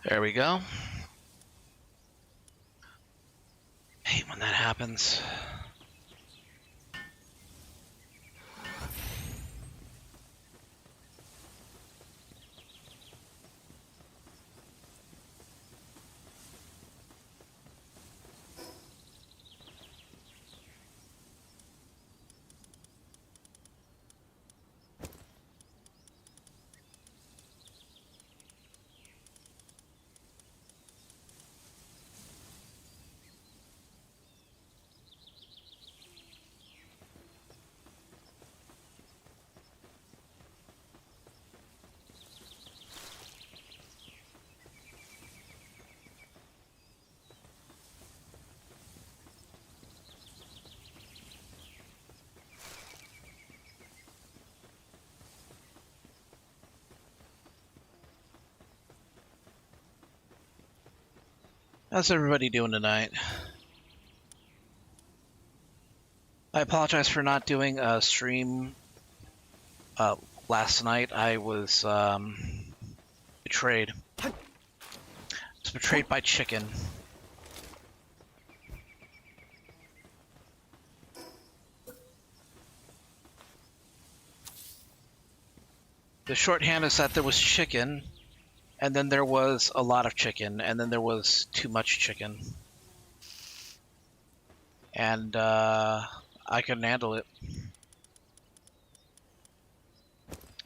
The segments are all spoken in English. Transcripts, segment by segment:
There we go. Hate when that happens. How's everybody doing tonight? I apologize for not doing a stream last night. I was betrayed. I was betrayed by chicken. The shorthand is that there was chicken, and then there was a lot of chicken, and then there was too much chicken. And I couldn't handle it.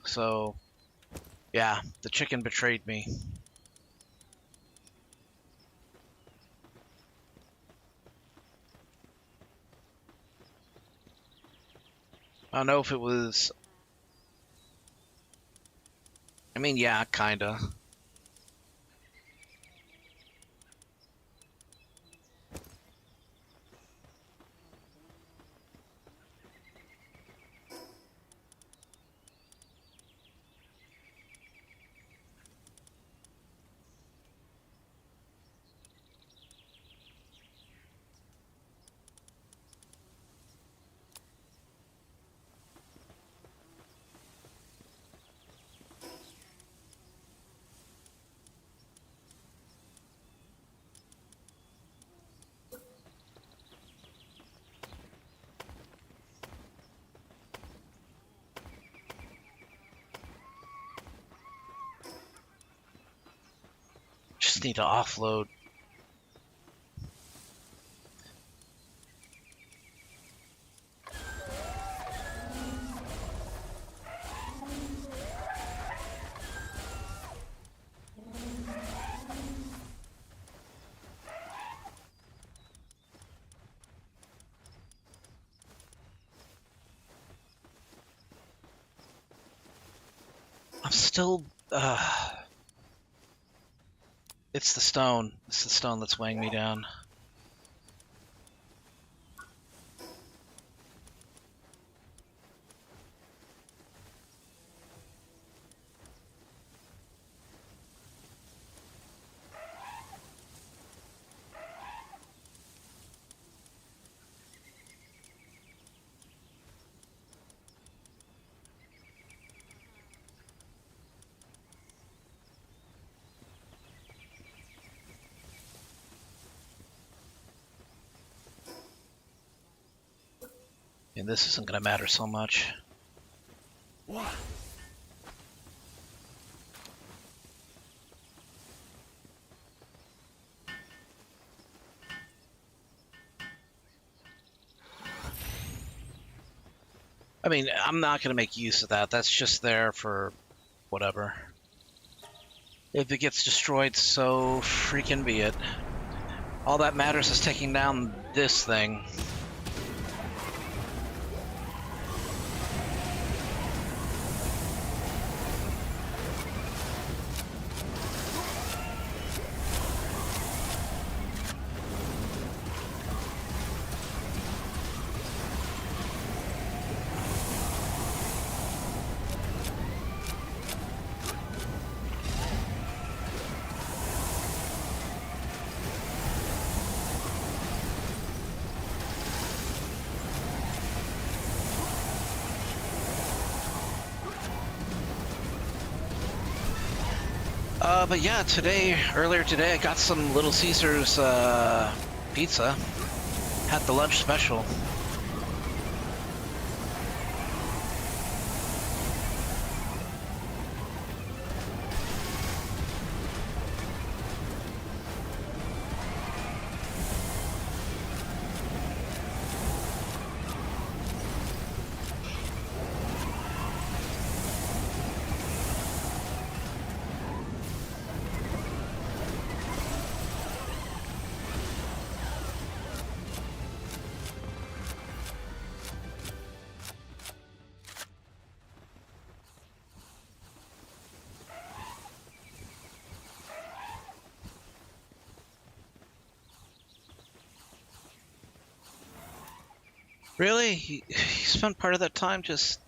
So, yeah, the chicken betrayed me. I don't know if it was... I mean, yeah, kinda. Just need to offload. I'm still... It's the stone. It's the stone that's weighing me down. And this isn't going to matter so much. What? I mean, I'm not going to make use of that. That's just there for whatever. If it gets destroyed, so freaking be it. All that matters is taking down this thing. But yeah, earlier today, I got some Little Caesars pizza. Had the lunch special. Really? He spent part of that time just...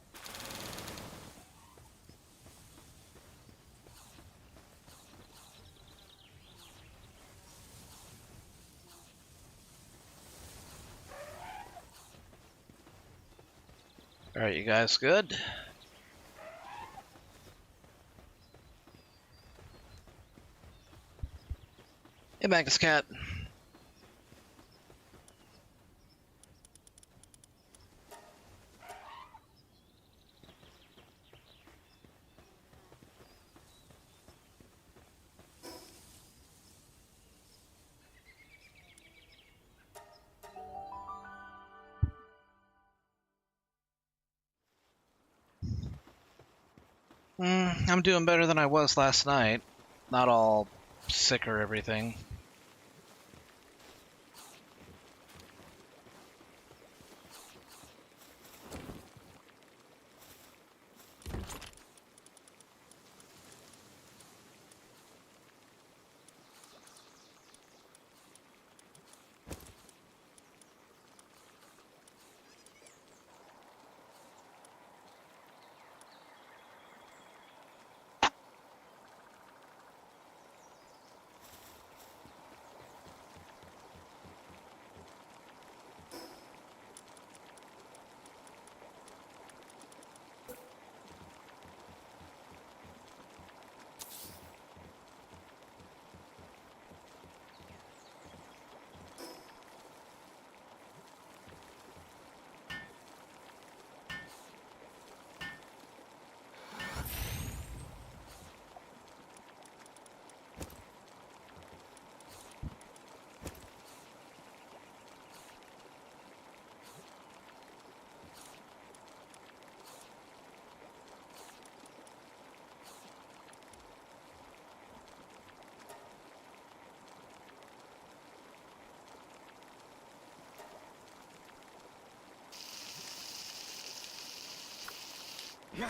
Alright, you guys good? Hey, Magnus Cat. I'm doing better than I was last night. Not all sick or everything. Yeah.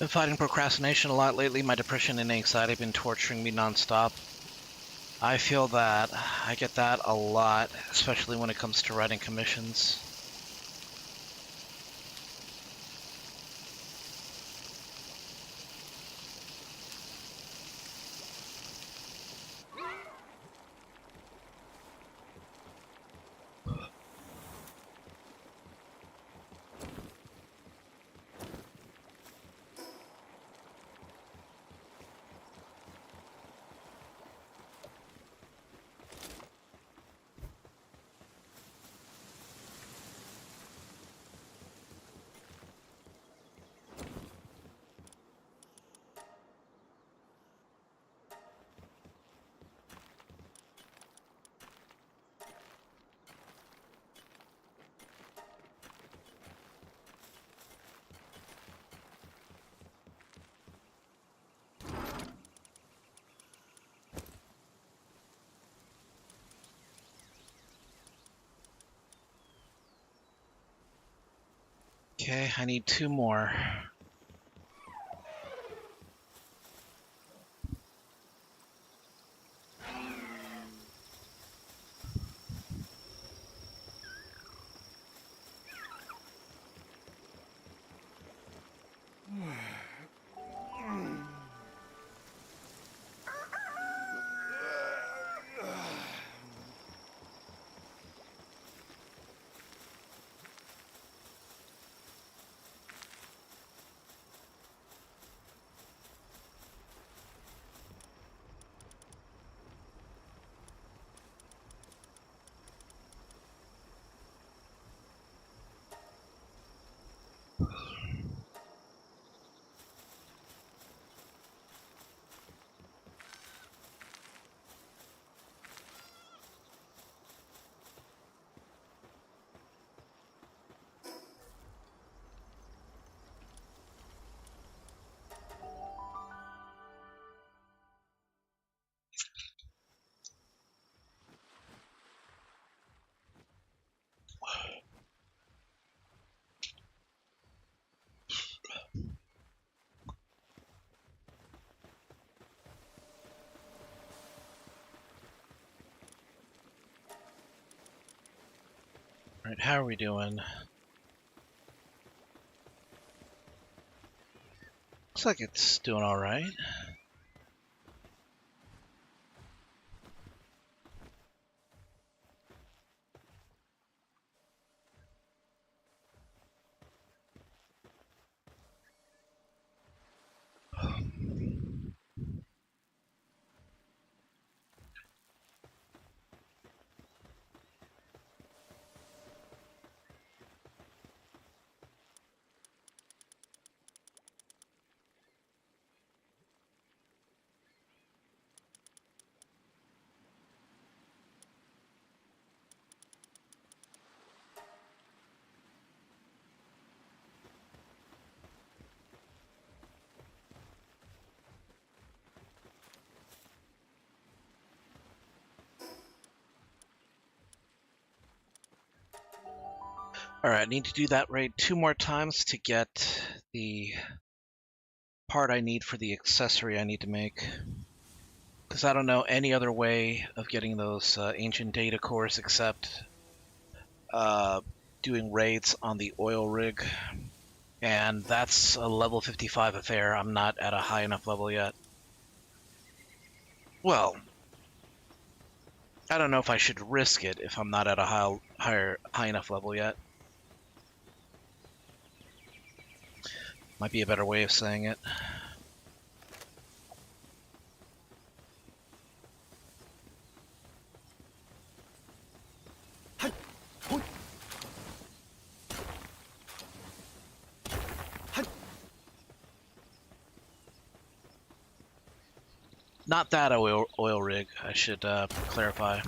Been fighting procrastination a lot lately. My depression and anxiety have been torturing me nonstop. I feel that. I get that a lot, especially when it comes to writing commissions. Okay, I need 2 more. Alright, how are we doing? Looks like it's doing alright. Alright, I need to do that raid 2 more times to get the part I need for the accessory I need to make. Because I don't know any other way of getting those ancient data cores except doing raids on the oil rig. And that's a level 55 affair. I'm not at a high enough level yet. Well, I don't know if I should risk it if I'm not at a high enough level yet. Might be a better way of saying it. Not that oil rig, I should clarify.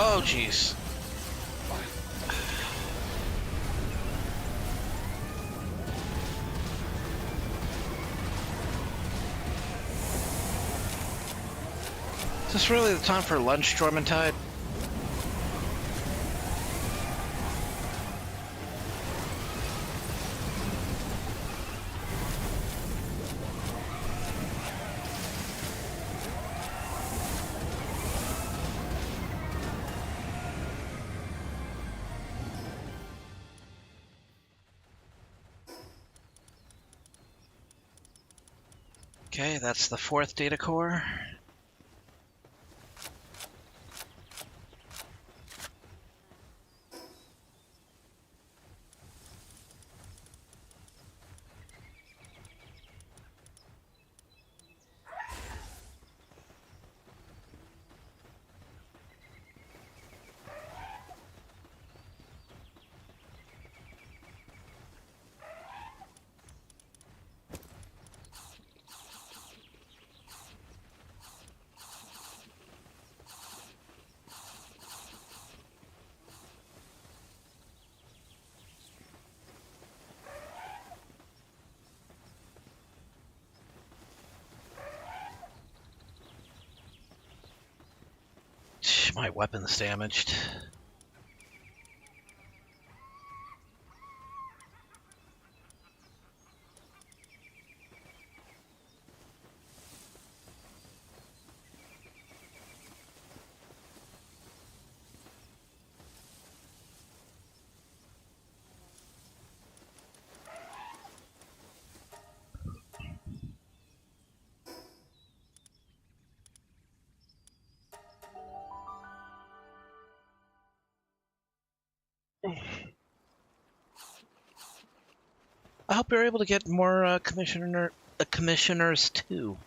Oh, jeez. Is this really the time for lunch, Jormantide? Okay, that's the 4th data core. My weapon's damaged. I hope you're able to get more commissioners too.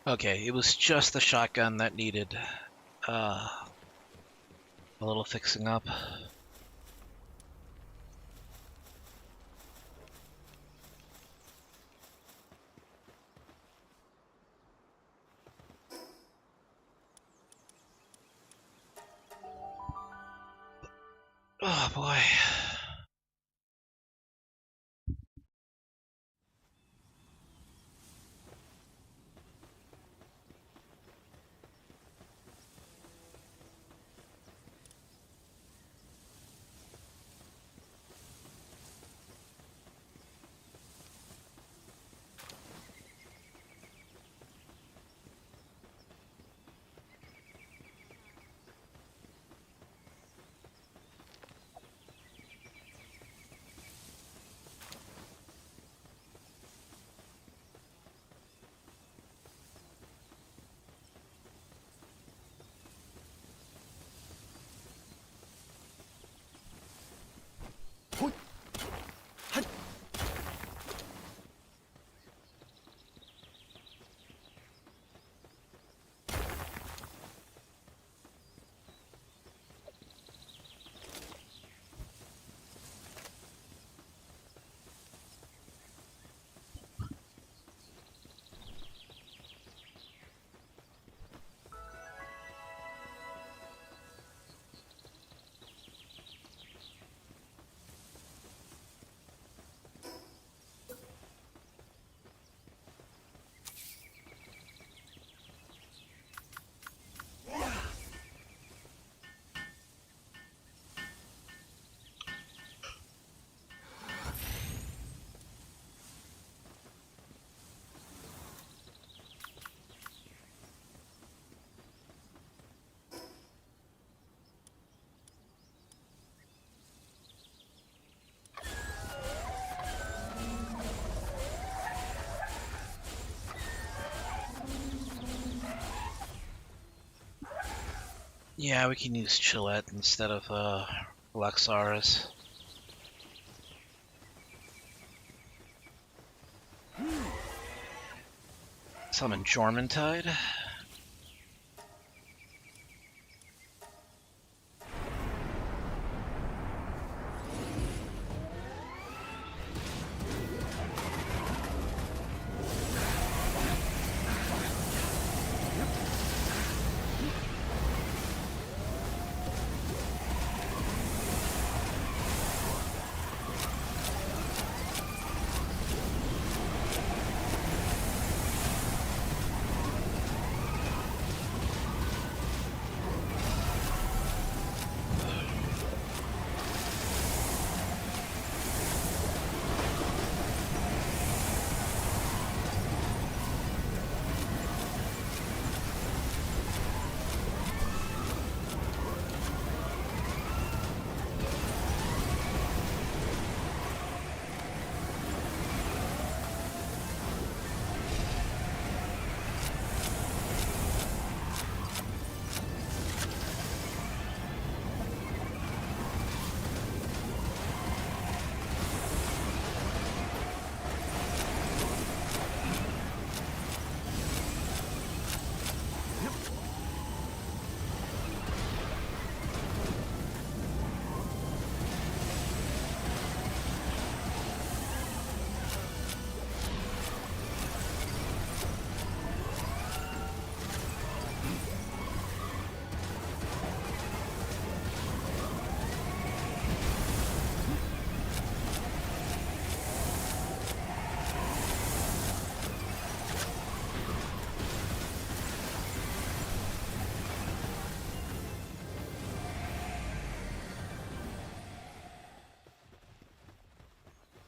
Okay, it was just the shotgun that needed a little fixing up. Oh boy. Yeah, we can use Chillette instead of Lexaris. Summon Jormuntide.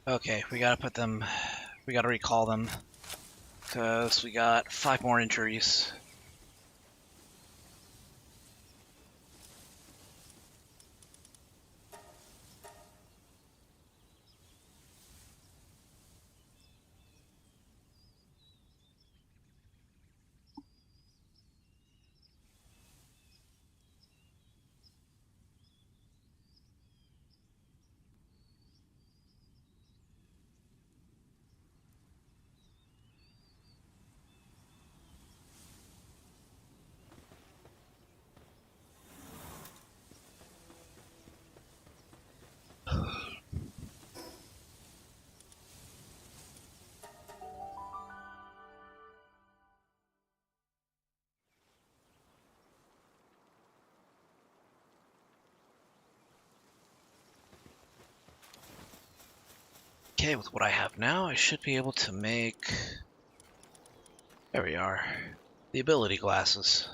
Okay, we gotta put them. We gotta recall them because we got 5 more injuries. Okay, with what I have now, I should be able to make. There we are. The ability glasses.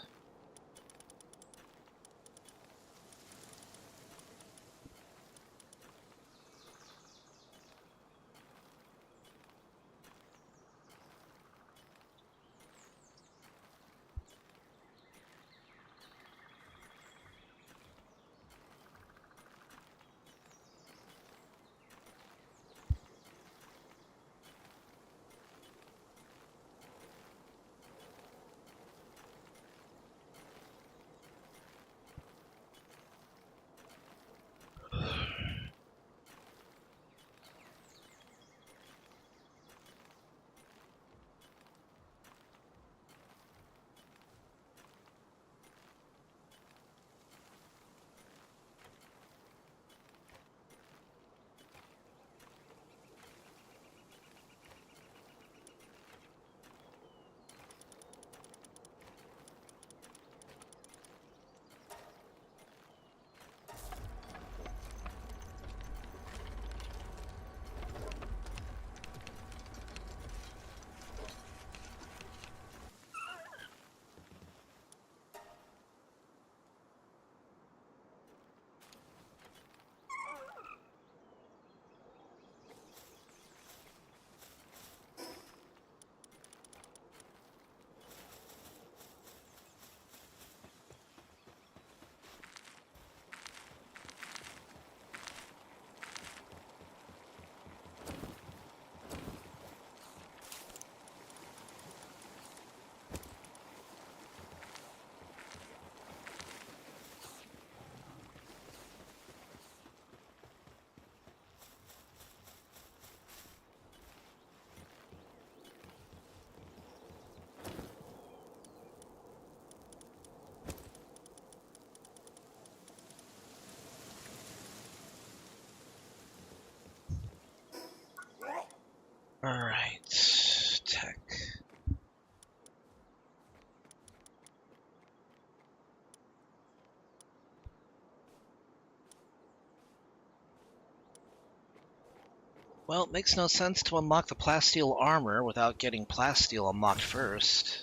Well, it makes no sense to unlock the plasteel armor without getting plasteel unlocked first.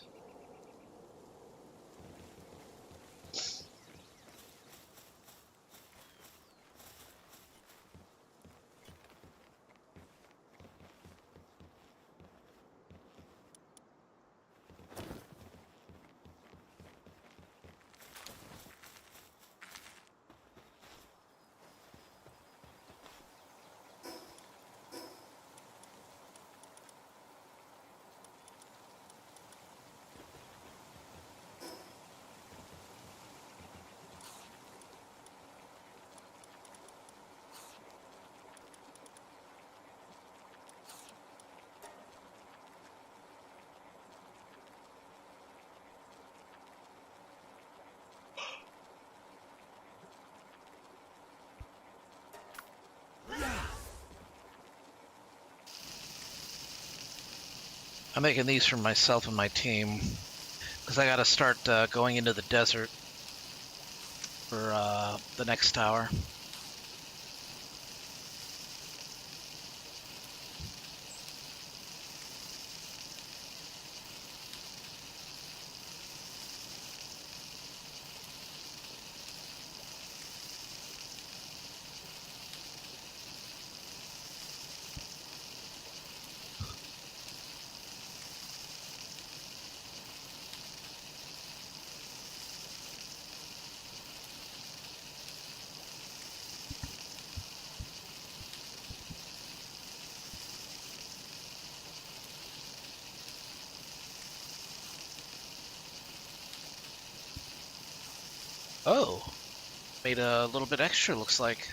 I'm making these for myself and my team, because I gotta start going into the desert for the next tower. Oh, made a little bit extra, looks like.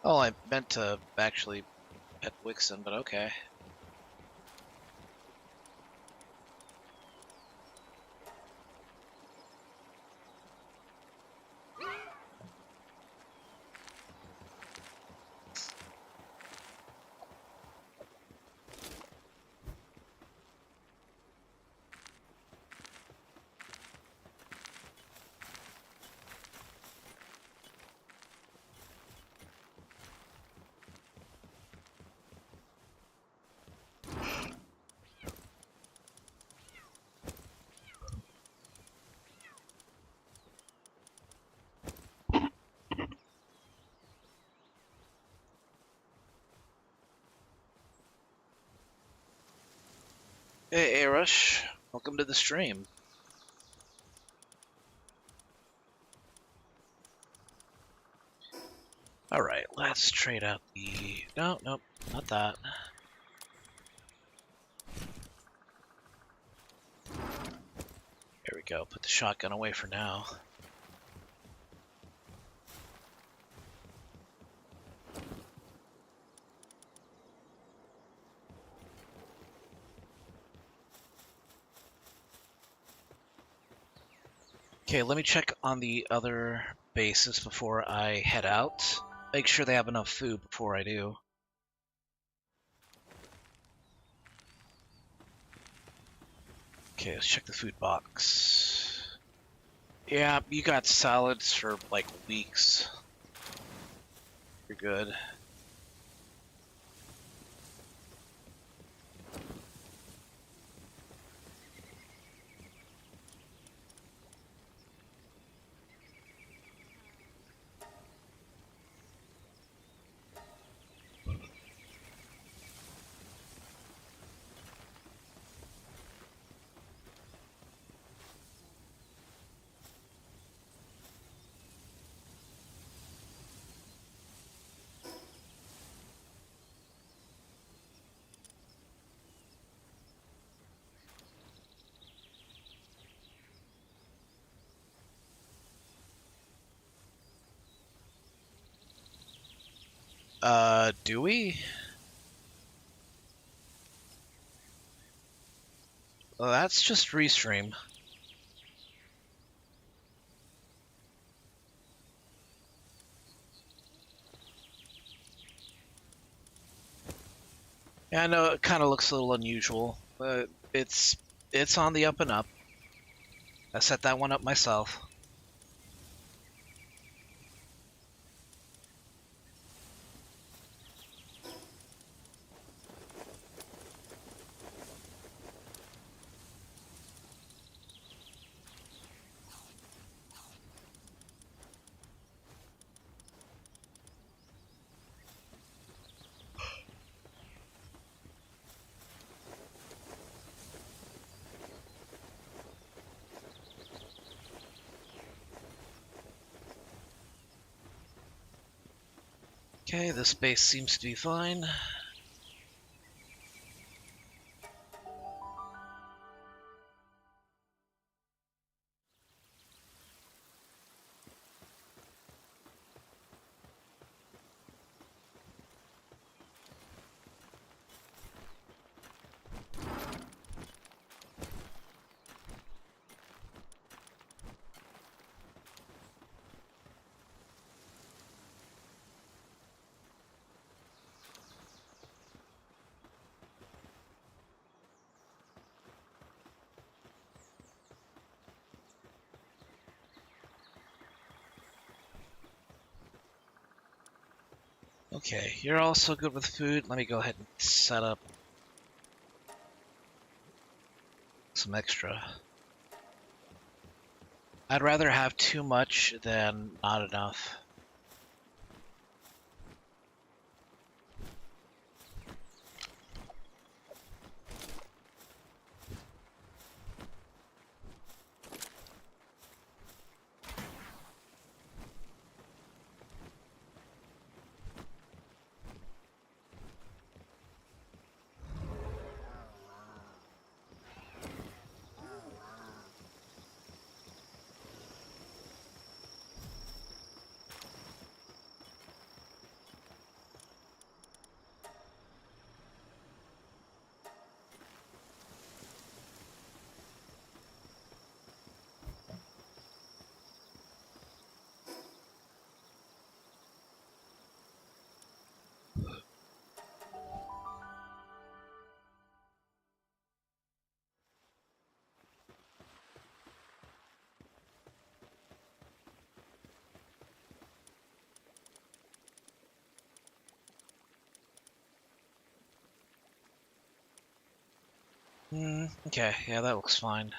Oh, I meant to actually pet Wixen, but okay. Hey, Arush, welcome to the stream. Alright, let's trade out the... No, nope, not that. Here we go, put the shotgun away for now. Okay, let me check on the other bases before I head out. Make sure they have enough food before I do. Okay, let's check the food box. Yeah, you got salads for like weeks. You're good. Do we? Well, that's just restream. Yeah, I know it kind of looks a little unusual, but it's on the up and up. I set that one up myself. Okay, this base seems to be fine. Okay, you're also good with food. Let me go ahead and set up some extra. I'd rather have too much than not enough. Okay, yeah, that looks fine.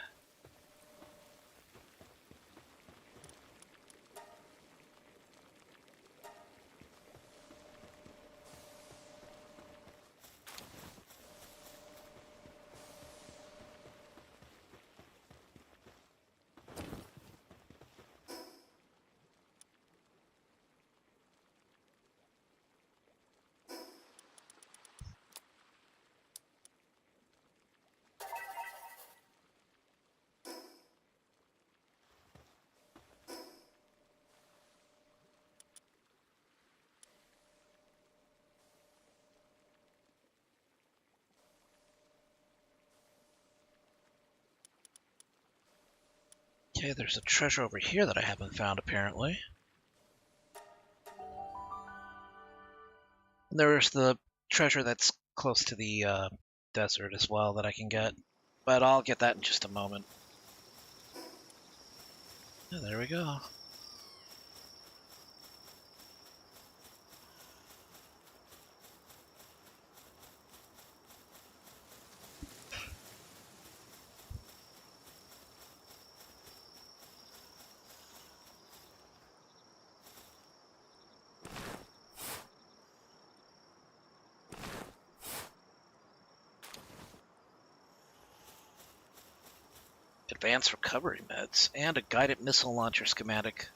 Okay, there's a treasure over here that I haven't found, apparently. And there's the treasure that's close to the desert as well that I can get. But I'll get that in just a moment. Yeah, there we go. Advanced recovery meds and a guided missile launcher schematic.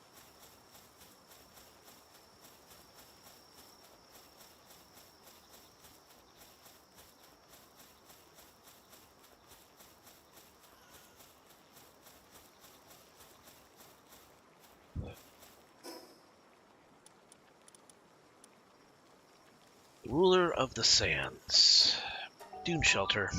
Ruler of the Sands. Dune Shelter.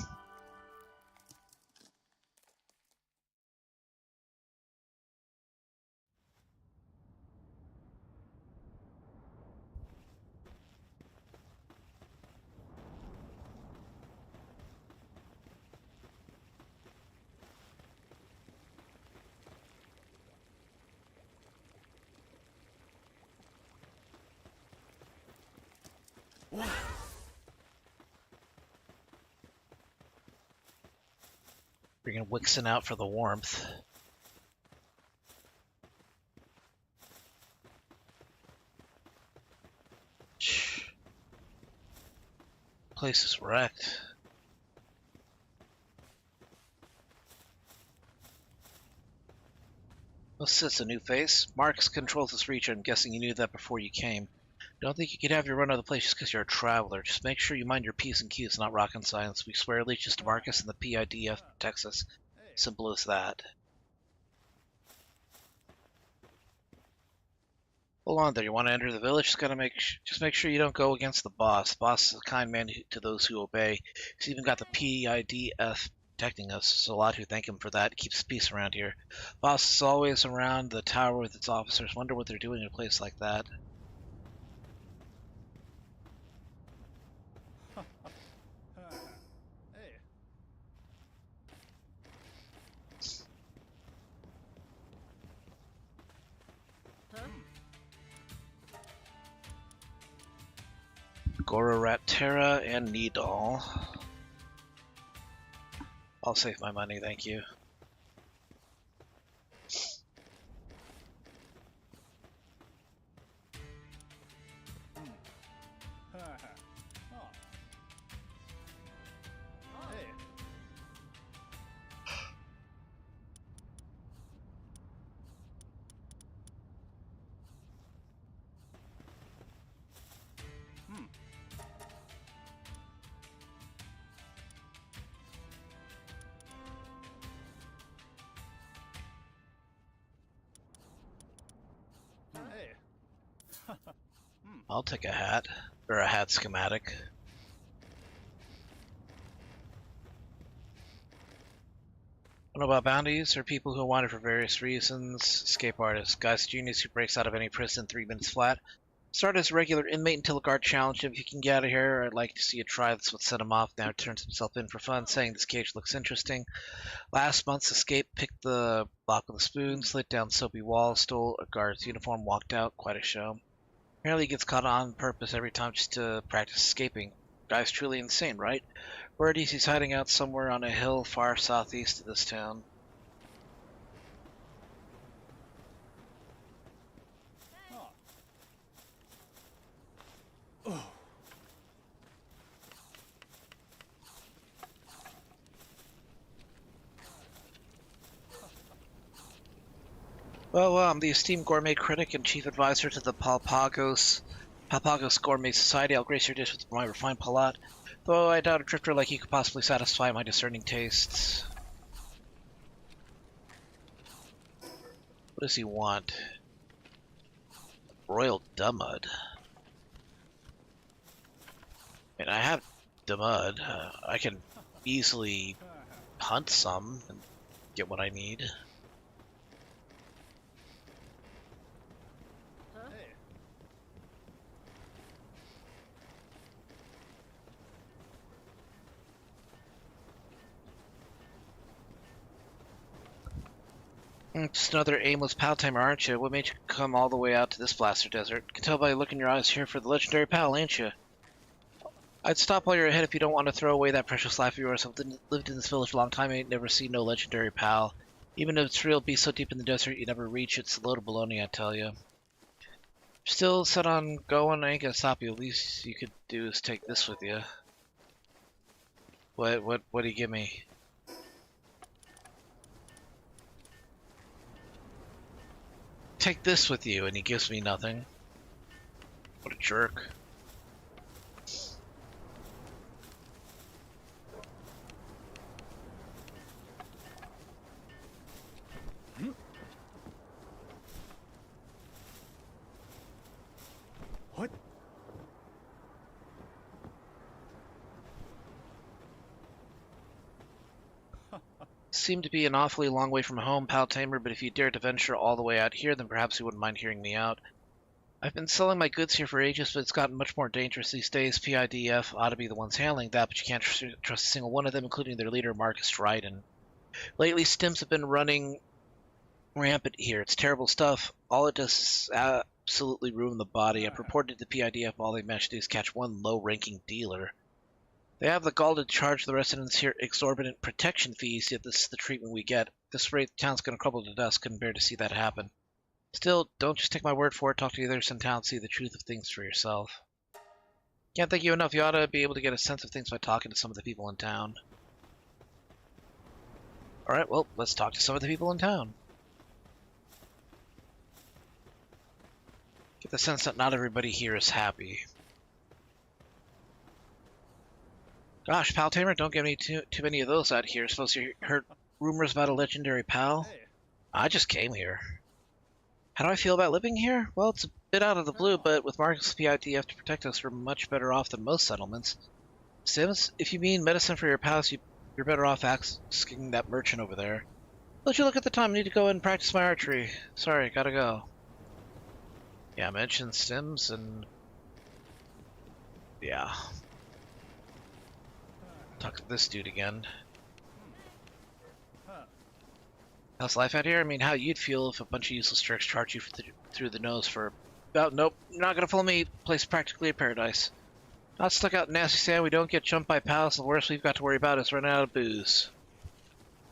Bringing Wixen out for the warmth. Place is wrecked. What's this, a new face? Marcus controls this region. I'm guessing you knew that before you came. Don't think you could have your run of the place just because you're a traveler. Just make sure you mind your P's and Q's, not rocket science. We swear allegiance to Marcus and the PIDF protects us. Simple as that. Hold on there. You want to enter the village? Just make sure you don't go against the boss. The boss is a kind man to those who obey. He's even got the PIDF protecting us. There's a lot who thank him for that. He keeps peace around here. Boss is always around the tower with its officers. Wonder what they're doing in a place like that. Gororat Terra and Nidal. I'll save my money, thank you. I'll take a hat, or a hat schematic. I don't know about bounties or people who want it for various reasons. Escape artist, guy's genius who breaks out of any prison in 3 minutes flat. Started as a regular inmate until a guard challenged him. If you can get out of here, I'd like to see you try. That's what set him off. Now he turns himself in for fun, saying this cage looks interesting. Last month's escape, picked the lock with a spoon, slid down soapy walls, stole a guard's uniform, walked out. Quite a show. Apparently he gets caught on purpose every time just to practice escaping. Guy's truly insane, right? Word is he's hiding out somewhere on a hill far southeast of this town. Well, I'm the esteemed gourmet critic and chief advisor to the Palpagos Gourmet Society. I'll grace your dish with my refined palate, though I doubt a drifter like you could possibly satisfy my discerning tastes. What does he want? Royal Dumud. And I have Dumud. I can easily hunt some and get what I need. Just another aimless pal timer, aren't you? What made you come all the way out to this blaster desert? Can tell by the look in your eyes here for the legendary pal, ain't you? I'd stop while you're ahead if you don't want to throw away that precious life of yours. I've lived in this village a long time, I ain't never seen no legendary pal. Even if it's real, be so deep in the desert you never reach. It's a load of baloney, I tell you. Still set on going, I ain't gonna stop you. At least you could do is take this with you. What do you give me? Take this with you, and he gives me nothing. What a jerk. What? Seem to be an awfully long way from home, pal tamer, but if you dare to venture all the way out here, then perhaps you wouldn't mind hearing me out. I've been selling my goods here for ages, but it's gotten much more dangerous these days. PIDF ought to be the ones handling that, but you can't trust a single one of them, including their leader, Marcus Dryden. Lately, stims have been running rampant here. It's terrible stuff. All it does is absolutely ruin the body. I've reported to PIDF. All they managed to do is catch one low-ranking dealer. They have the gall to charge the residents here exorbitant protection fees, yet this is the treatment we get. At this rate, the town's gonna crumble to dust. Couldn't bear to see that happen. Still, don't just take my word for it. Talk to the others in town, see the truth of things for yourself. Can't thank you enough. You ought to be able to get a sense of things by talking to some of the people in town. Alright, well, let's talk to some of the people in town. Get the sense that not everybody here is happy. Gosh, pal tamer, don't get me too many of those out here. Suppose you heard rumors about a legendary pal? I just came here. How do I feel about living here? Well, it's a bit out of the blue, but with Marcus PIDF to protect us, we're much better off than most settlements. Sims, if you mean medicine for your pals, you're better off asking that merchant over there. Don't you look at the time? I need to go and practice my archery. Sorry, gotta go. Yeah, I mentioned Sims and... yeah. Talk to this dude again. How's life out here? I mean, how you'd feel if a bunch of useless jerks charge you through the nose for... oh, nope, you're not gonna fool me. Place practically a paradise. Not stuck out in nasty sand, we don't get jumped by pals. The worst we've got to worry about is running out of booze.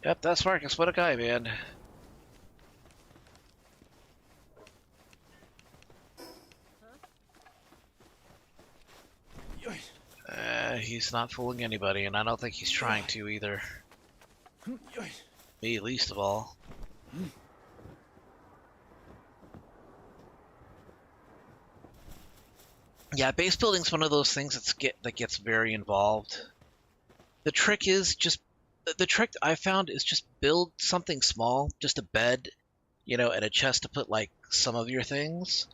Yep, that's Marcus. What a guy, man. He's not fooling anybody, and I don't think he's trying to either. Me, least of all. Yeah, base building's one of those things that gets very involved. The trick is just... the trick I found is just build something small, just a bed, you know, and a chest to put, like, some of your things.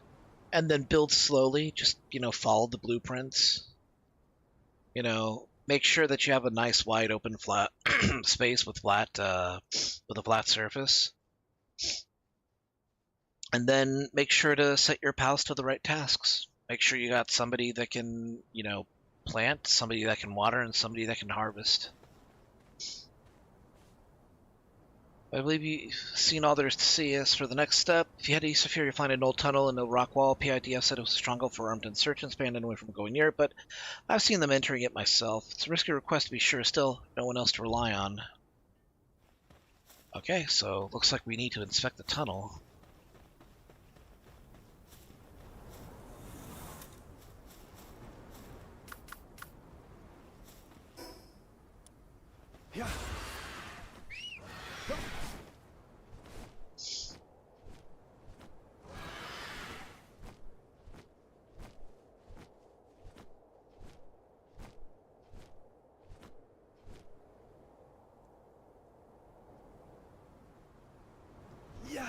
And then build slowly, just, you know, follow the blueprints. You know, make sure that you have a nice wide open flat space with a flat surface. And then make sure to set your pals to the right tasks. Make sure you got somebody that can, you know, plant, somebody that can water, and somebody that can harvest. I believe you've seen all there is to see. As for the next step, if you head east of here, you'll find an old tunnel and a rock wall. PIDF said it was a stronghold for armed insurgents, banned anyone from going near it, but I've seen them entering it myself. It's a risky request to be sure, still no one else to rely on. Okay, so looks like we need to inspect the tunnel. Yeah. Yeah.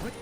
What?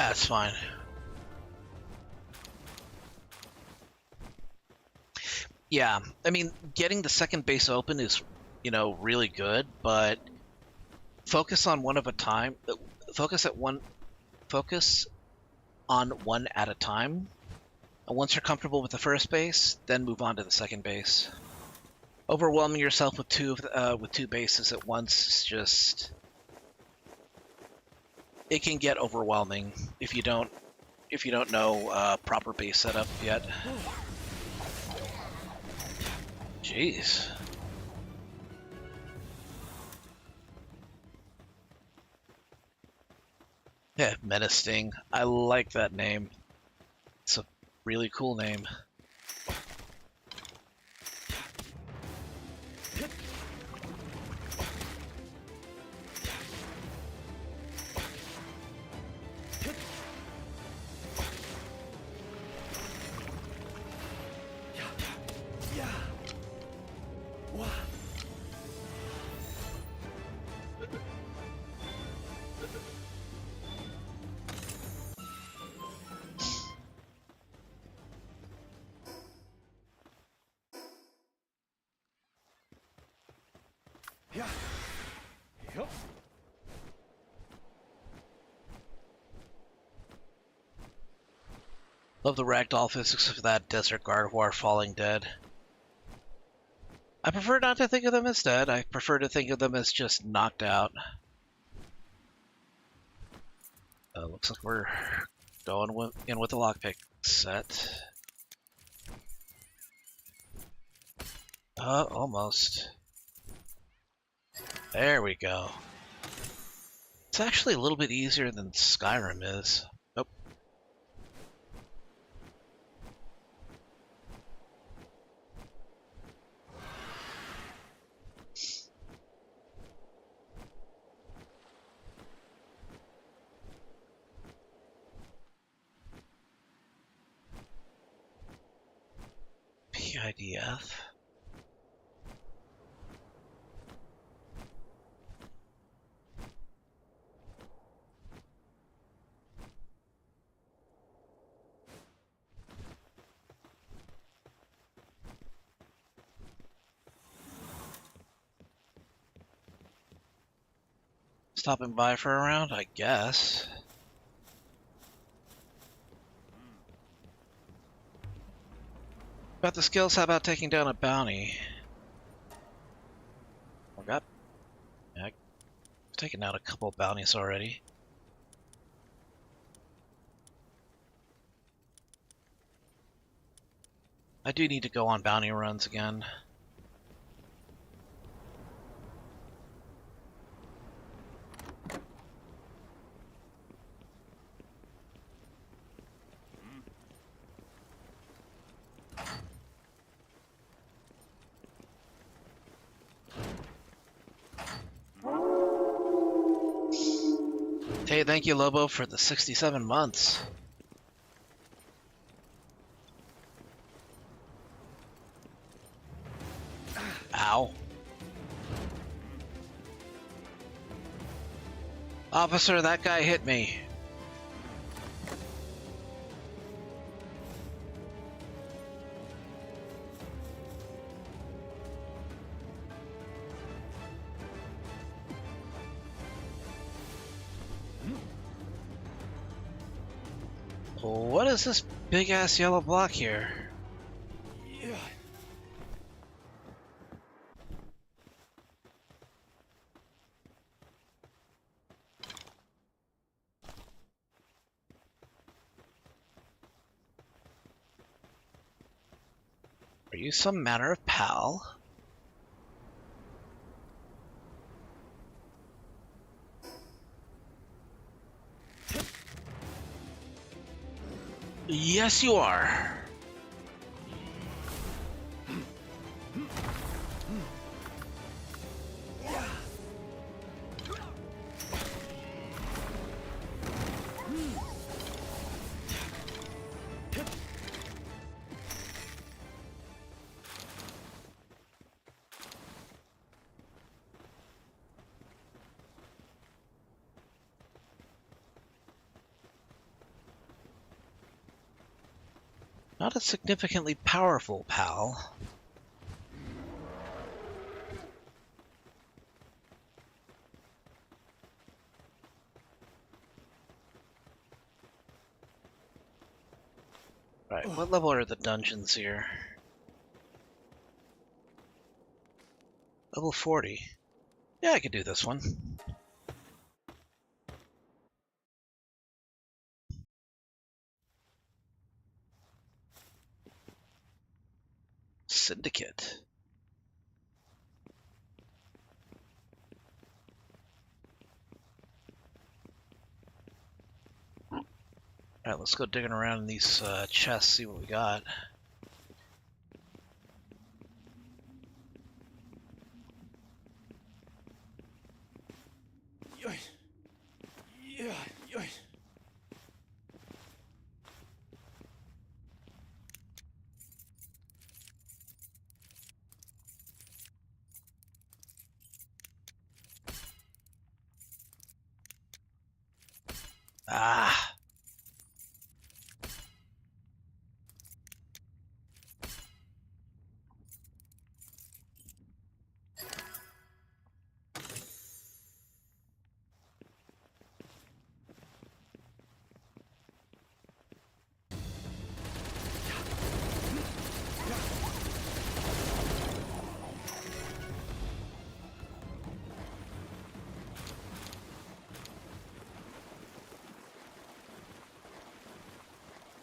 Yeah, it's fine. Yeah, I mean, getting the second base open is, really good, but focus on one of a time. Focus at one. Focus on one at a time. And once you're comfortable with the first base, then move on to the second base. Overwhelming yourself with two bases at once is just, it can get overwhelming if you don't know proper base setup yet. Jeez. Yeah, Menacing. I like that name. It's a really cool name. Love the ragdoll physics of that desert Gardevoir falling dead. I prefer not to think of them as dead. I prefer to think of them as just knocked out. Looks like we're going in with the lockpick set. Almost. There we go. It's actually a little bit easier than Skyrim is. Oh. PIDF. Stopping by for a round, I guess. About the skills, how about taking down a bounty? Yeah, I've taken out a couple of bounties already. I do need to go on bounty runs again. Hey, thank you, Lobo, for the 67 months. Ow. Officer, that guy hit me. What is this big-ass yellow block here? Are you some manner of pal? Yes, you are. Not a significantly powerful pal. Right, what level are the dungeons here? Level 40. Yeah, I could do this one. Syndicate. Alright, let's go digging around in these chests, see what we got. Ah!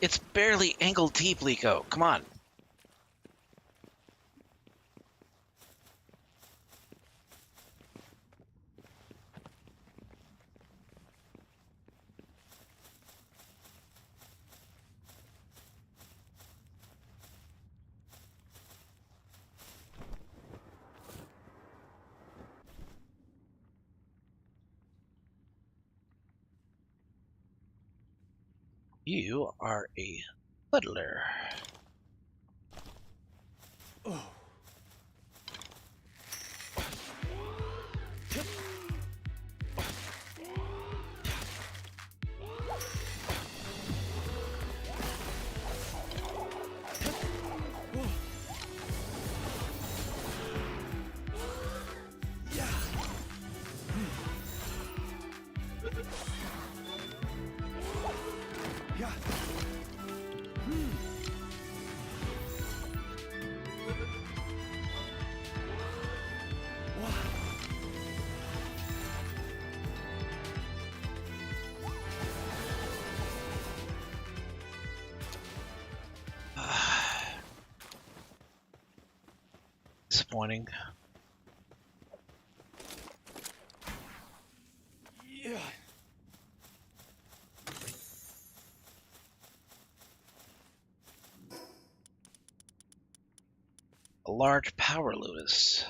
It's barely ankle deep, Liko. Come on. You are a butler. Disappointing. A large power lotus.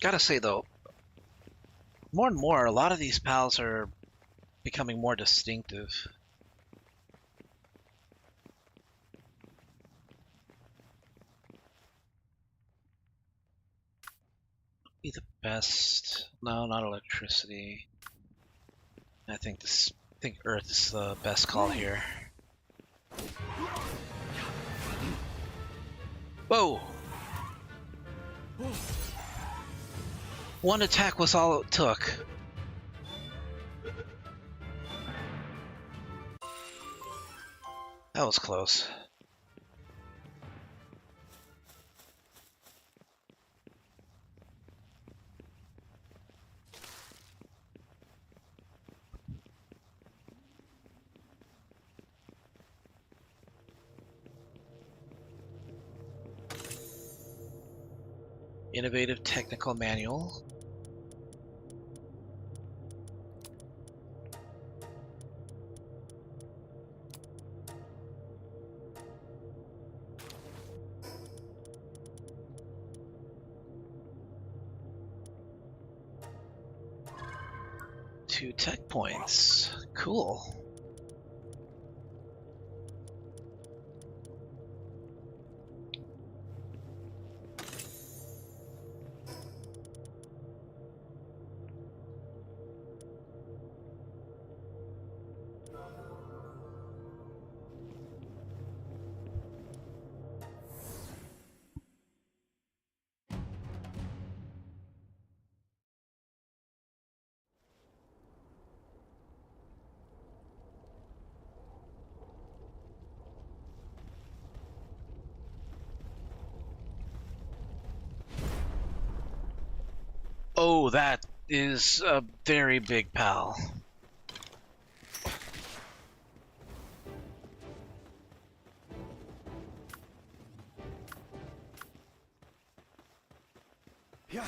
Gotta say though, more and more, a lot of these pals are becoming more distinctive. Be the best. No, not electricity. I think Earth is the best call here. Whoa! One attack was all it took. That was close. Innovative technical manual. Two tech points. Cool. Oh, that is a very big pal. Yeah.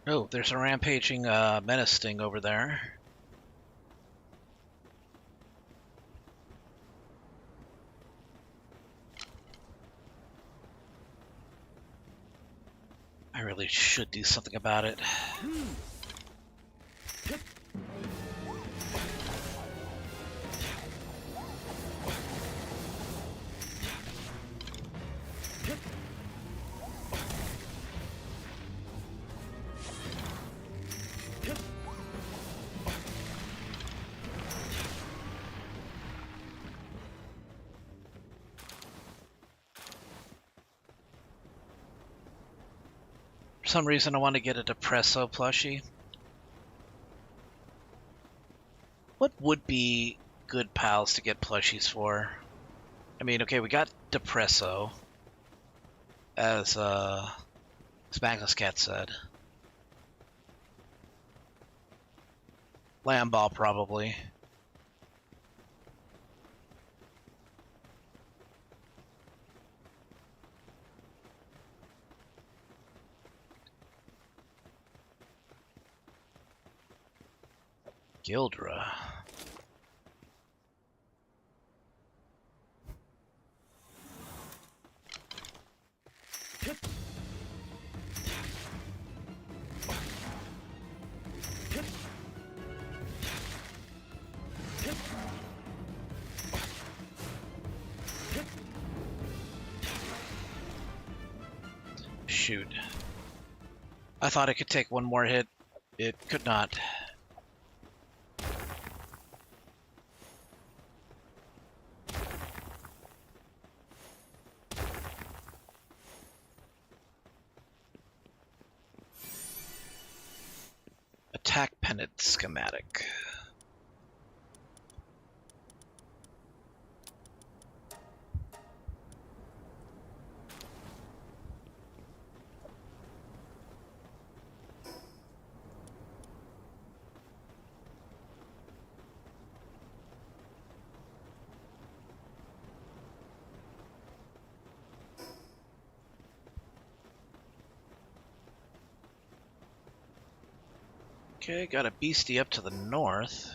Oh, there's a rampaging menace thing over there. I really should do something about it. For some reason, I want to get a Depresso plushie. What would be good pals to get plushies for? I mean, okay, we got Depresso, as Magnus Cat said. Lamball, probably. Gildra. Shoot. I thought it could take one more hit. It could not. Attack pennant schematic. Okay, got a beastie up to the north.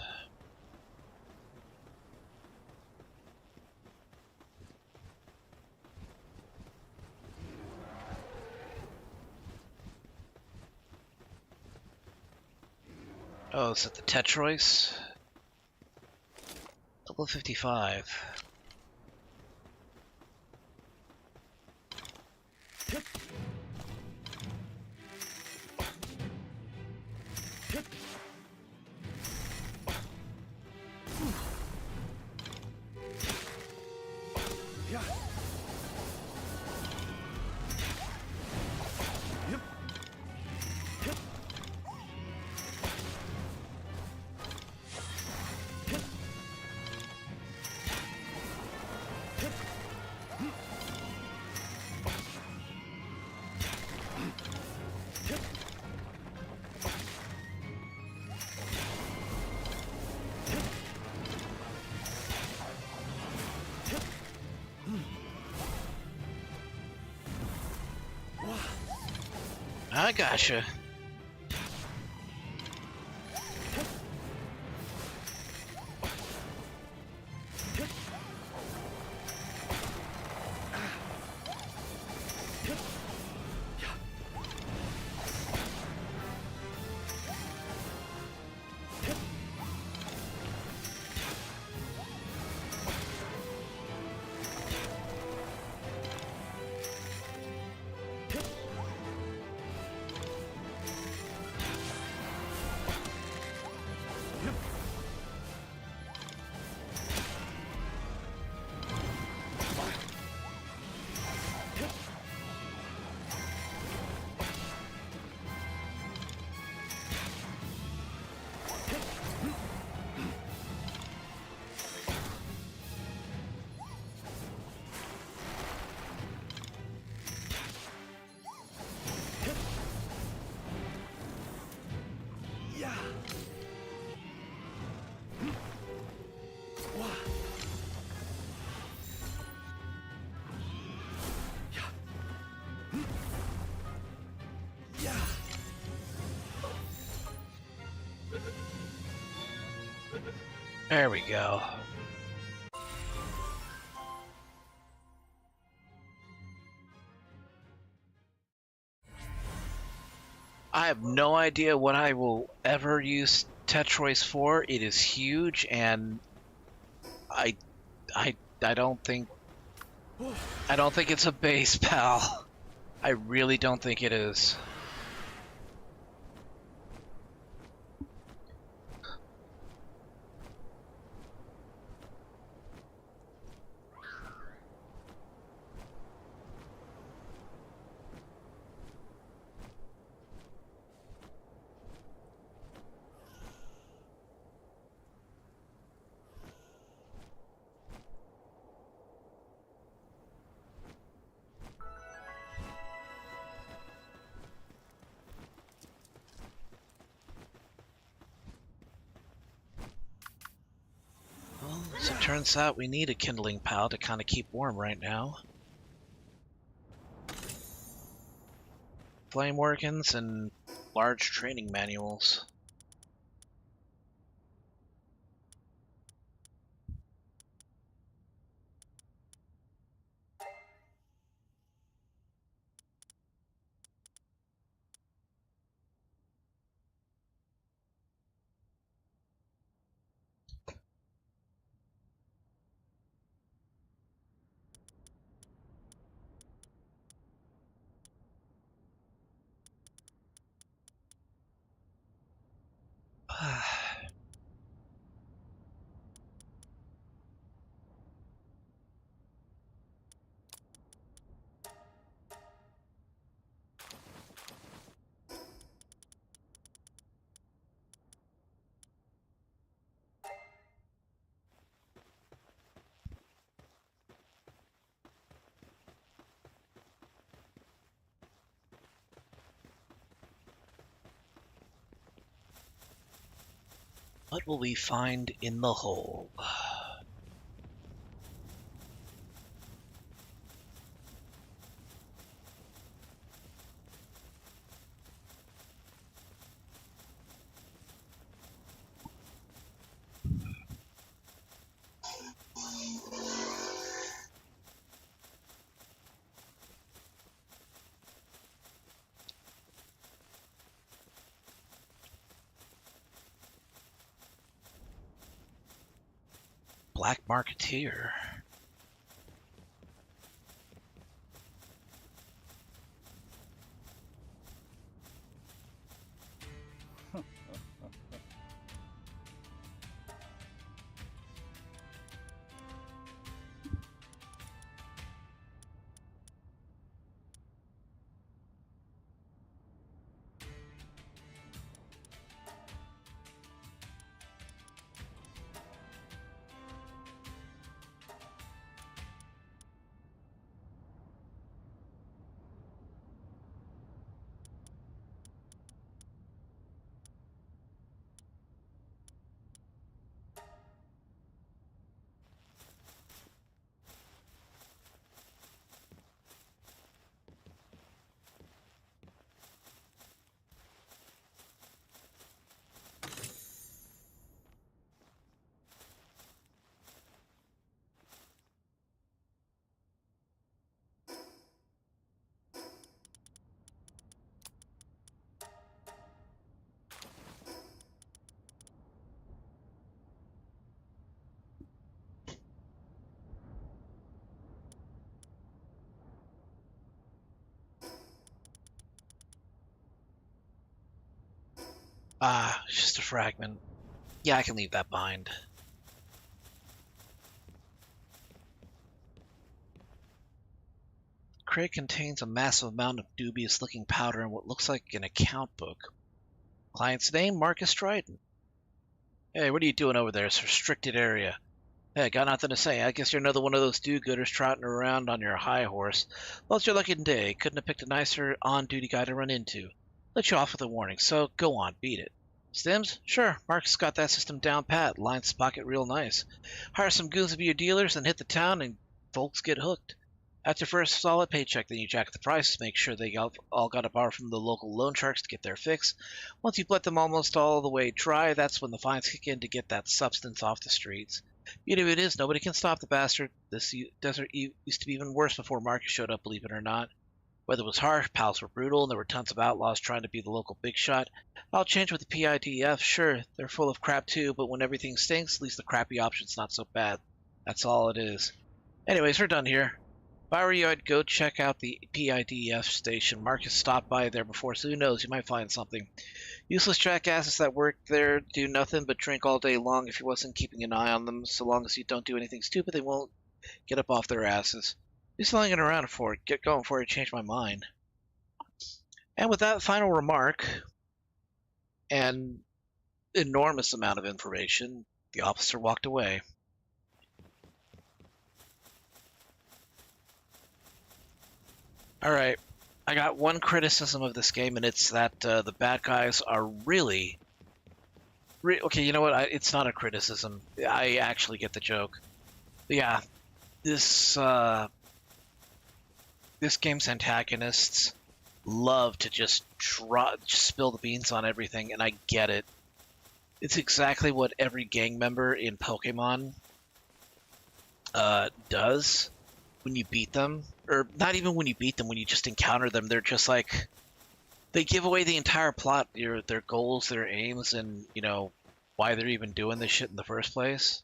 Oh, is it the Tetrois? Level 55. Yeah. Yep. Yep. Yep. Yep. Yep. I gotcha. Yeah. Wow. Yeah. Yeah. There we go. I have no idea what I will ever use Tetrois for. It is huge, and I, I, I don't think it's a base, pal. I really don't think it is. Well, as it turns out, we need a kindling pal to kind of keep warm right now. Flame organs and large training manuals. What will we find in the hole? Black Marketeer. Ah, it's just a fragment. Yeah, I can leave that behind. Crate contains a massive amount of dubious-looking powder and what looks like an account book. Client's name, Marcus Dryden. Hey, what are you doing over there? It's a restricted area. Hey, got nothing to say. I guess you're another one of those do-gooders trotting around on your high horse. Well, it's your lucky day. Couldn't have picked a nicer on-duty guy to run into. Let you off with a warning, so go on, beat it. Stims? Sure, Mark's got that system down pat. Lines his pocket real nice. Hire some goons to be your dealers and hit the town and folks get hooked. After first solid paycheck, then you jack the prices, make sure they all got to borrow from the local loan sharks to get their fix. Once you've let them almost all the way dry, that's when the fines kick in to get that substance off the streets. Beauty of it is, nobody can stop the bastard. This desert used to be even worse before Marcus showed up, believe it or not. Weather was harsh, pals were brutal, and there were tons of outlaws trying to be the local big shot. I'll change with the PIDF, sure, they're full of crap too, but when everything stinks, at least the crappy option's not so bad. That's all it is. Anyways, we're done here. If I were you, I'd go check out the PIDF station. Marcus stopped by there before, so who knows, you might find something. Useless jackasses that work there do nothing but drink all day long if he wasn't keeping an eye on them. So long as you don't do anything stupid, they won't get up off their asses. Just hanging around for it. Get going before I change my mind. And with that final remark, and enormous amount of information, the officer walked away. Alright, I got one criticism of this game, and it's that the bad guys are really... okay, you know what? It's not a criticism. I actually get the joke. But yeah, this game's antagonists love to just spill the beans on everything, and I get it. It's exactly what every gang member in Pokemon does when you beat them. Or not even when you beat them, when you just encounter them. They're just like... they give away the entire plot, their goals, their aims, and, you know, why they're even doing this shit in the first place.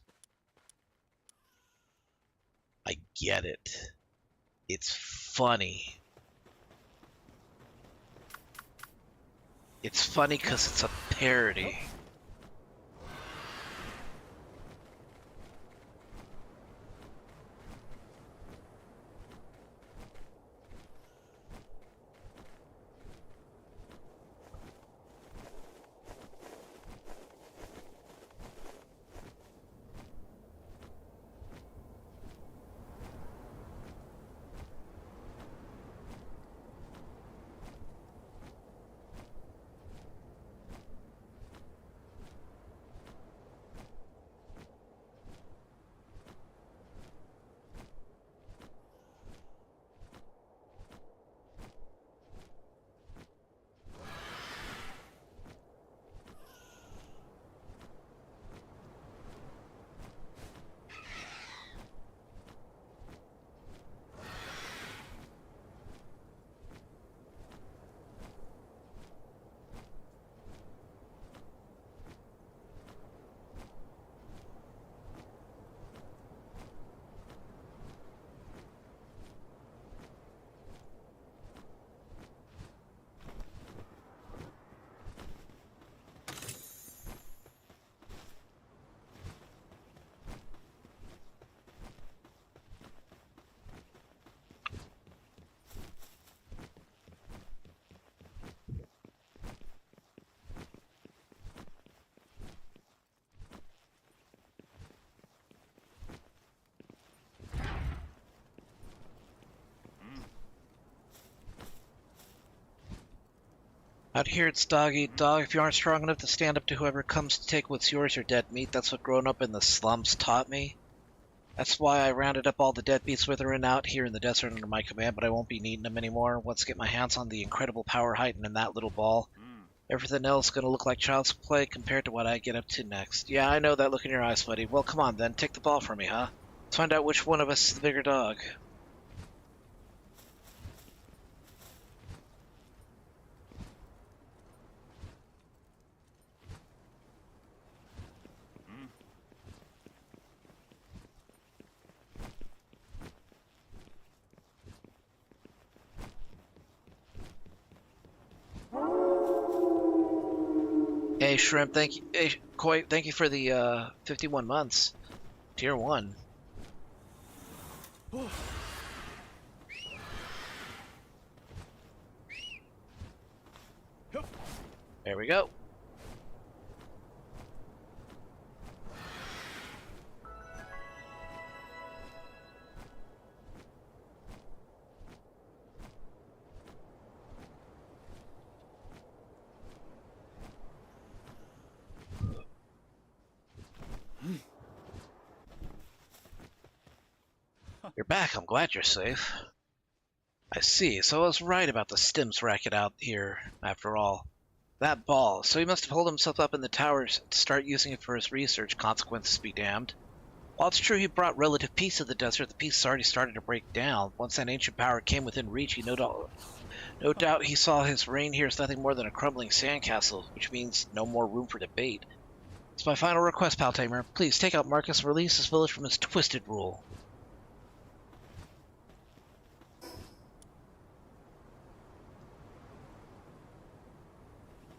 I get it. It's funny. It's funny because it's a parody. Out here it's dog eat dog. If you aren't strong enough to stand up to whoever comes to take what's yours, you're dead meat. That's what growing up in the slums taught me. That's why I rounded up all the deadbeats withering out here in the desert under my command, but I won't be needing them anymore. Once I get my hands on the incredible power heightened in that little ball, everything else is gonna look like child's play compared to what I get up to next. Yeah, I know that look in your eyes, buddy. Well, come on then, take the ball from me, huh? Let's find out which one of us is the bigger dog. Hey, Shrimp, thank you. Hey, Koi, thank you for the 51 months. Tier 1. There we go. You're back. I'm glad you're safe. I see. So I was right about the Stims racket out here, after all. That ball. So he must have holed himself up in the towers to start using it for his research, consequences be damned. While it's true he brought relative peace to the desert, the peace already started to break down. Once that ancient power came within reach, he no doubt he saw his reign here as nothing more than a crumbling sandcastle, which means no more room for debate. It's my final request, Paltamer. Please take out Marcus and release this village from his twisted rule.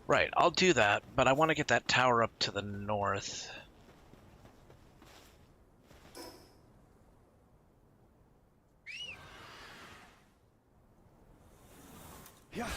Right, I'll do that, but I want to get that tower up to the north. Yeah.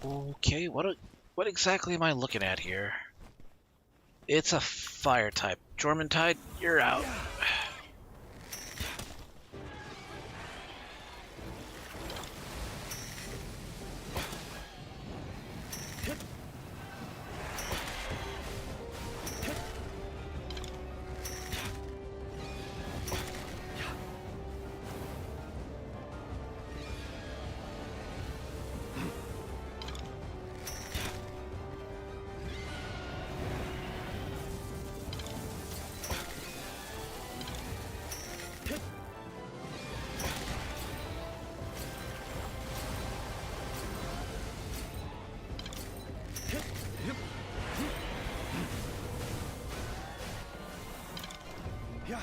Okay, what exactly am I looking at here? It's a fire type. Jormuntide, you're out. Yeah.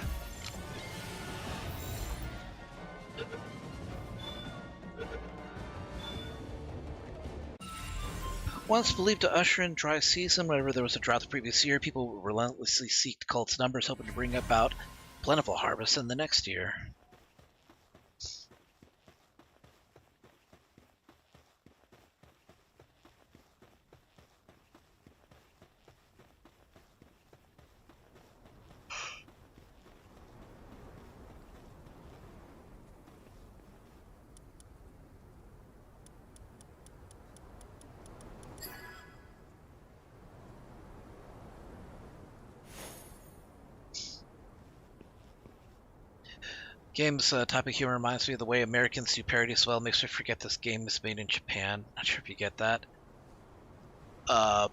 Once believed to usher in dry season, whenever there was a drought the previous year, people would relentlessly seek the cult's numbers, hoping to bring about plentiful harvest in the next year. Game's type of humor reminds me of the way Americans do parody as well. Makes me forget this game is made in Japan. Not sure if you get that. Uh,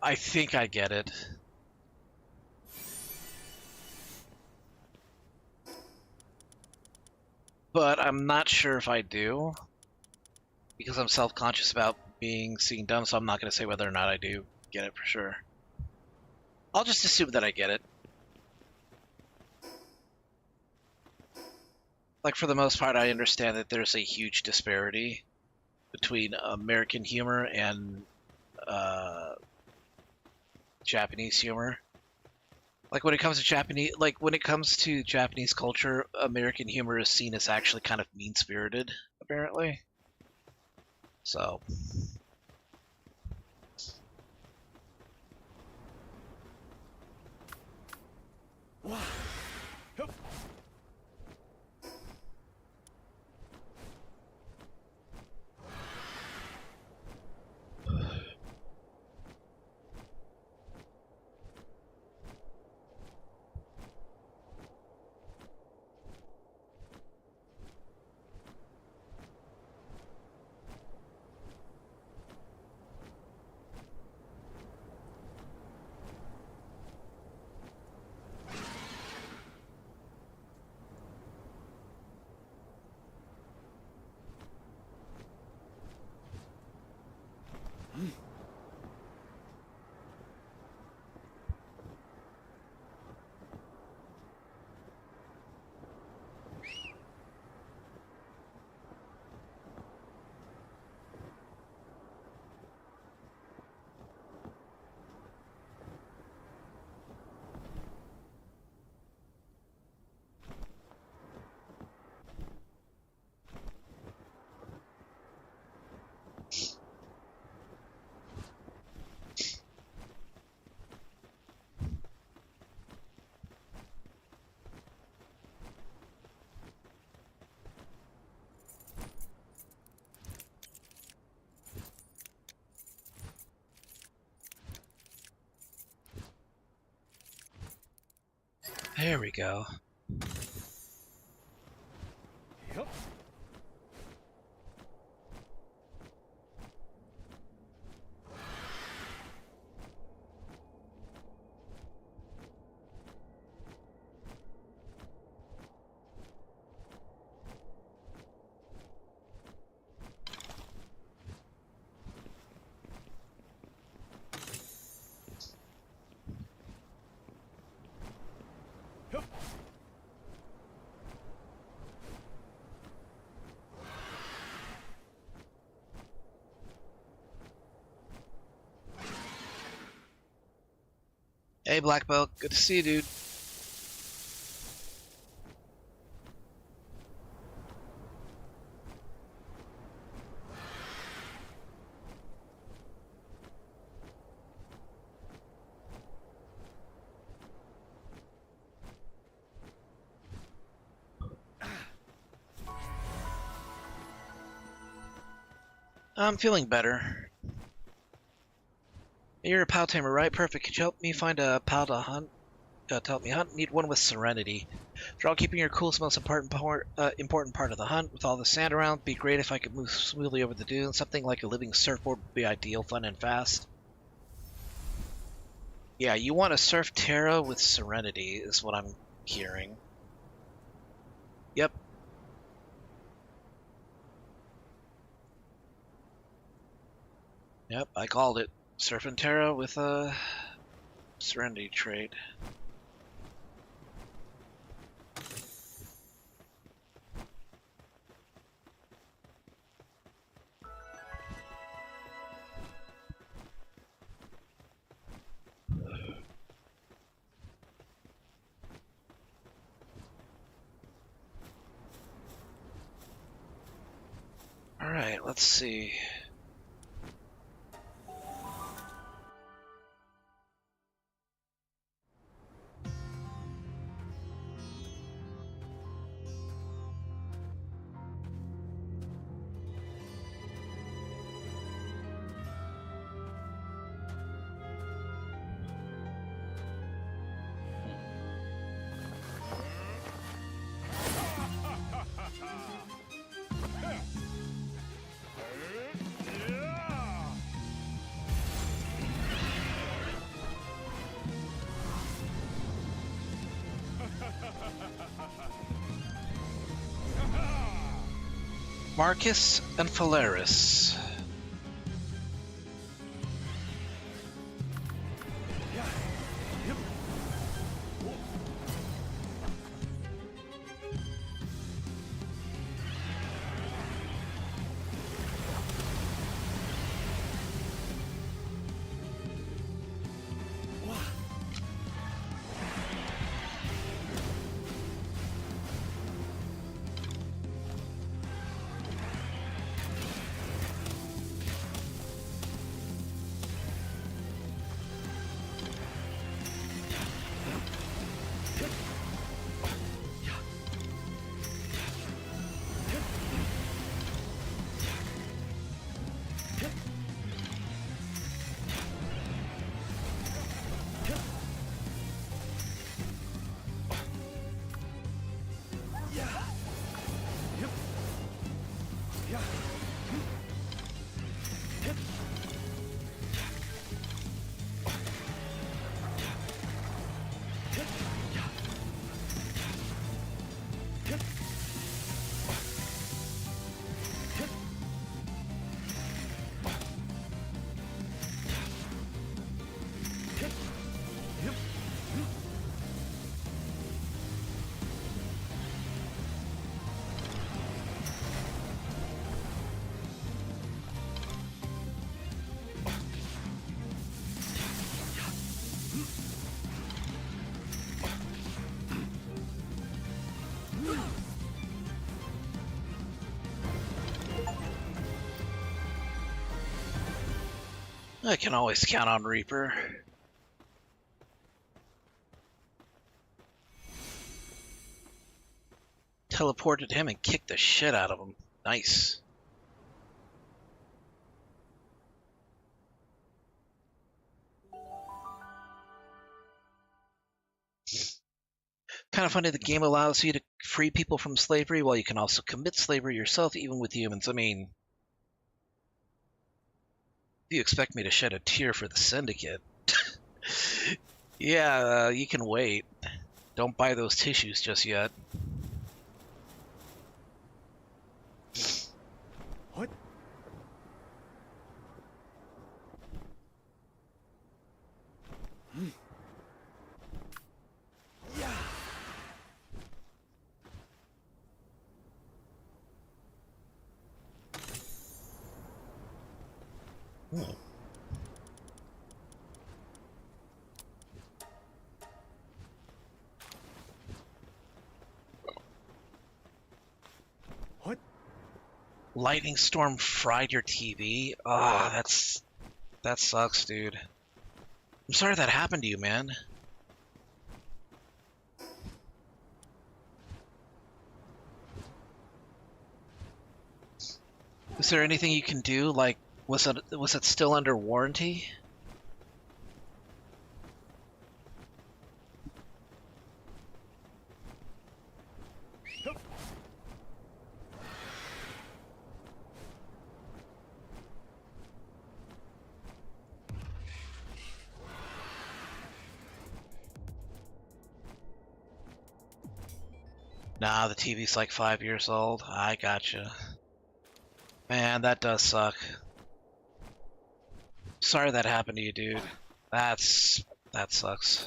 I think I get it. But I'm not sure if I do. Because I'm self-conscious about being seen dumb, so I'm not going to say whether or not I do get it for sure. I'll just assume that I get it. Like, for the most part, I understand that there's a huge disparity between American humor and Japanese humor. Like when it comes to Japanese culture, American humor is seen as actually kind of mean-spirited, apparently. So, Wow. Hup. there we go. Yup. Hup. Hey, Black Belt, good to see you, dude. I'm feeling better. You're a POW tamer, right? Perfect. Could you help me find a POW to hunt? To help me hunt? Need one with serenity. For all, keeping your cool is the most important part of the hunt. With all the sand around, it'd be great if I could move smoothly over the dunes. Something like a living surfboard would be ideal, fun and fast. Yeah, you want to surf Terra with serenity, is what I'm hearing. Yep. Yep, I called it. Surfing Terra with a serenity trait. Alright, let's see. Marcus and Phalaris. I can always count on Reaper. Teleported him and kicked the shit out of him. Nice. Kind of funny, the game allows you to free people from slavery while you can also commit slavery yourself, even with humans. I mean, do you expect me to shed a tear for the Syndicate? Yeah, you can wait. Don't buy those tissues just yet. What? Yeah. What? Lightning storm fried your TV? Ah, that sucks, dude. I'm sorry that happened to you, man. Is there anything you can do? Like, was it still under warranty? Nah, the TV's like 5 years old. I gotcha. Man, that does suck. Sorry that happened to you, dude. That sucks.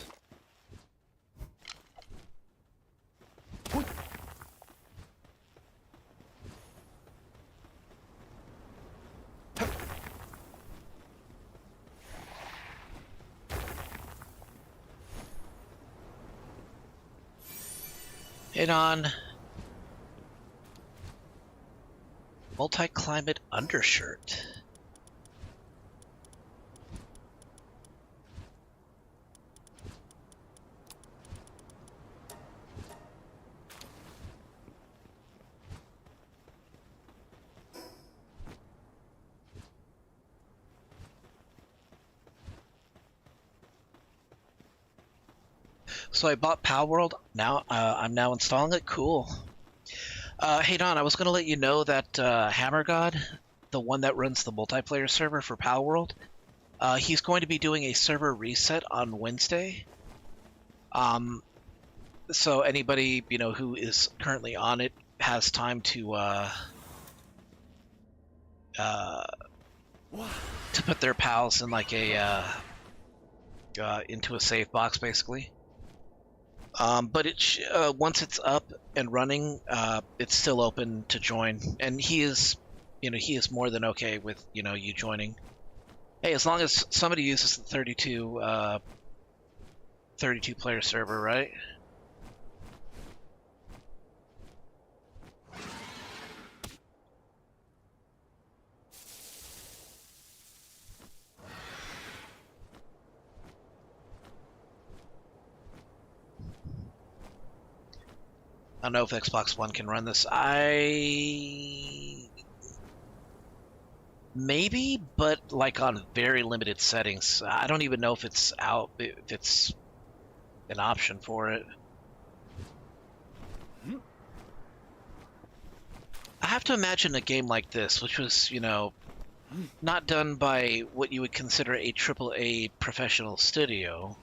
Hit on multi-climate undershirt. So I bought Palworld. Now I'm now installing it. Cool. Hey Don, I was going to let you know that Hammer God, the one that runs the multiplayer server for Palworld, he's going to be doing a server reset on Wednesday. So anybody who is currently on it has time to put their pals in like a into a save box, basically. But once it's up and running, it's still open to join, and he is more than okay with you joining. Hey, as long as somebody uses the 32 player server, right? I don't know if Xbox One can run this. Maybe, but like on very limited settings. I don't even know if it's an option for it. I have to imagine a game like this, which was, not done by what you would consider a AAA professional studio,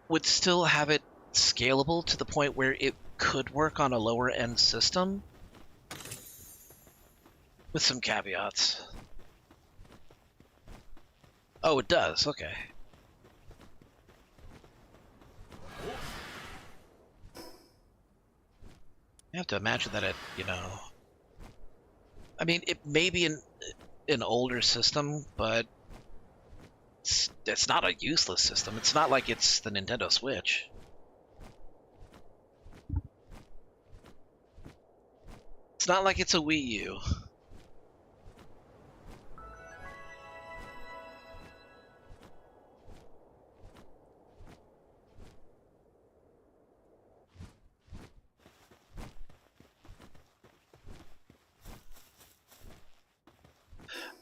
would still have it scalable to the point where it could work on a lower end system with some caveats. Oh, it does. Okay. You have to imagine that I mean, it may be an older system, but it's not a useless system. It's not like it's the Nintendo Switch. It's not like it's a Wii U.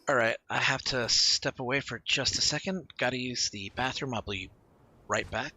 Alright, I have to step away for just a second. Gotta use the bathroom. I'll be right back.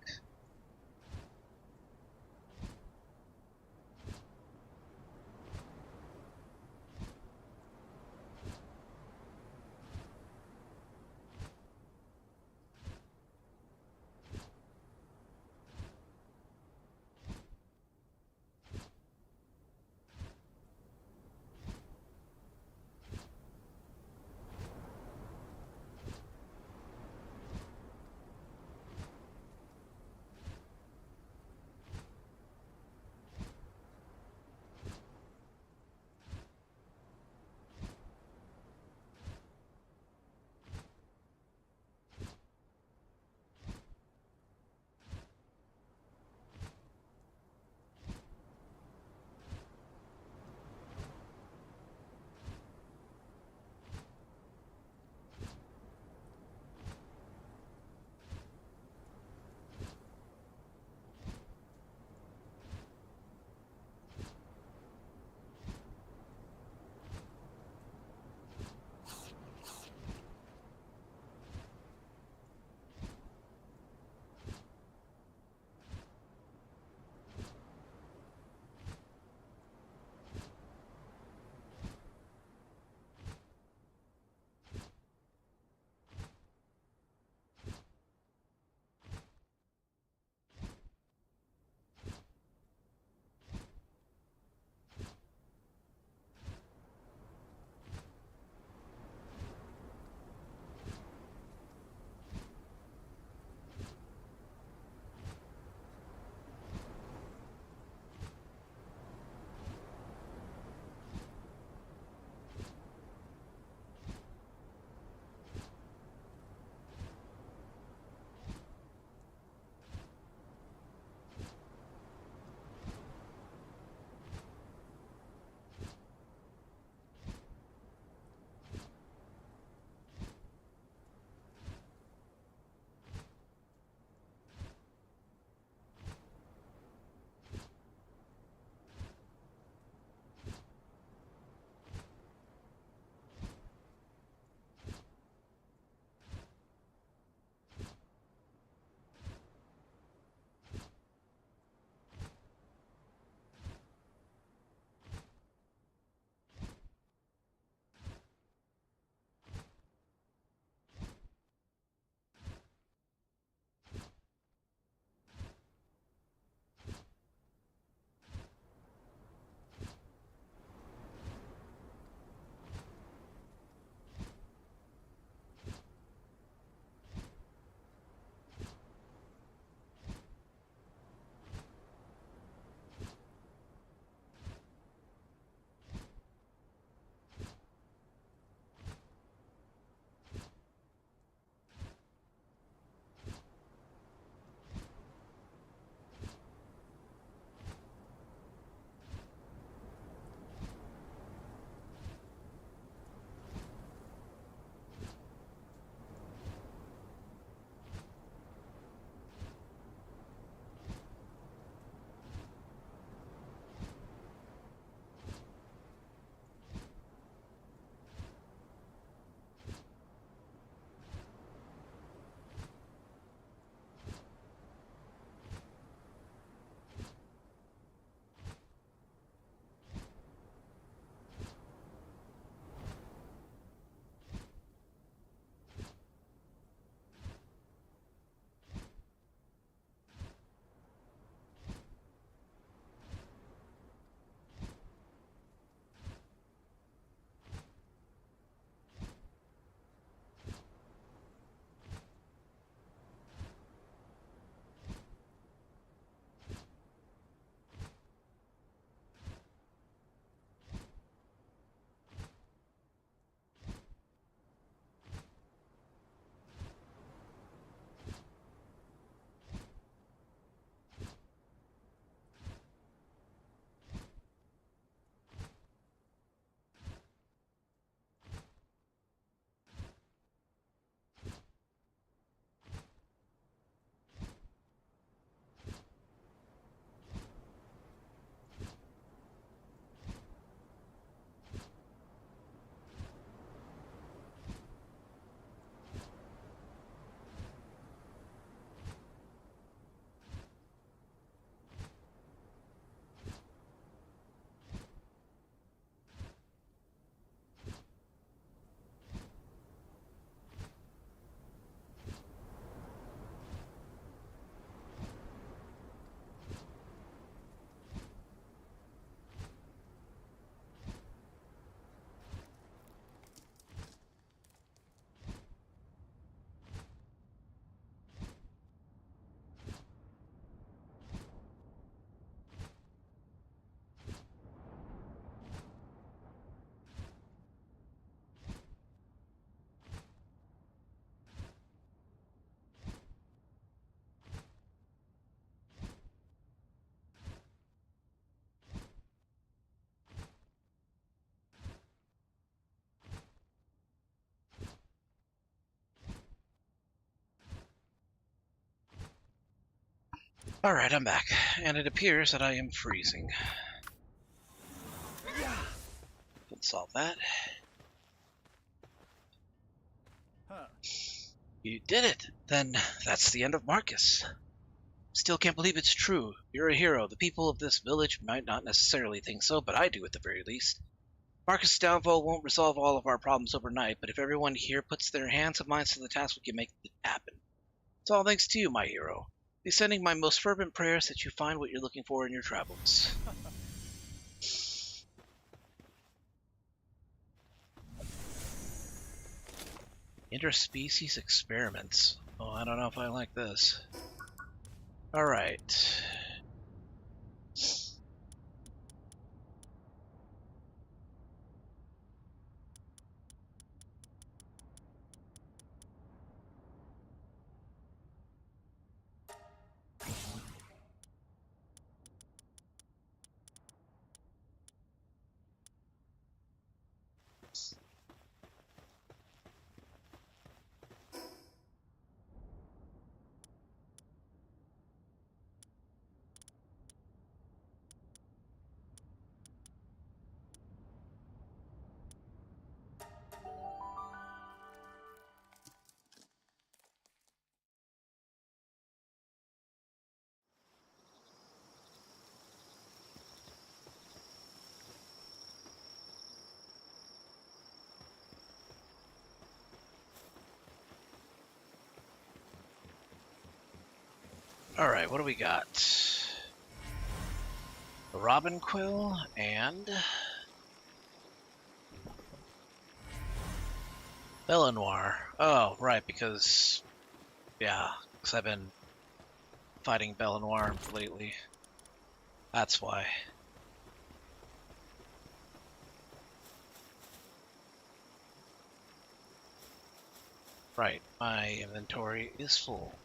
Alright, I'm back, and it appears that I am freezing. Can solve that. Huh. You did it! Then that's the end of Marcus. Still can't believe it's true. You're a hero. The people of this village might not necessarily think so, but I do at the very least. Marcus' downfall won't resolve all of our problems overnight, but if everyone here puts their hands and minds to the task, we can make it happen. It's all thanks to you, my hero. Be sending my most fervent prayers that you find what you're looking for in your travels. Interspecies experiments. Oh, I don't know if I like this. Alright. Alright, what do we got? A robin quill and Belenoir. Oh, right, because I've been fighting Belenoir lately. That's why. Right, my inventory is full.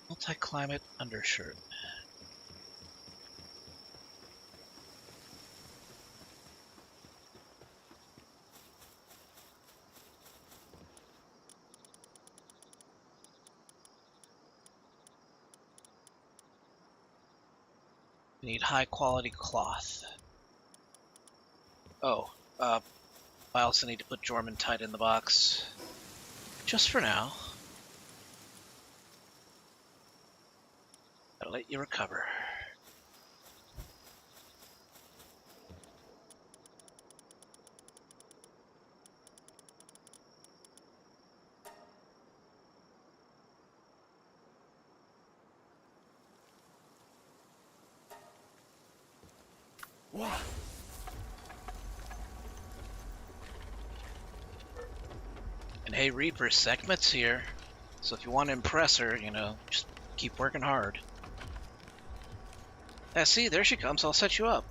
Multi-climate undershirt. We need high quality cloth. Oh, I also need to put Jormungtide in the box. Just for now. Gotta let you recover. Wow. And hey, Reaper, Sekhmet's here. So if you want to impress her, just keep working hard. See, there she comes. I'll set you up.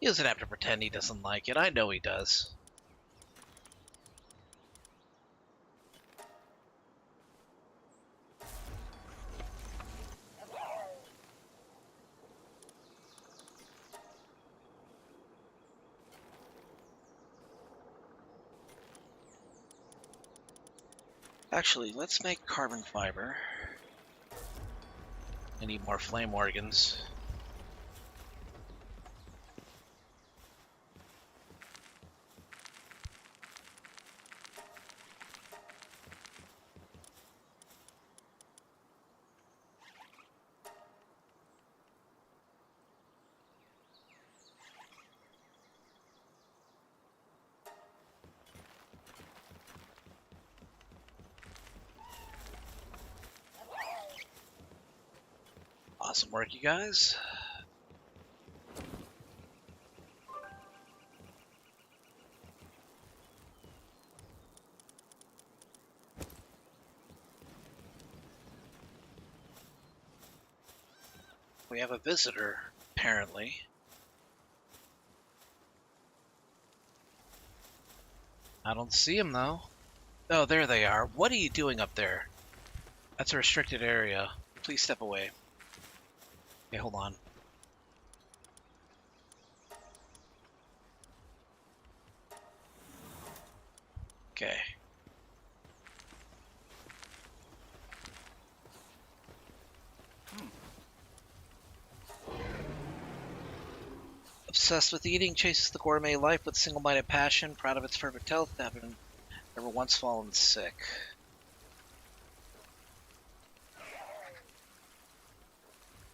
He doesn't have to pretend he doesn't like it. I know he does. Actually, let's make carbon fiber. I need more flame organs. Awesome work, you guys. We have a visitor, apparently. I don't see him, though. Oh, there they are. What are you doing up there? That's a restricted area. Please step away. Okay, hold on. Okay. Obsessed with eating, chases the gourmet life with single-minded passion, proud of its perfect health, having never once fallen sick.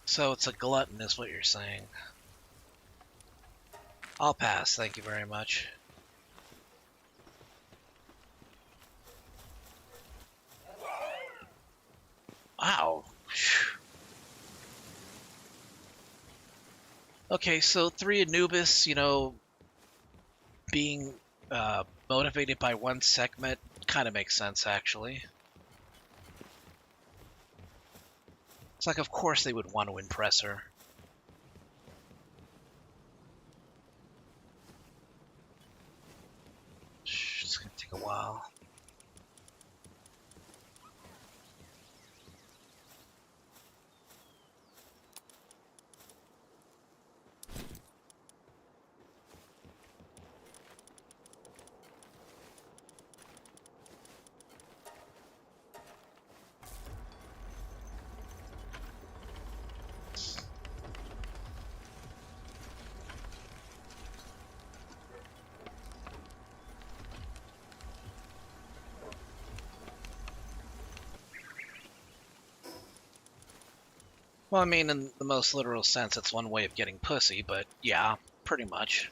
So it's a glutton, is what you're saying. I'll pass, thank you very much. Wow. Okay, so 3 Anubis, you know, being motivated by one segment kind of makes sense, actually. It's like, of course they would want to impress her. It's gonna take a while. Well, I mean, in the most literal sense, it's one way of getting pussy, but yeah, pretty much.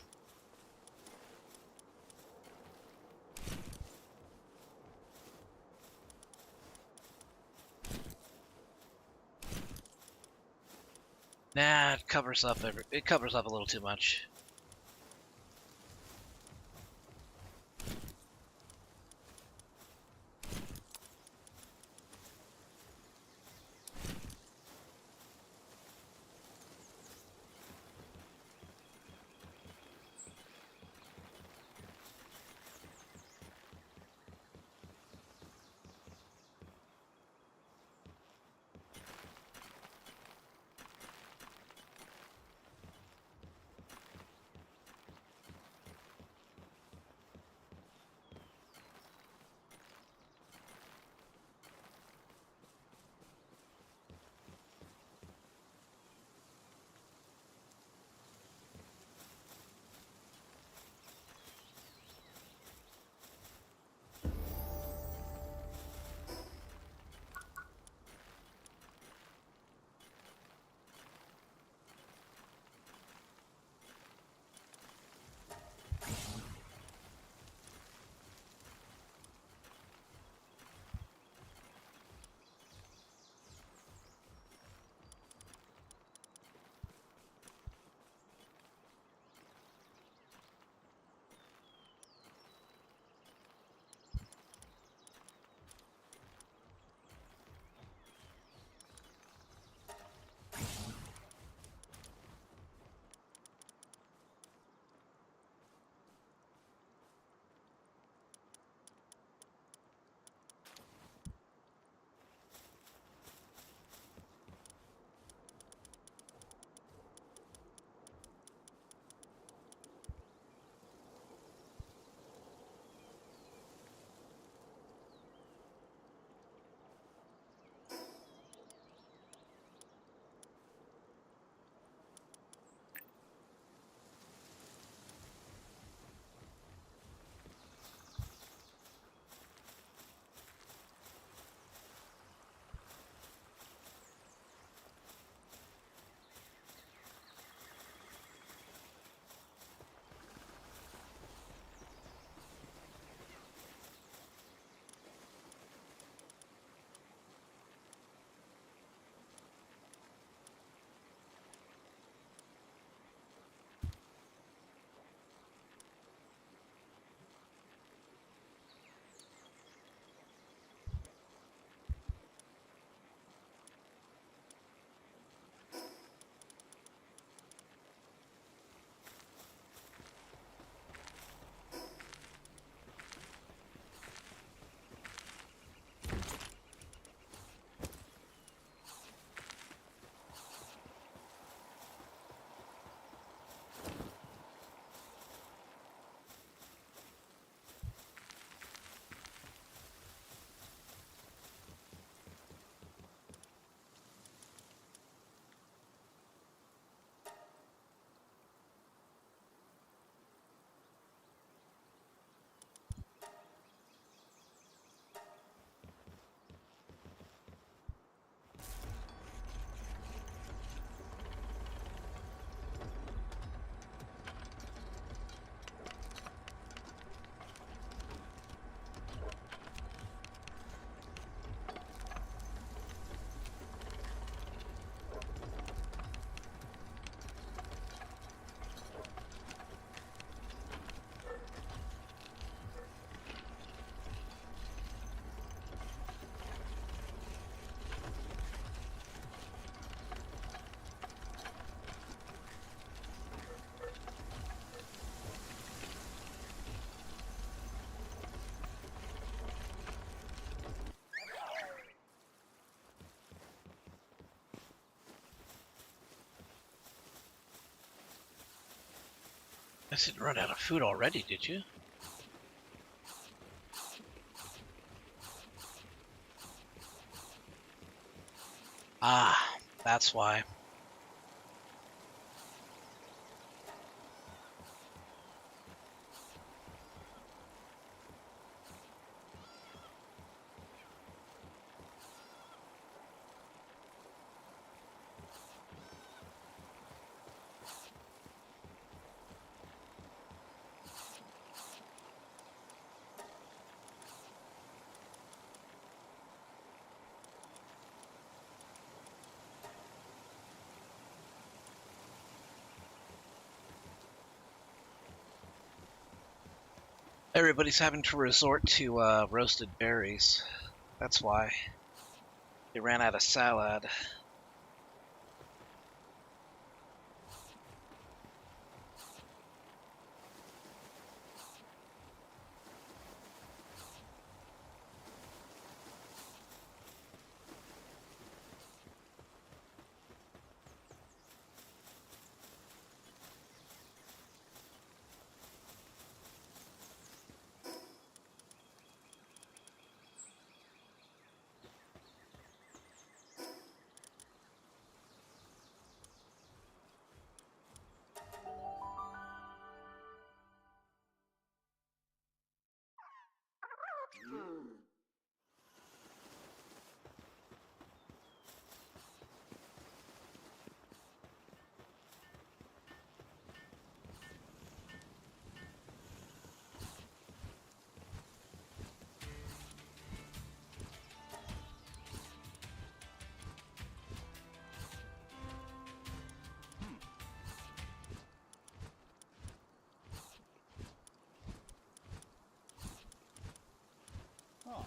Nah, it covers up it covers up a little too much. I didn't run out of food already, did you? Ah, that's why. Everybody's having to resort to roasted berries. That's why. They ran out of salad. Oh.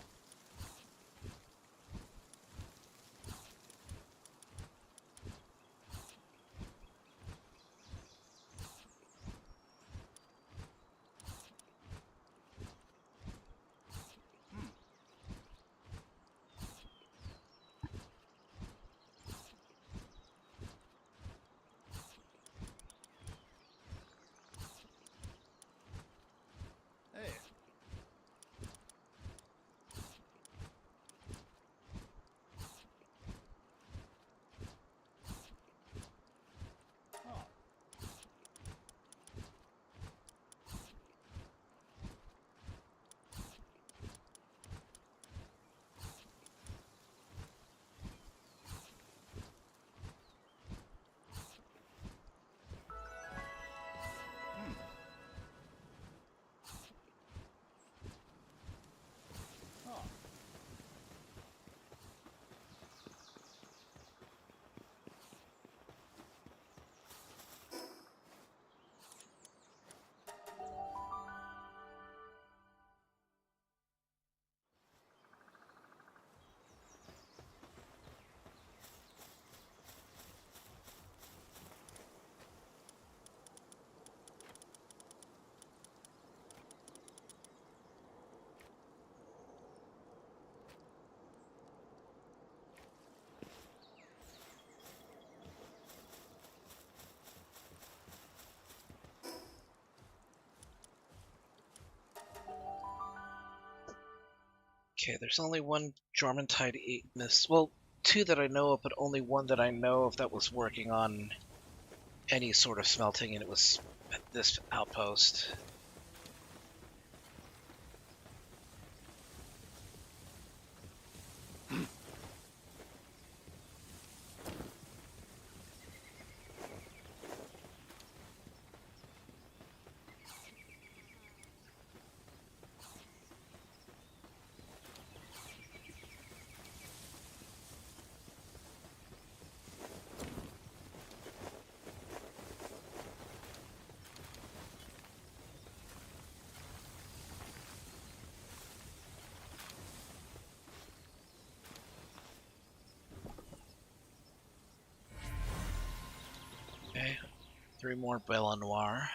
Hey. Oh. Oh. Okay, there's only one Jormuntide 8 miss. Well, two that I know of, but only one that I know of that was working on any sort of smelting, and it was at this outpost. Okay, three more Belle Noir.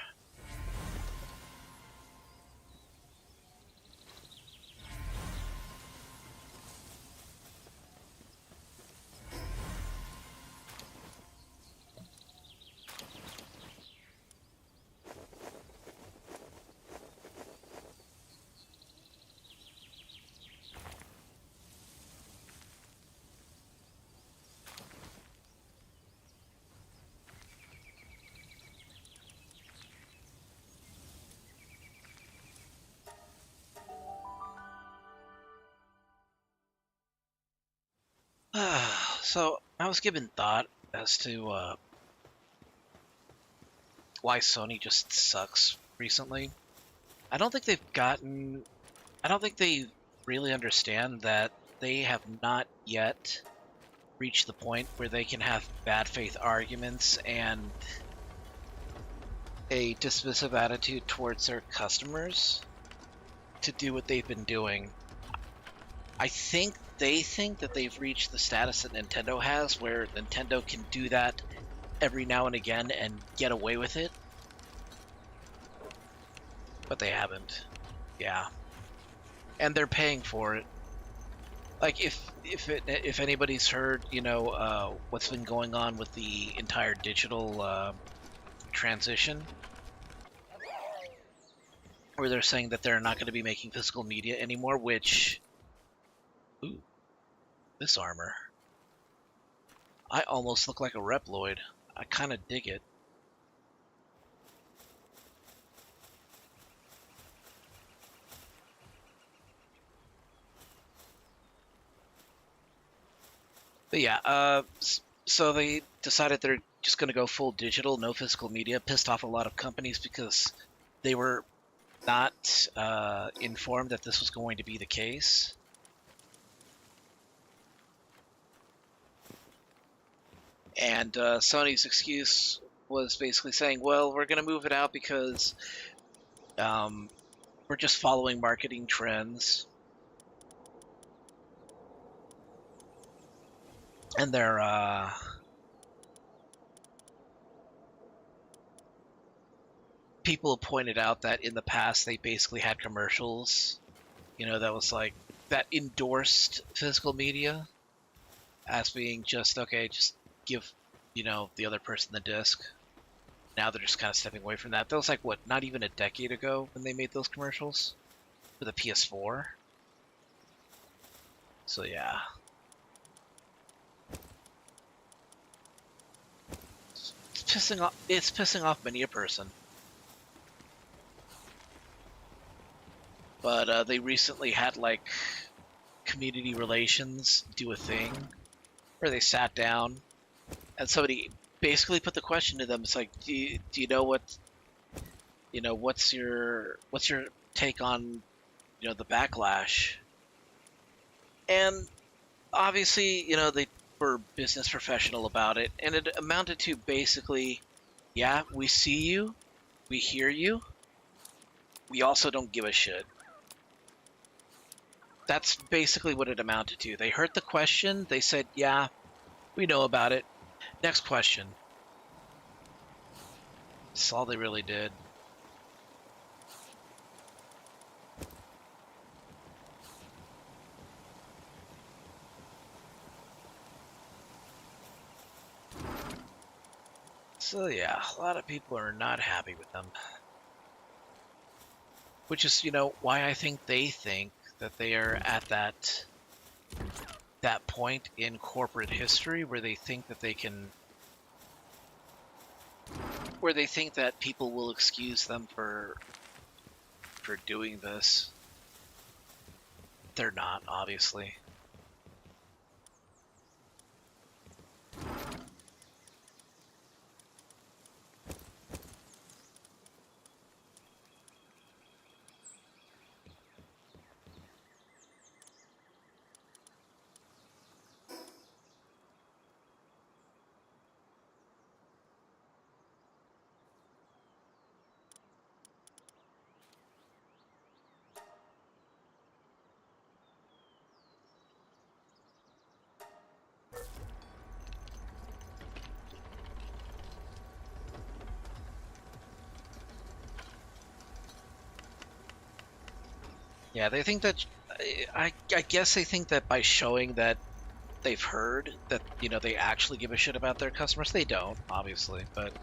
So I was given thought as to why Sony just sucks recently. I don't think they've gotten. I don't think they really understand that they have not yet reached the point where they can have bad faith arguments and a dismissive attitude towards their customers to do what they've been doing. I think they think that they've reached the status that Nintendo has, where Nintendo can do that every now and again and get away with it. But they haven't. Yeah. And they're paying for it. Like, if anybody's heard, what's been going on with the entire digital transition, where they're saying that they're not going to be making physical media anymore, which... Ooh, this armor. I almost look like a Reploid. I kind of dig it. But yeah, so they decided they're just going to go full digital, no physical media. Pissed off a lot of companies because they were not informed that this was going to be the case. And Sony's excuse was basically saying, well, we're going to move it out because we're just following marketing trends. And they're people have pointed out that in the past they basically had commercials, that was like that endorsed physical media as being just okay, just give the other person the disc. Now they're just kind of stepping away from that. That was like what, not even a decade ago when they made those commercials for the PS4. So yeah. It's pissing off many a person. But they recently had like community relations do a thing where they sat down and somebody basically put the question to them. It's like, do you know what's your take on the backlash? And obviously they were business professional about it, and it amounted to basically, yeah, we see you, we hear you, we also don't give a shit. That's basically what it amounted to. They heard the question, they said, yeah, we know about it. Next question. That's all they really did. So yeah, a lot of people are not happy with them. Which is, why I think they think that they are at that point in corporate history where they think that people will excuse them for doing this. They're not, obviously. Yeah, they think that I guess they think that by showing that they've heard that they actually give a shit about their customers. They don't, obviously, but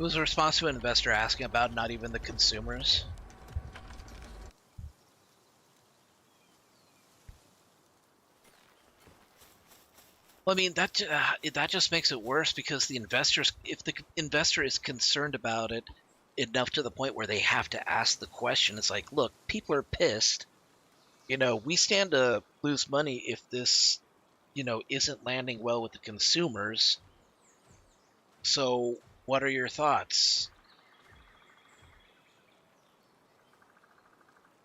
It was a response to an investor asking about not even the consumers. Well, I mean that just makes it worse because if the investor is concerned about it enough to the point where they have to ask the question, it's like, look, people are pissed. We stand to lose money if this, isn't landing well with the consumers. So, what are your thoughts?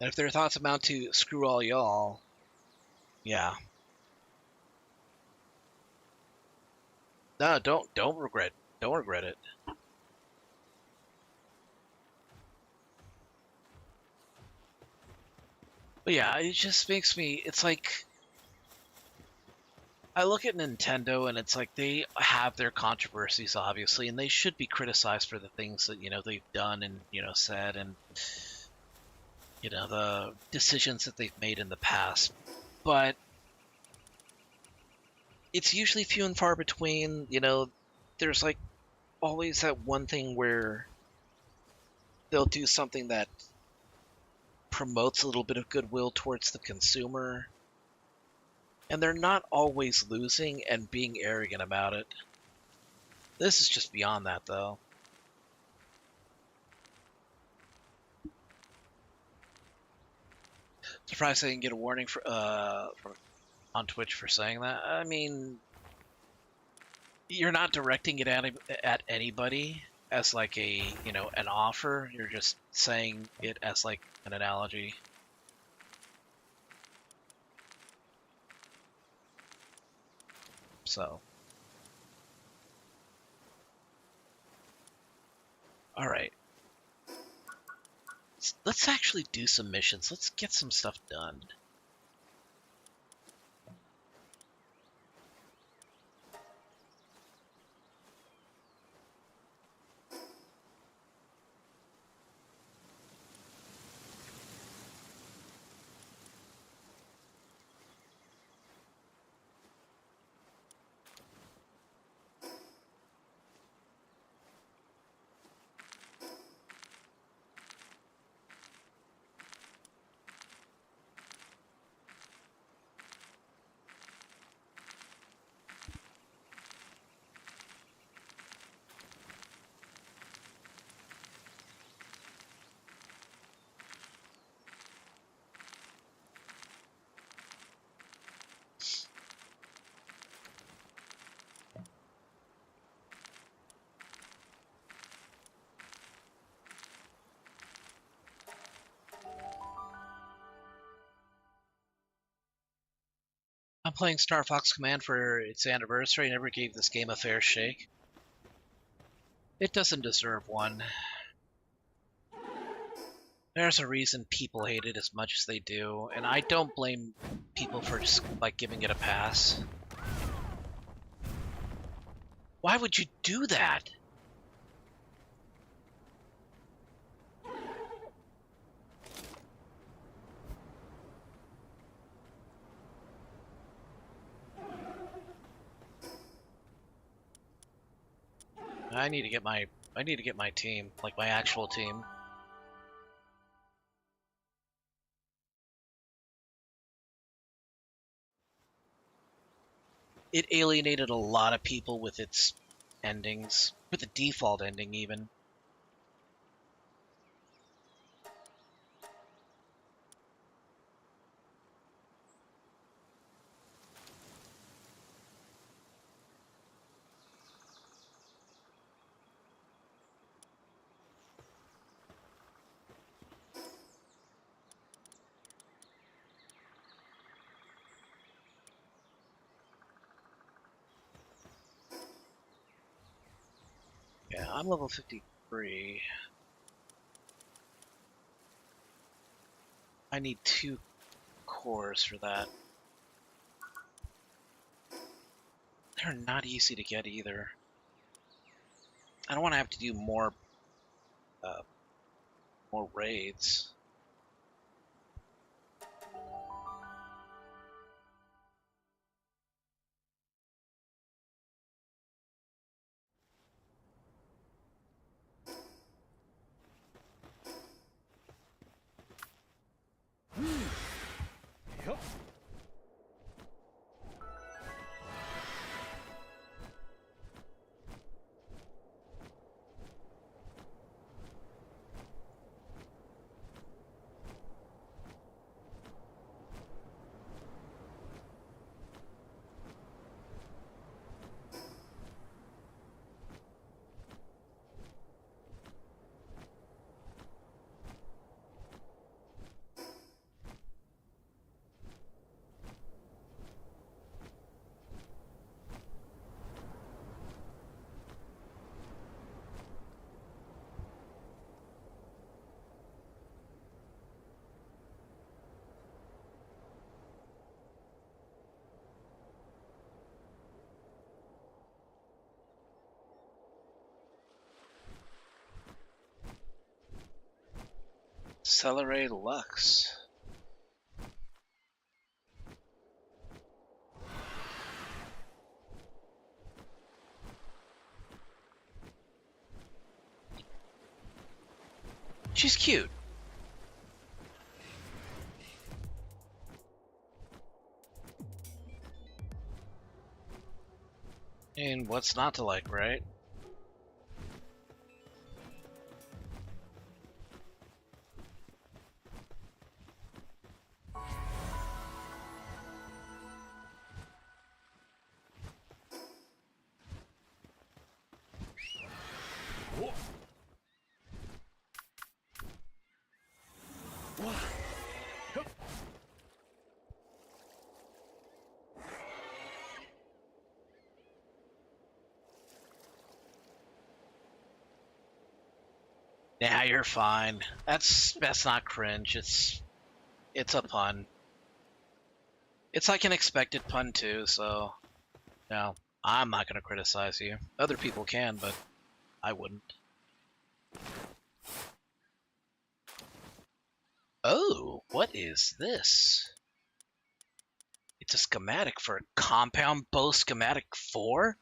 And if their thoughts amount to screw all y'all, yeah. No, don't regret it. But yeah, it just makes me. It's like I look at Nintendo and it's like they have their controversies, obviously, and they should be criticized for the things that they've done and said, and the decisions that they've made in the past. But it's usually few and far between. There's like always that one thing where they'll do something that promotes a little bit of goodwill towards the consumer, and they're not always losing and being arrogant about it. This is just beyond that, though. Surprised I didn't get a warning on Twitch for saying that. I mean, you're not directing it at anybody as like an offer. You're just saying it as like an analogy. So, all right. Let's actually do some missions. Let's get some stuff done. I'm playing Star Fox Command for its anniversary. I never gave this game a fair shake. It doesn't deserve one. There's a reason people hate it as much as they do, and I don't blame people for just like giving it a pass. Why would you do that? I need to get my team, like my actual team. It alienated a lot of people with its endings, with the default ending even. Yeah, I'm level 53. I need 2 cores for that. They're not easy to get either. I don't want to have to do uh, more raids. Celery Lux. She's cute. And what's not to like, right? Nah, you're fine. That's not cringe. It's a pun. It's like an expected pun too, so no, I'm not gonna criticize you. Other people can, but I wouldn't. Oh, what is this? It's a schematic for Compound Bow Schematic 4?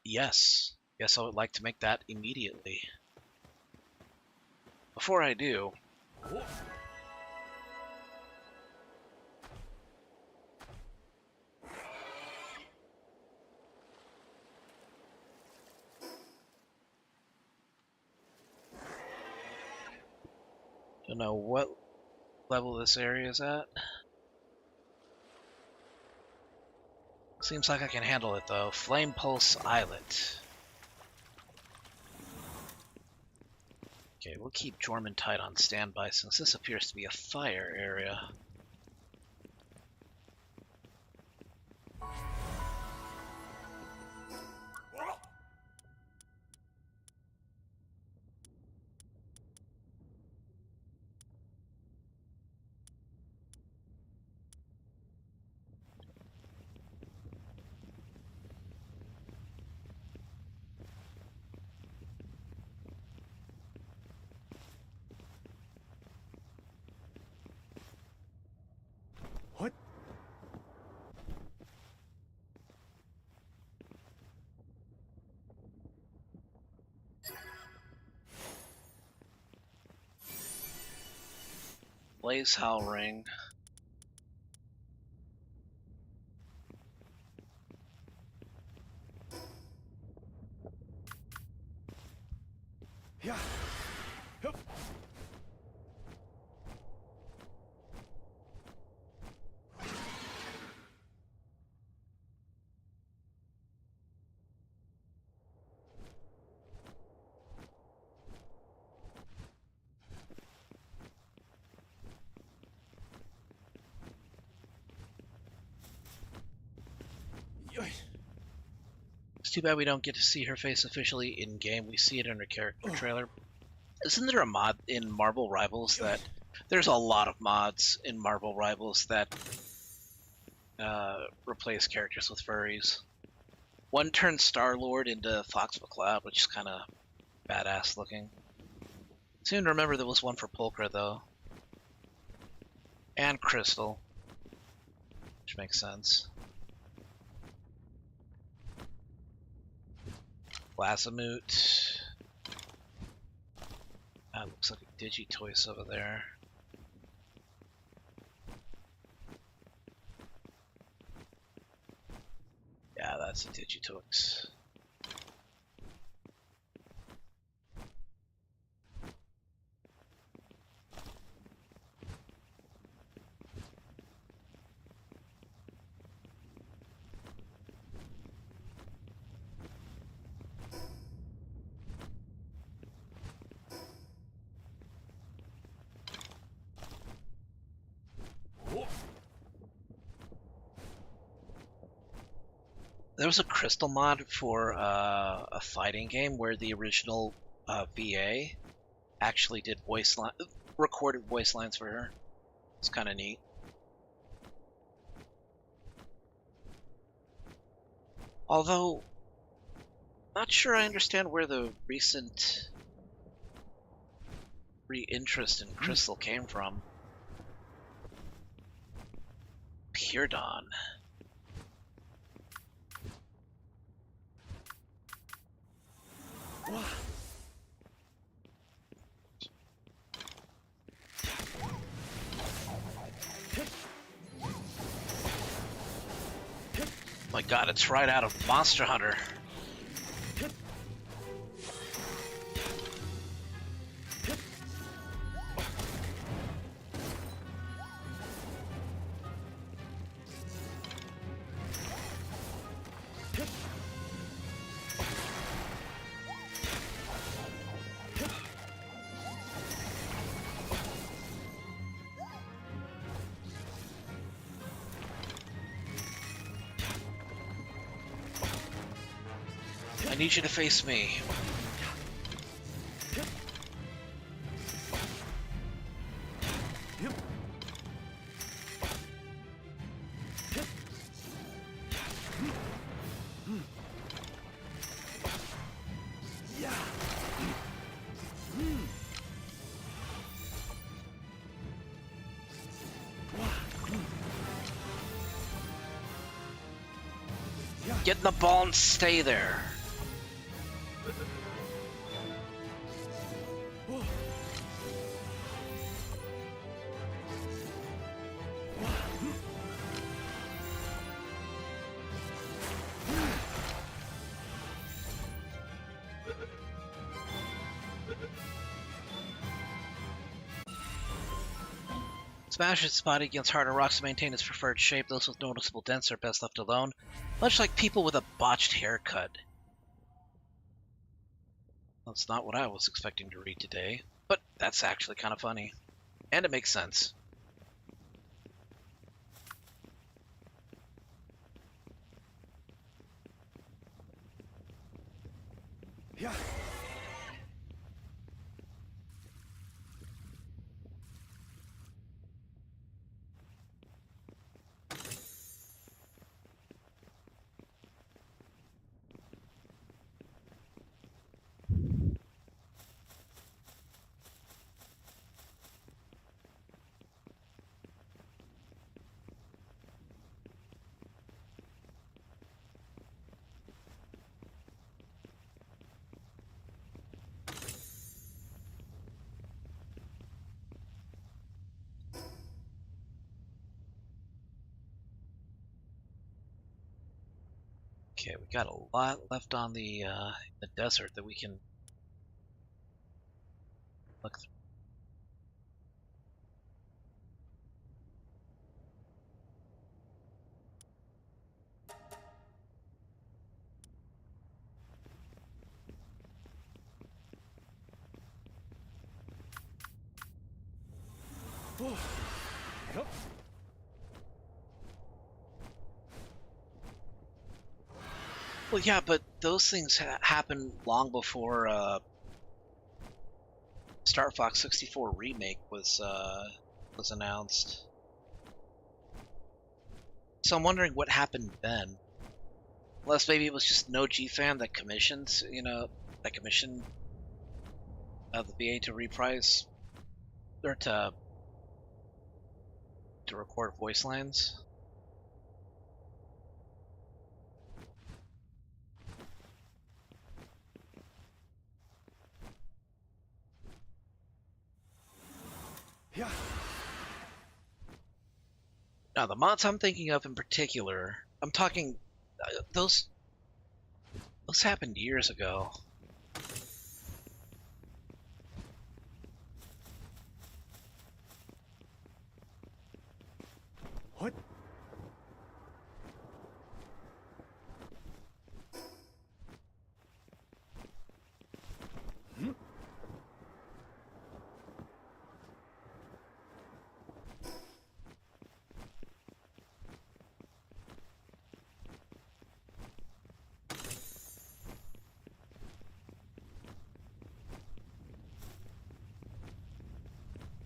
Yes. Yes, I would like to make that immediately. Before I do... Don't know what level this area is at. Seems like I can handle it though. Flame Pulse Islet. Okay, we'll keep Jormuntide on standby since this appears to be a fire area. What? Blaze Howl Ring. Yeah. Hup. Yoy. It's too bad we don't get to see her face officially in game. We see it in her character trailer. Isn't there a mod in Marvel Rivals that... There's a lot of mods in Marvel Rivals that replace characters with furries. One turned Star-Lord into Fox McCloud, which is kind of badass looking. Seem to remember there was one for Pulchra though. And Crystal. Which makes sense. Lazamoot. That looks like a Digitoise over there. Yeah, that's a Digitoise. There was a Crystal mod for a fighting game where the original VA actually did recorded voice lines for her. It's kind of neat. Although, not sure I understand where the recent re-interest in Crystal came from. Pure Dawn. My god, it's right out of Monster Hunter. I need you to face me. Get in the ball and stay there. Smash its body against harder rocks to maintain its preferred shape. Those with noticeable dents are best left alone, much like people with a botched haircut. That's not what I was expecting to read today, but that's actually kind of funny. And it makes sense. Yeah. Okay, we got a lot left on the desert that we can look through. Yep. Well, yeah, but those things happened long before Star Fox 64 remake was announced. So I'm wondering what happened then. Unless maybe it was just no G-Fan that commissioned, that commissioned the VA to reprise or to record voice lines. Yeah. Now, the mods I'm thinking of in particular, I'm talking those happened years ago. What?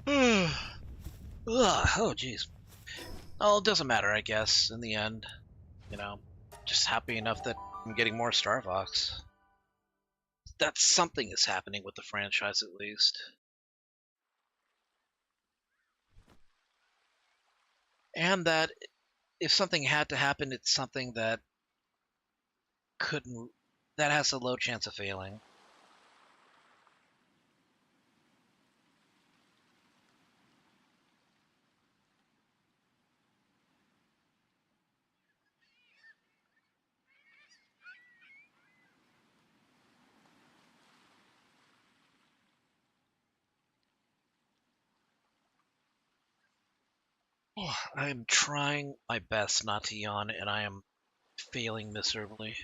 Hmm? Ugh, oh, jeez. Oh, it doesn't matter, I guess, in the end. Just happy enough that I'm getting more Star Fox. That something is happening with the franchise, at least. and that if something had to happen, it's something that couldn't, that has a low chance of failing. I am trying my best not to yawn, and I am failing miserably.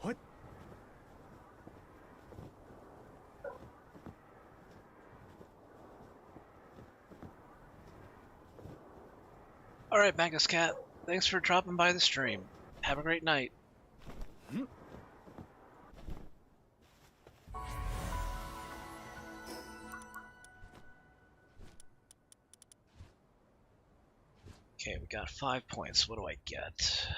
What? All right, Magus Cat, thanks for dropping by the stream. Have a great night. Hmm? Okay, we got 5 points. What do I get?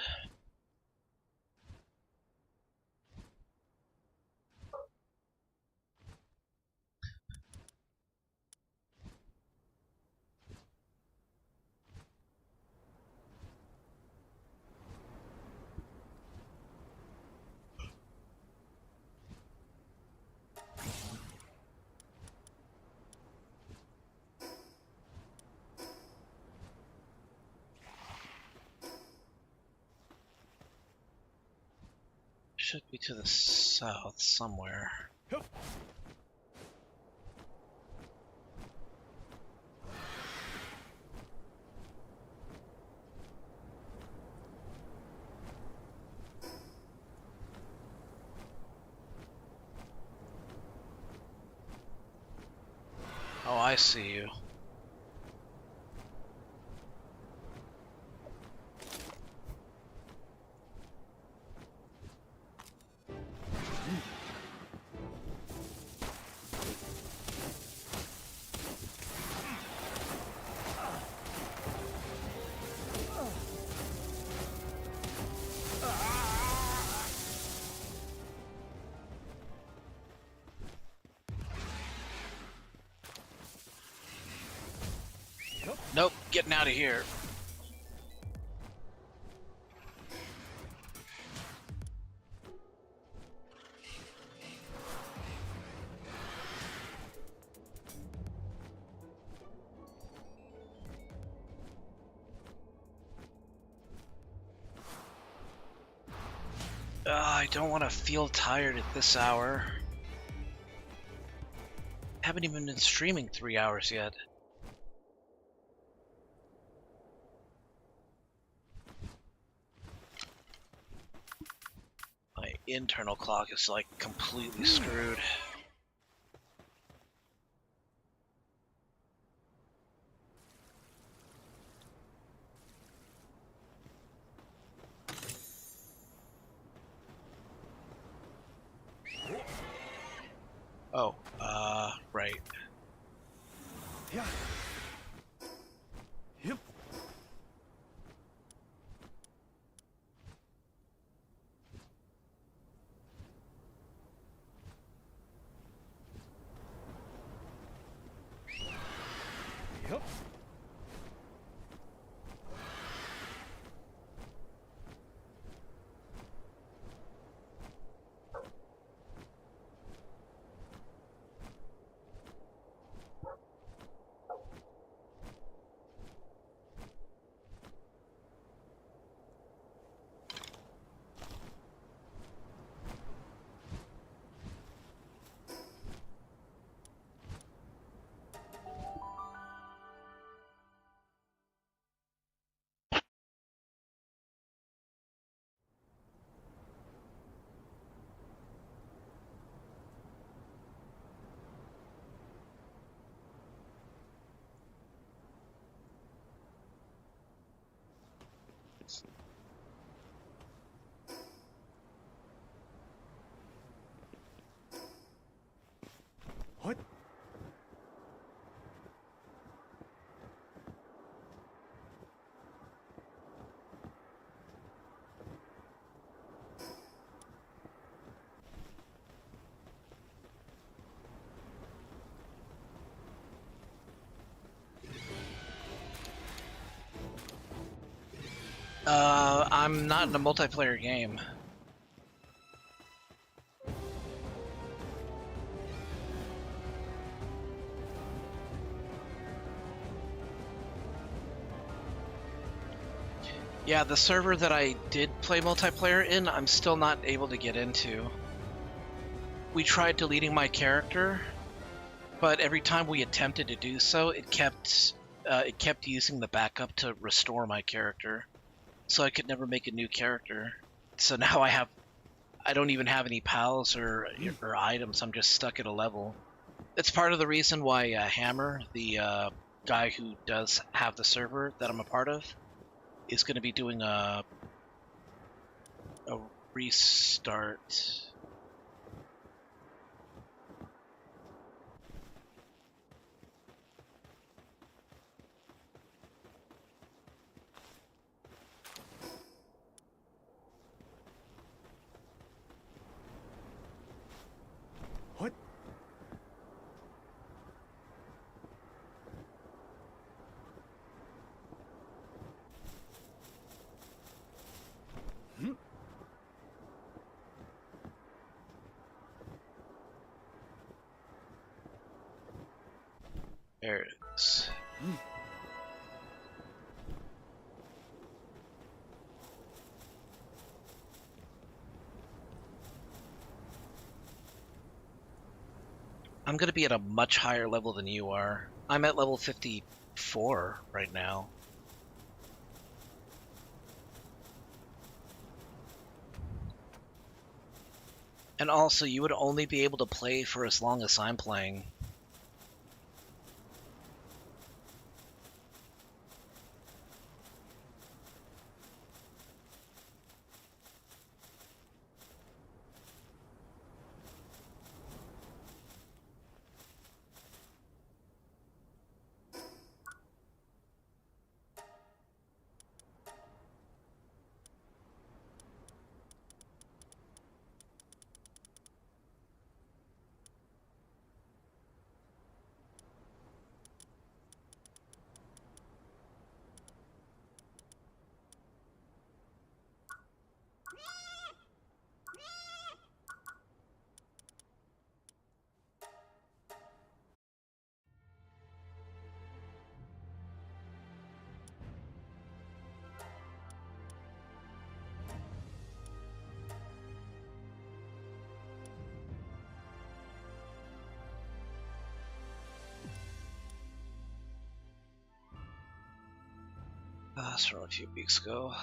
should be to the south somewhere. Hup. Oh, I see you. Nope, getting out of here. I don't want to feel tired at this hour. Haven't even been streaming 3 hours yet. My internal clock is like completely screwed. Oh, right. Yeah. Yep. Yep. What? I'm not in a multiplayer game. Yeah, the server that I did play multiplayer in, I'm still not able to get into. We tried deleting my character, but every time we attempted to do so, it kept using the backup to restore my character, so I could never make a new character. So now I don't even have any pals or items. I'm just stuck at a level. It's part of the reason why Hammer, the guy who does have the server that I'm a part of, is going to be doing a restart. What? Hmm? There it is. Hmm. I'm going to be at a much higher level than you are. I'm at level 54 right now. And also, you would only be able to play for as long as I'm playing. That's from a few weeks ago.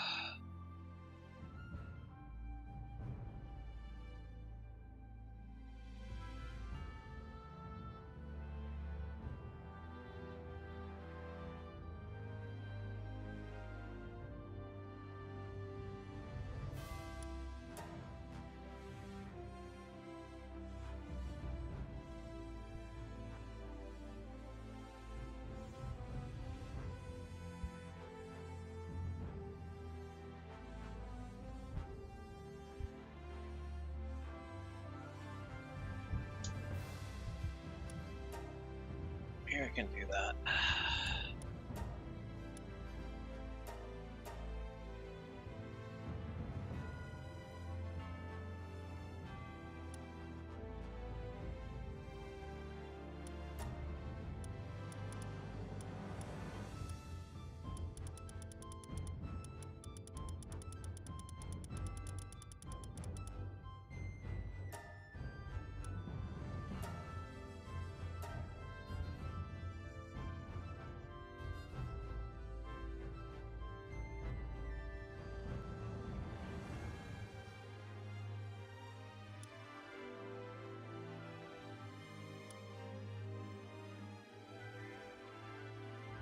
Here, I can do that.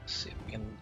Let's see if we can.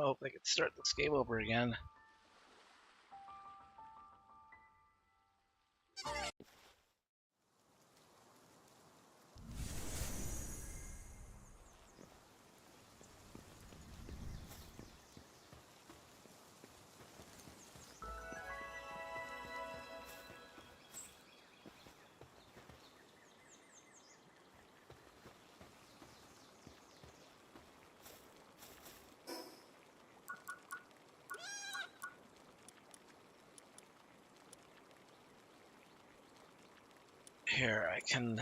Oh, they could start this game over again. Here, I can...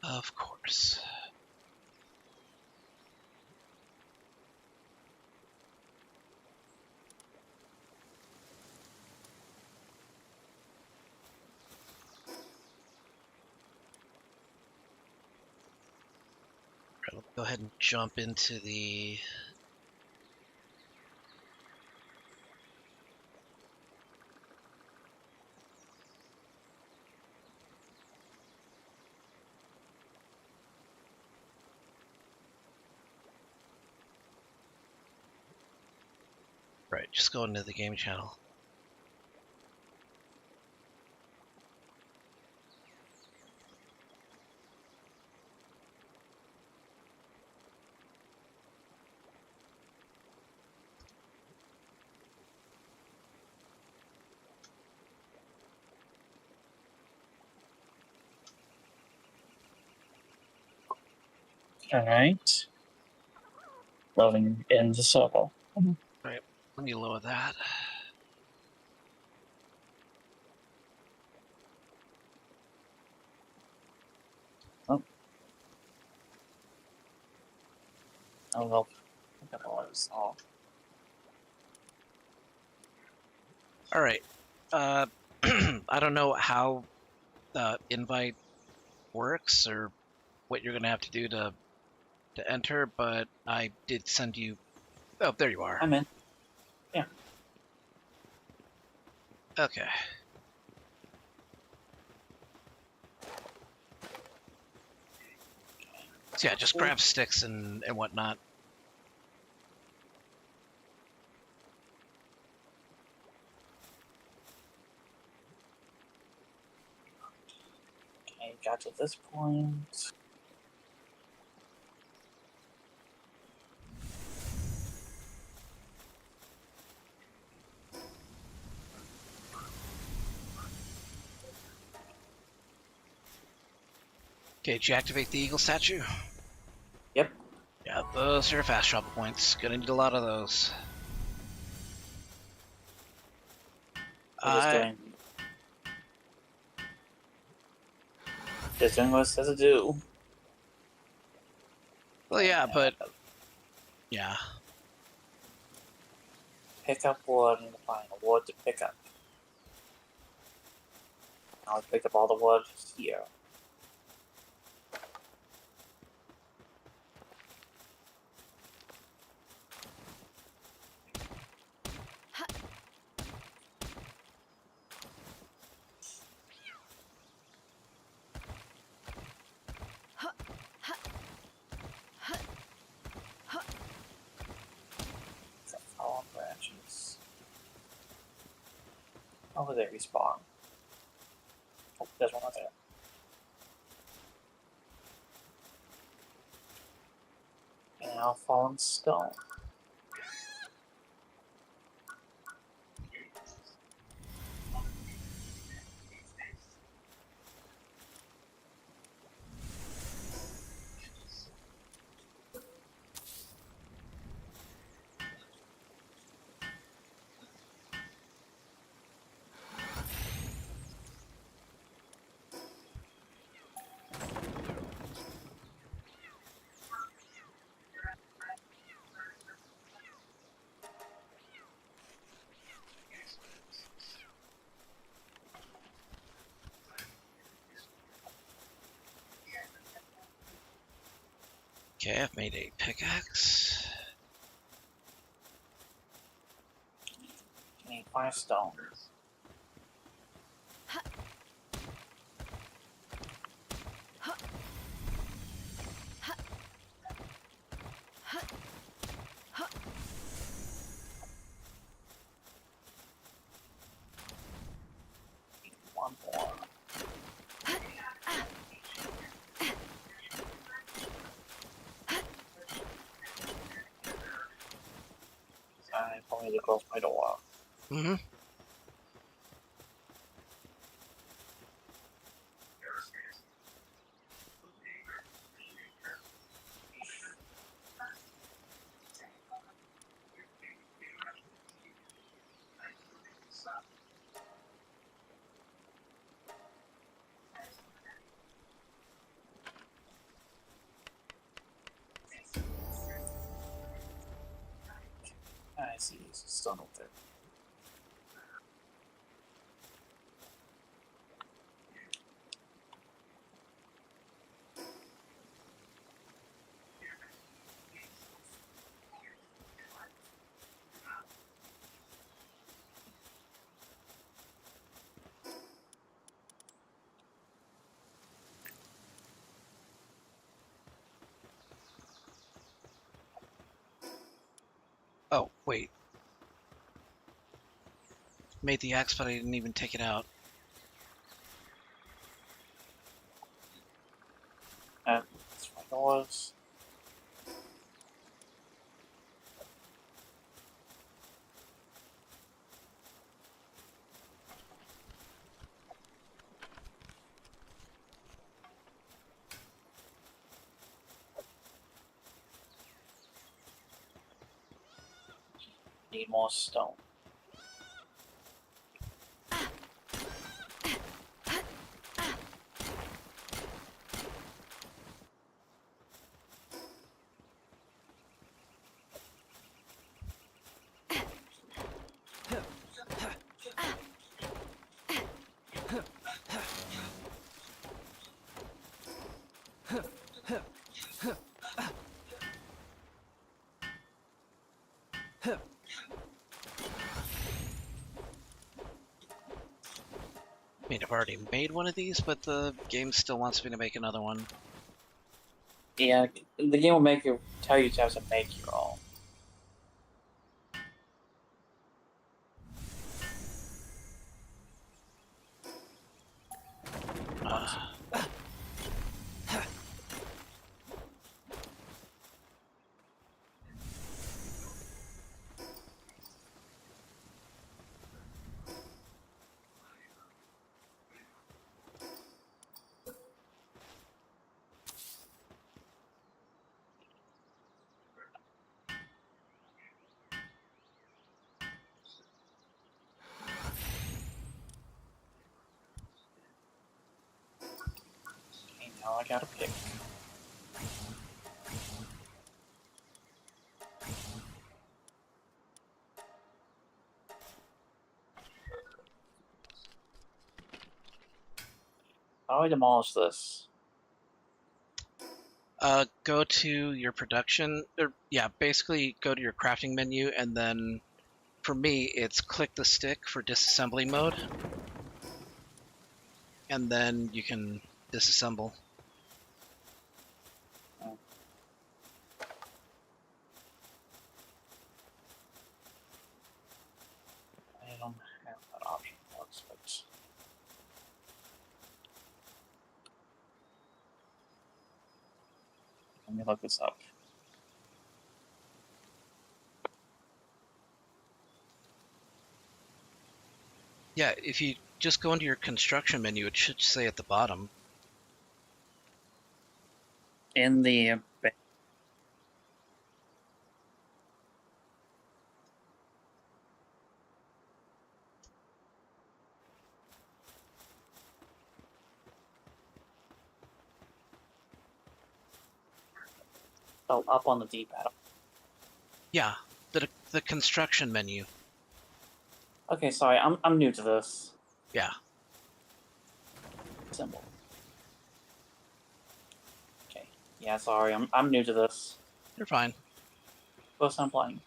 Of course. Right, let's go ahead and jump into the... Right, just go into the game channel. Alright. Loading in the circle. Right, let me lower that. Oh well. I got all those all. Alright, I don't know how invite works or what you're gonna have to do to enter, but I did send you... Oh, there you are. I'm in. Yeah. Okay. So yeah, just grab sticks and whatnot. Okay, got to this point. Okay, did you activate the eagle statue? Yep. Yeah, those are fast travel points. Gonna need a lot of those. I'm just doing what it says to do. Well, yeah, but... Yeah. Pick up wood and find a wood to pick up. I'll pick up all the wood here. How would they respawn? Oh, there's one right there. And now fallen stone. Okay, I've made a pickaxe. I need 5 stone. Need 1 more. I probably need to close my door. Mm-hmm. I see, it's stone up there. Oh, wait. Made the axe, but I didn't even take it out. And that's my doors. Need more stone. I mean, I've already made one of these, but the game still wants me to make another one. Yeah, the game will make you tell you to have to make your own. Okay, now I gotta pick. How do I demolish this? Go to your production, or yeah, basically go to your crafting menu, and then for me, it's click the stick for disassembly mode, and then you can disassemble. I don't have that option. Let me look this up. Yeah, if you just go into your construction menu, it should say at the bottom. In the up on the D-pad. Yeah, the construction menu. Okay, sorry, I'm new to this Yeah. symbol. Okay, yeah, sorry, I'm new to this. You're fine. First time playing.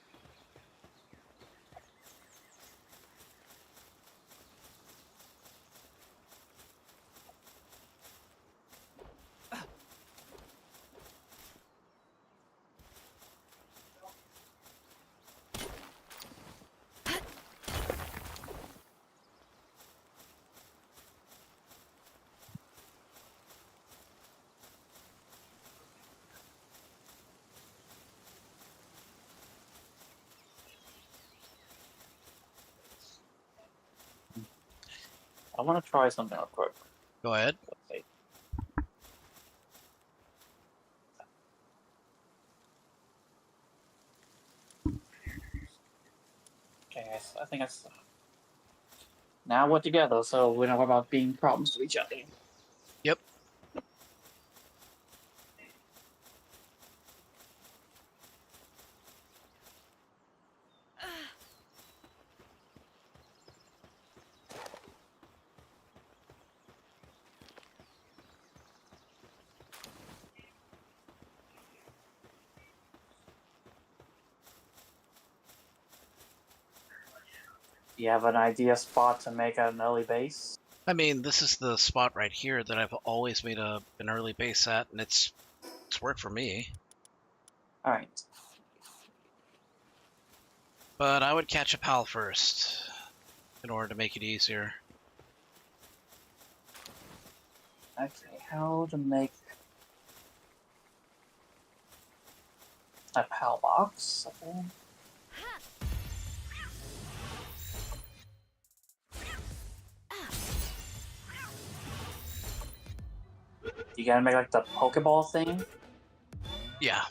I want to try something real quick. Go ahead. Let's see. Okay, I think that's now we're together, so we don't worry about being problems to each other. Yep. Do you have an idea spot to make an early base? I mean, this is the spot right here that I've always made an early base at, and it's worked for me. All right. But I would catch a pal first in order to make it easier. Okay, how to make a PAL box? Okay. You gotta make like the Pokeball thing. Yeah.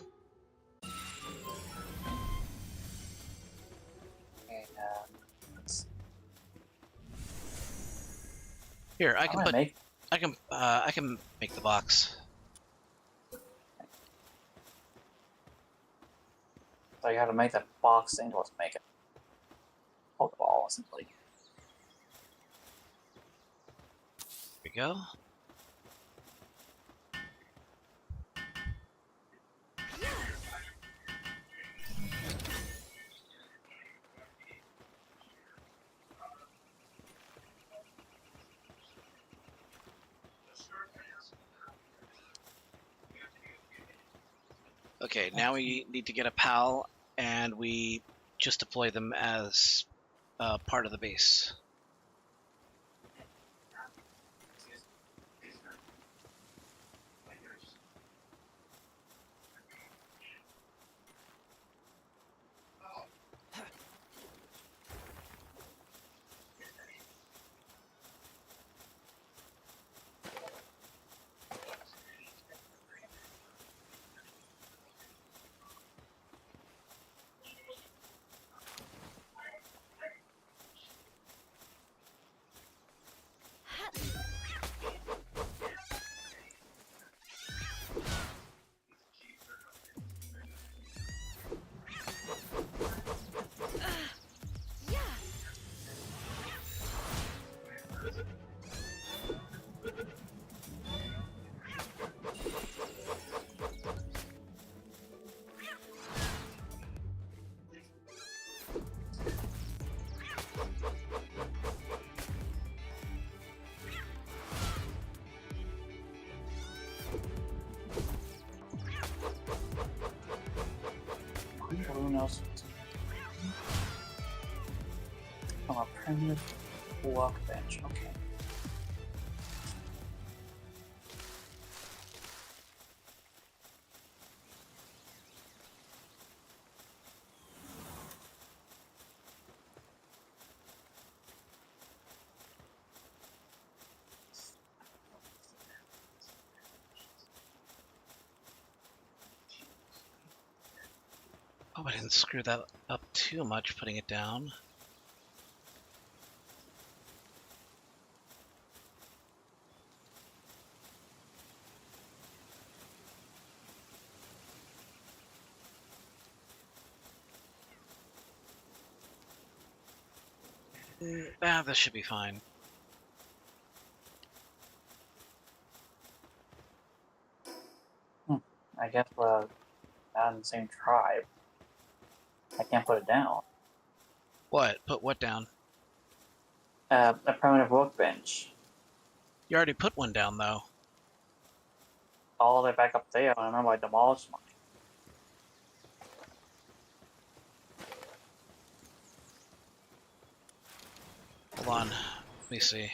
And let's Here, I how can do put. make. I can make the box. So you gotta make that box thing to make it Pokeball simply. Here we go. Okay, now we need to get a pal, and we just deploy them as part of the base. Who knows? From a primitive workbench. Okay. I didn't screw that up too much putting it down. This should be fine. I guess we're not in the same tribe. I can't put it down. What? Put what down? A primitive workbench. You already put one down, though. All the way back up there, and I remember I demolished mine. Hold on. Let me see.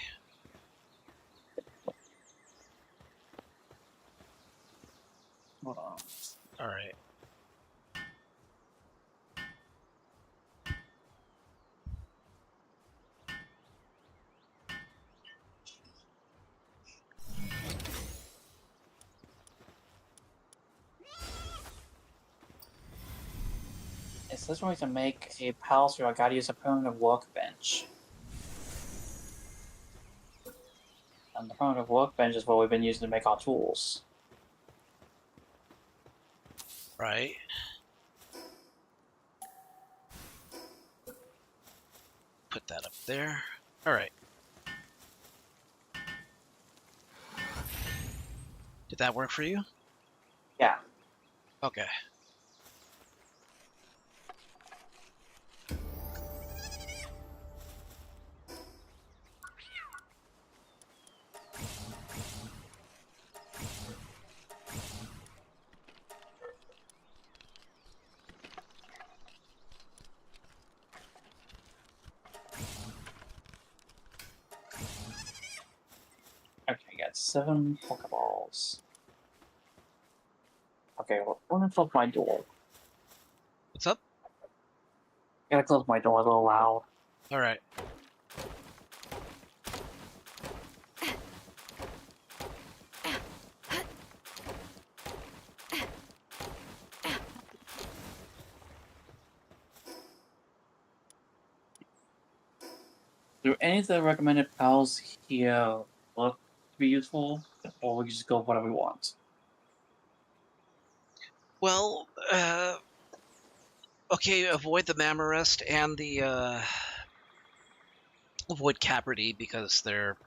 Hold on. Alright. It says for me to make a pal suit, I gotta use a primitive workbench. And the primitive workbench is what we've been using to make our tools. Right. Put that up there. Alright. Did that work for you? Yeah. Okay. Okay, I got 7 Pokeballs. Okay, well, I'm gonna close my door. What's up? I gotta close my door a little loud. Alright. Do any of the recommended pals here look to be useful, or we just go with whatever we want? Well, okay, avoid the Mammorest and the, avoid Capridy because they're,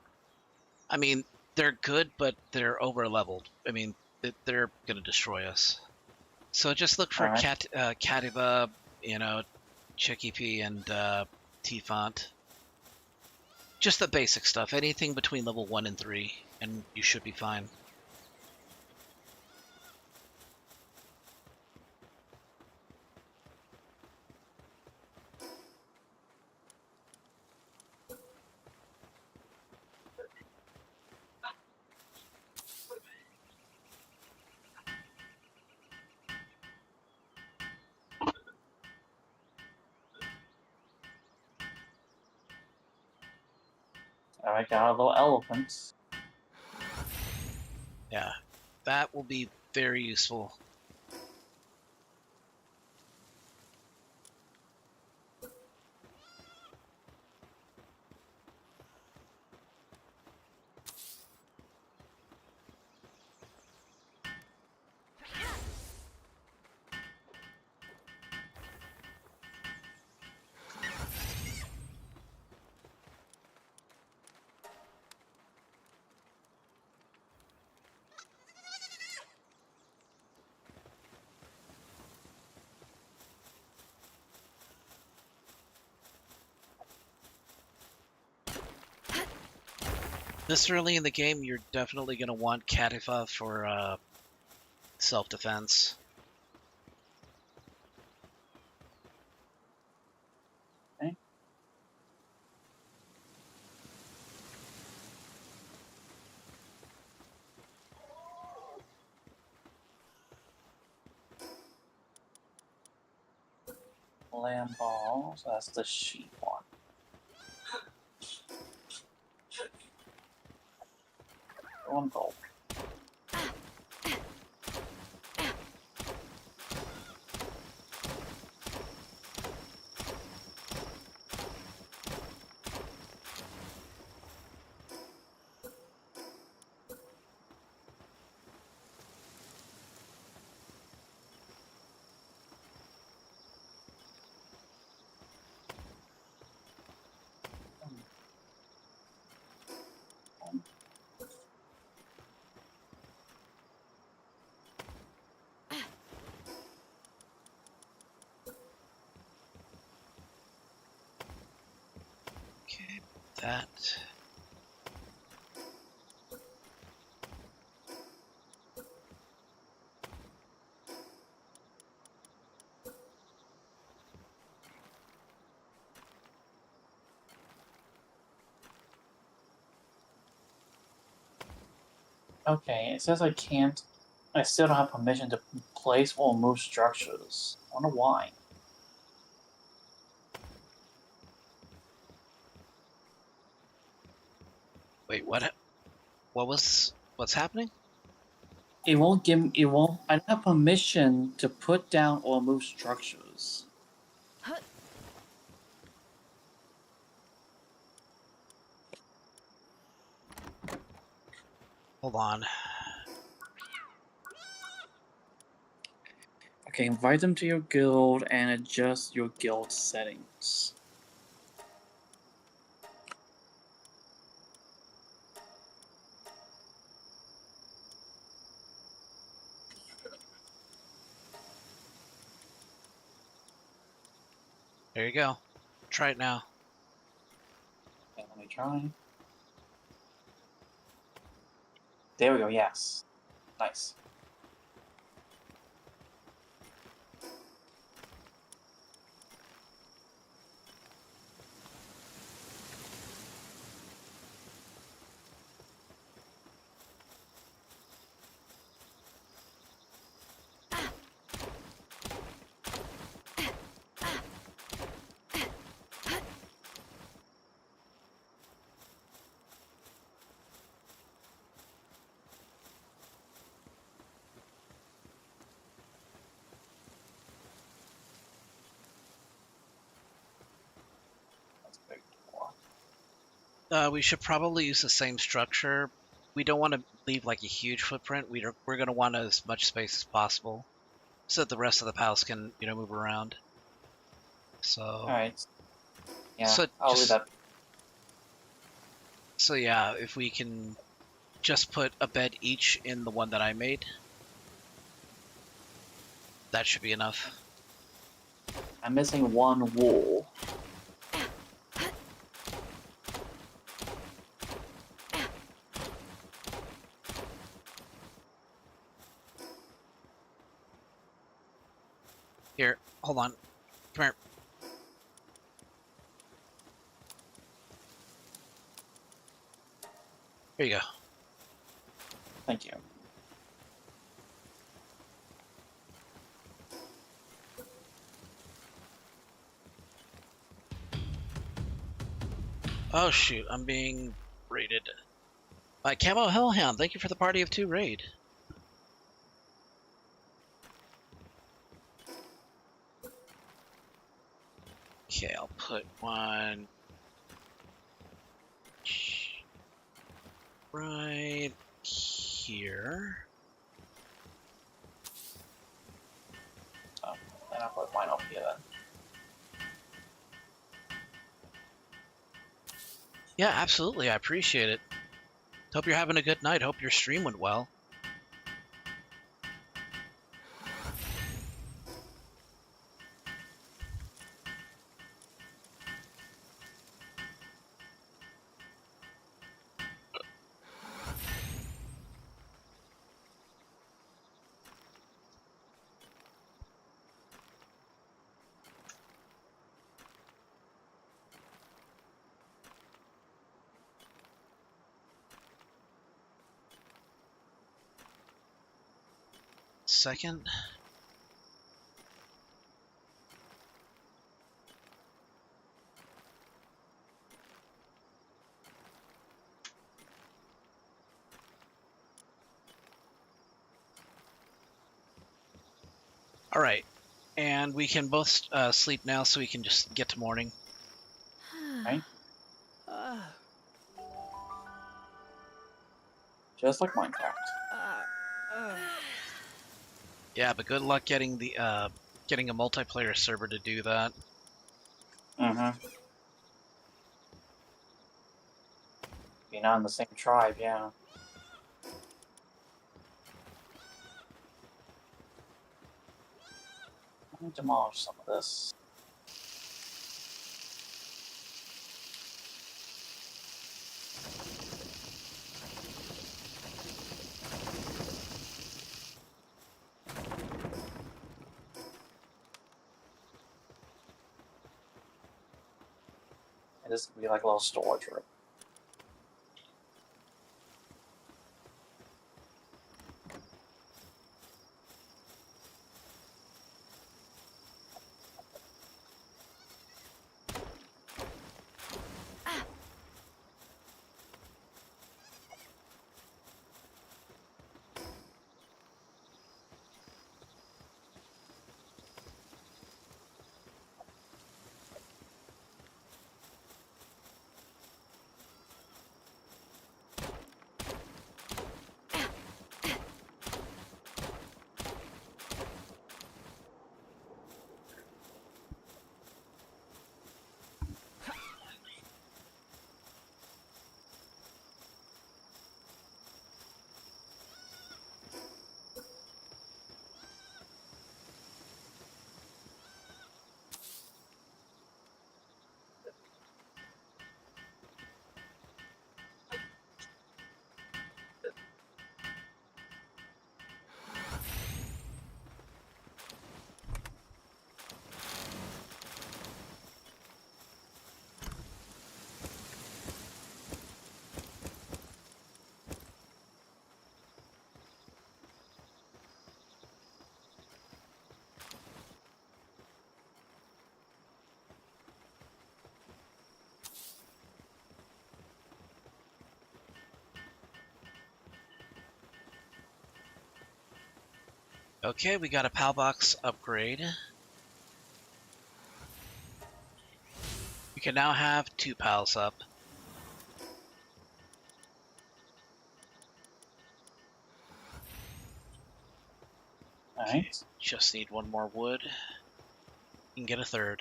I mean, they're good, but they're over-leveled. I mean, they're gonna destroy us. So just look for Alright. Cativa, you know, Chickpea, and T-Font. Just the basic stuff. Anything between level 1 and 3, and you should be fine. Alright, got a little elephant. Yeah, that will be very useful. This early in the game, you're definitely going to want Cativa for self-defense. Okay. Lamb ball, so that's the sheep one. One gold. that. Okay, it says I can't. I still don't have permission to place or move structures. I wonder why. Wait, what? What's happening? It won't give me. It won't. I don't have permission to put down or move structures. Hold on. Okay, invite them to your guild and adjust your guild settings. There you go. Try it now. Okay, let me try. There we go. Yes, nice. That's a big door. We should probably use the same structure. We don't want to leave like a huge footprint. We're going to want as much space as possible, so that the rest of the palace can move around. So. All right. Yeah, So I'll leave just that. so yeah, if we can just put a bed each in the one that I made, that should be enough. I'm missing one wall. Here, hold on. Come here. Here you go. Thank you. Oh shoot, I'm being raided. Camo Hellhound, thank you for the party of 2 raid. Okay, I'll put one right here. Oh, and I'll put mine over here then. Yeah, absolutely. I appreciate it. Hope you're having a good night. Hope your stream went well. Second. All right, and we can both sleep now, so we can just get to morning. Right? Just like Minecraft. Yeah, but good luck getting the getting a multiplayer server to do that. Mm-hmm. You're not in the same tribe, yeah. Let me demolish some of this. And this would be like a little storage room. Okay, we got a PAL box upgrade. We can now have 2 PALs up. Alright. Just need 1 more wood. You can get a 3rd.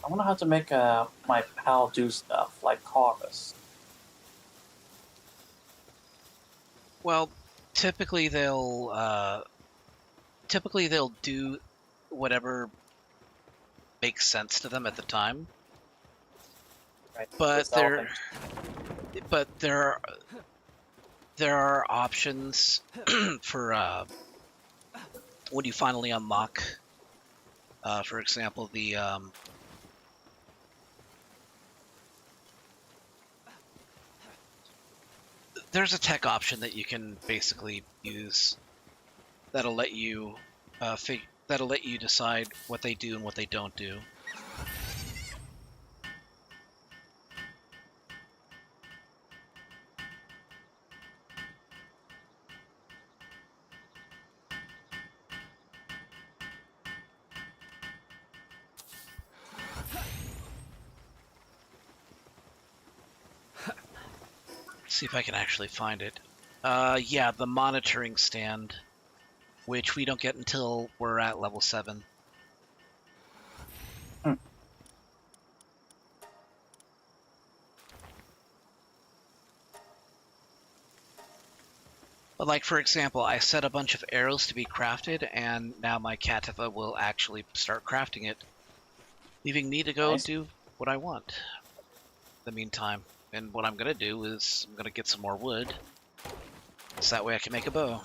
I wonder how to make my pal do stuff, like harvest. Well, typically they'll do whatever makes sense to them at the time. Right? But Developing. there are options for when you finally unlock. For example, there's a tech option that you can basically use that'll let you decide what they do and what they don't do. See if I can actually find it. Yeah, the monitoring stand, which we don't get until we're at level 7. But like, for example, I set a bunch of arrows to be crafted, and now my Katifa will actually start crafting it, leaving me to go Nice. do what I want in the meantime. And what I'm going to do is I'm going to get some more wood, so that way I can make a bow.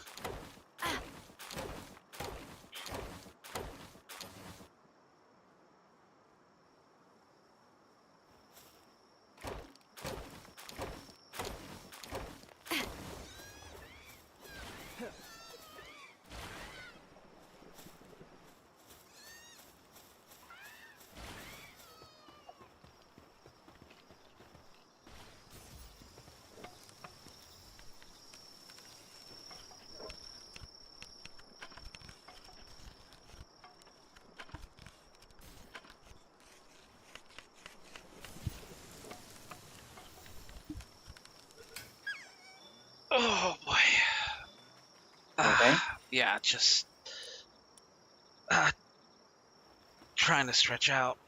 Oh boy. Okay. Yeah, just trying to stretch out.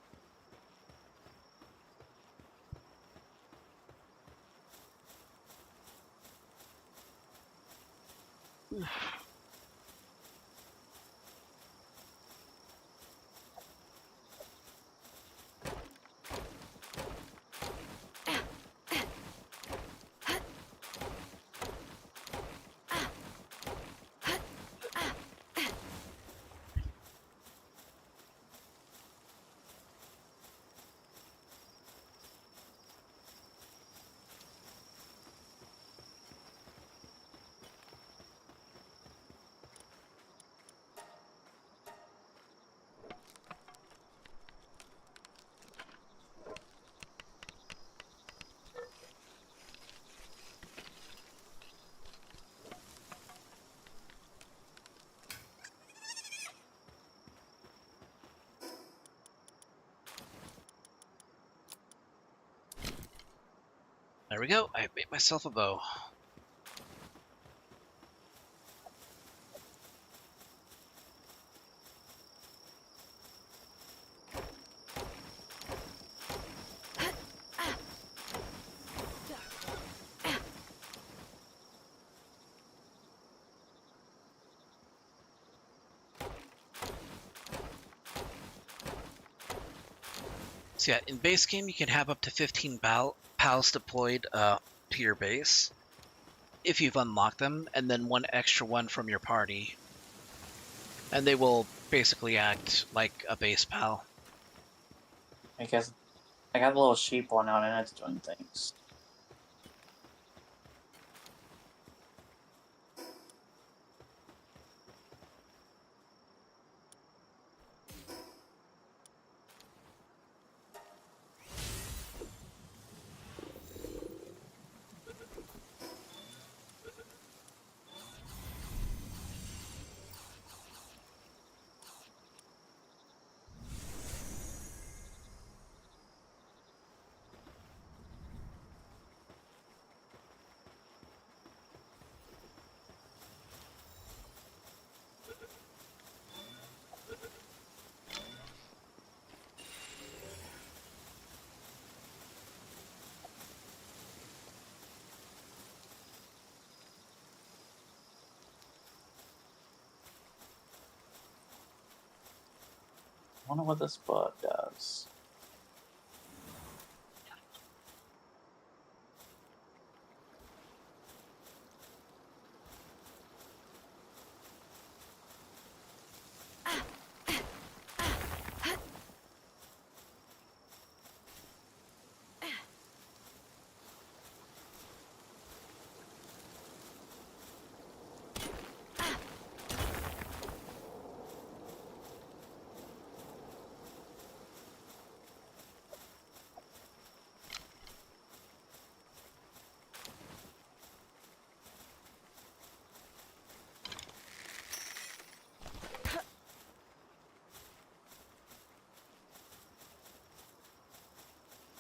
There we go. I made myself a bow. So yeah, in base game you can have up to 15 pals deployed to your base if you've unlocked them, and then one extra one from your party. And they will basically act like a base pal. I guess I got a little sheep one out and it's doing things. I wonder what this bug does.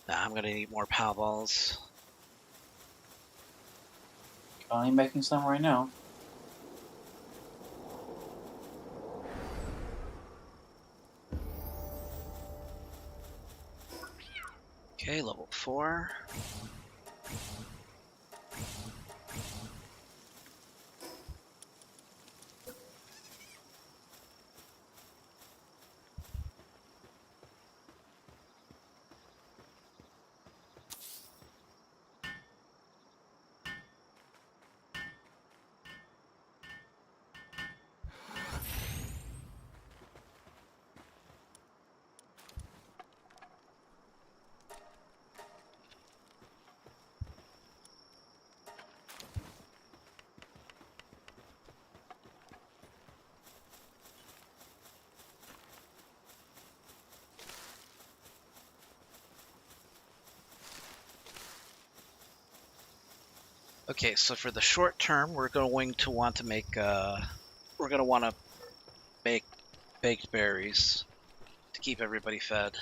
Nah, I'm gonna need more pal balls. Only making some right now. Okay, level 4. Okay, so for the short term, we're going to want to make baked berries to keep everybody fed.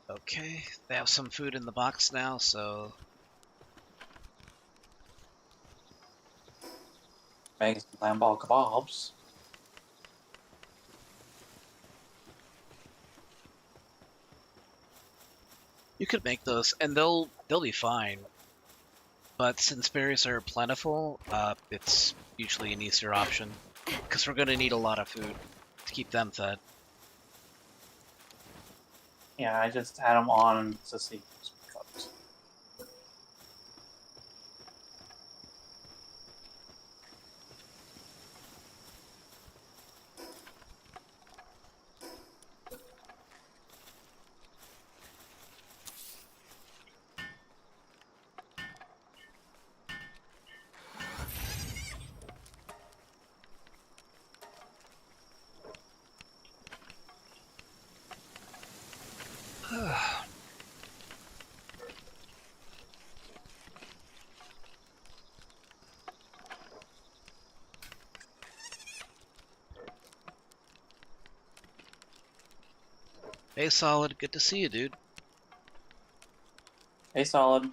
Okay, they have some food in the box now, so Making some lamb ball kebabs. you could make those, and they'll be fine. but since berries are plentiful, it's usually an easier option because we're going to need a lot of food to keep them fed. Yeah, I just had them on to see. Hey, Solid, good to see you, dude. Hey, Solid.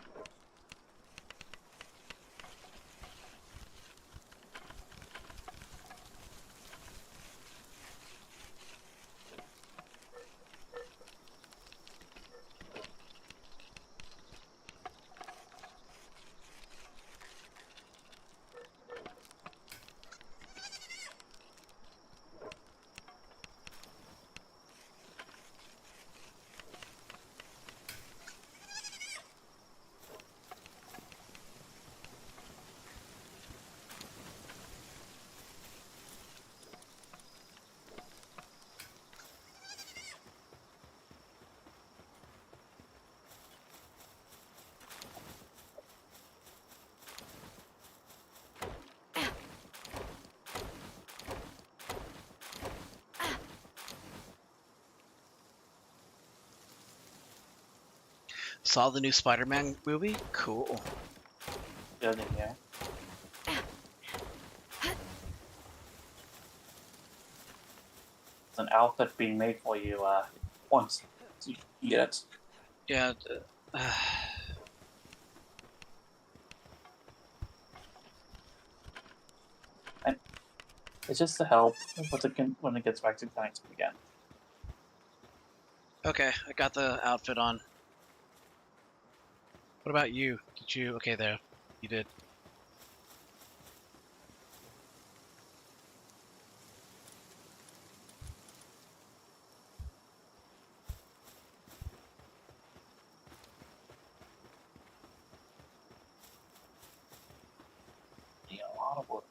Saw the new Spider-Man movie? Cool. Good, yeah. It's an outfit being made for you once you get it. Yeah. It's just to help when it gets back to connecting again. Okay, I got the outfit on. What about you? Did you? Okay, there. You did. Yeah, a lot of work.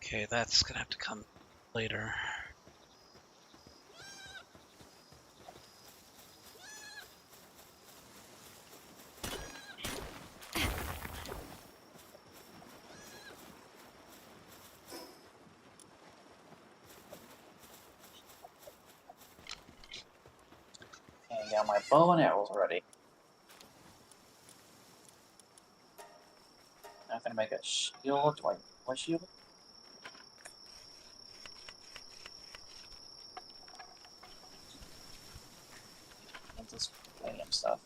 Okay, that's gonna have to come later. I got my bow and arrows ready. I'm gonna make a shield. Do I need a shield? And this random stuff.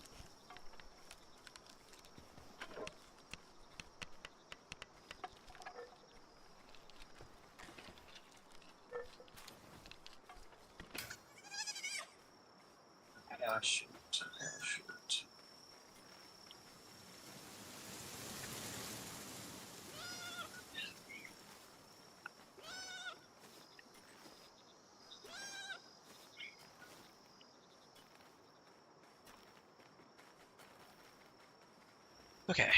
Shoot. Shoot. Okay.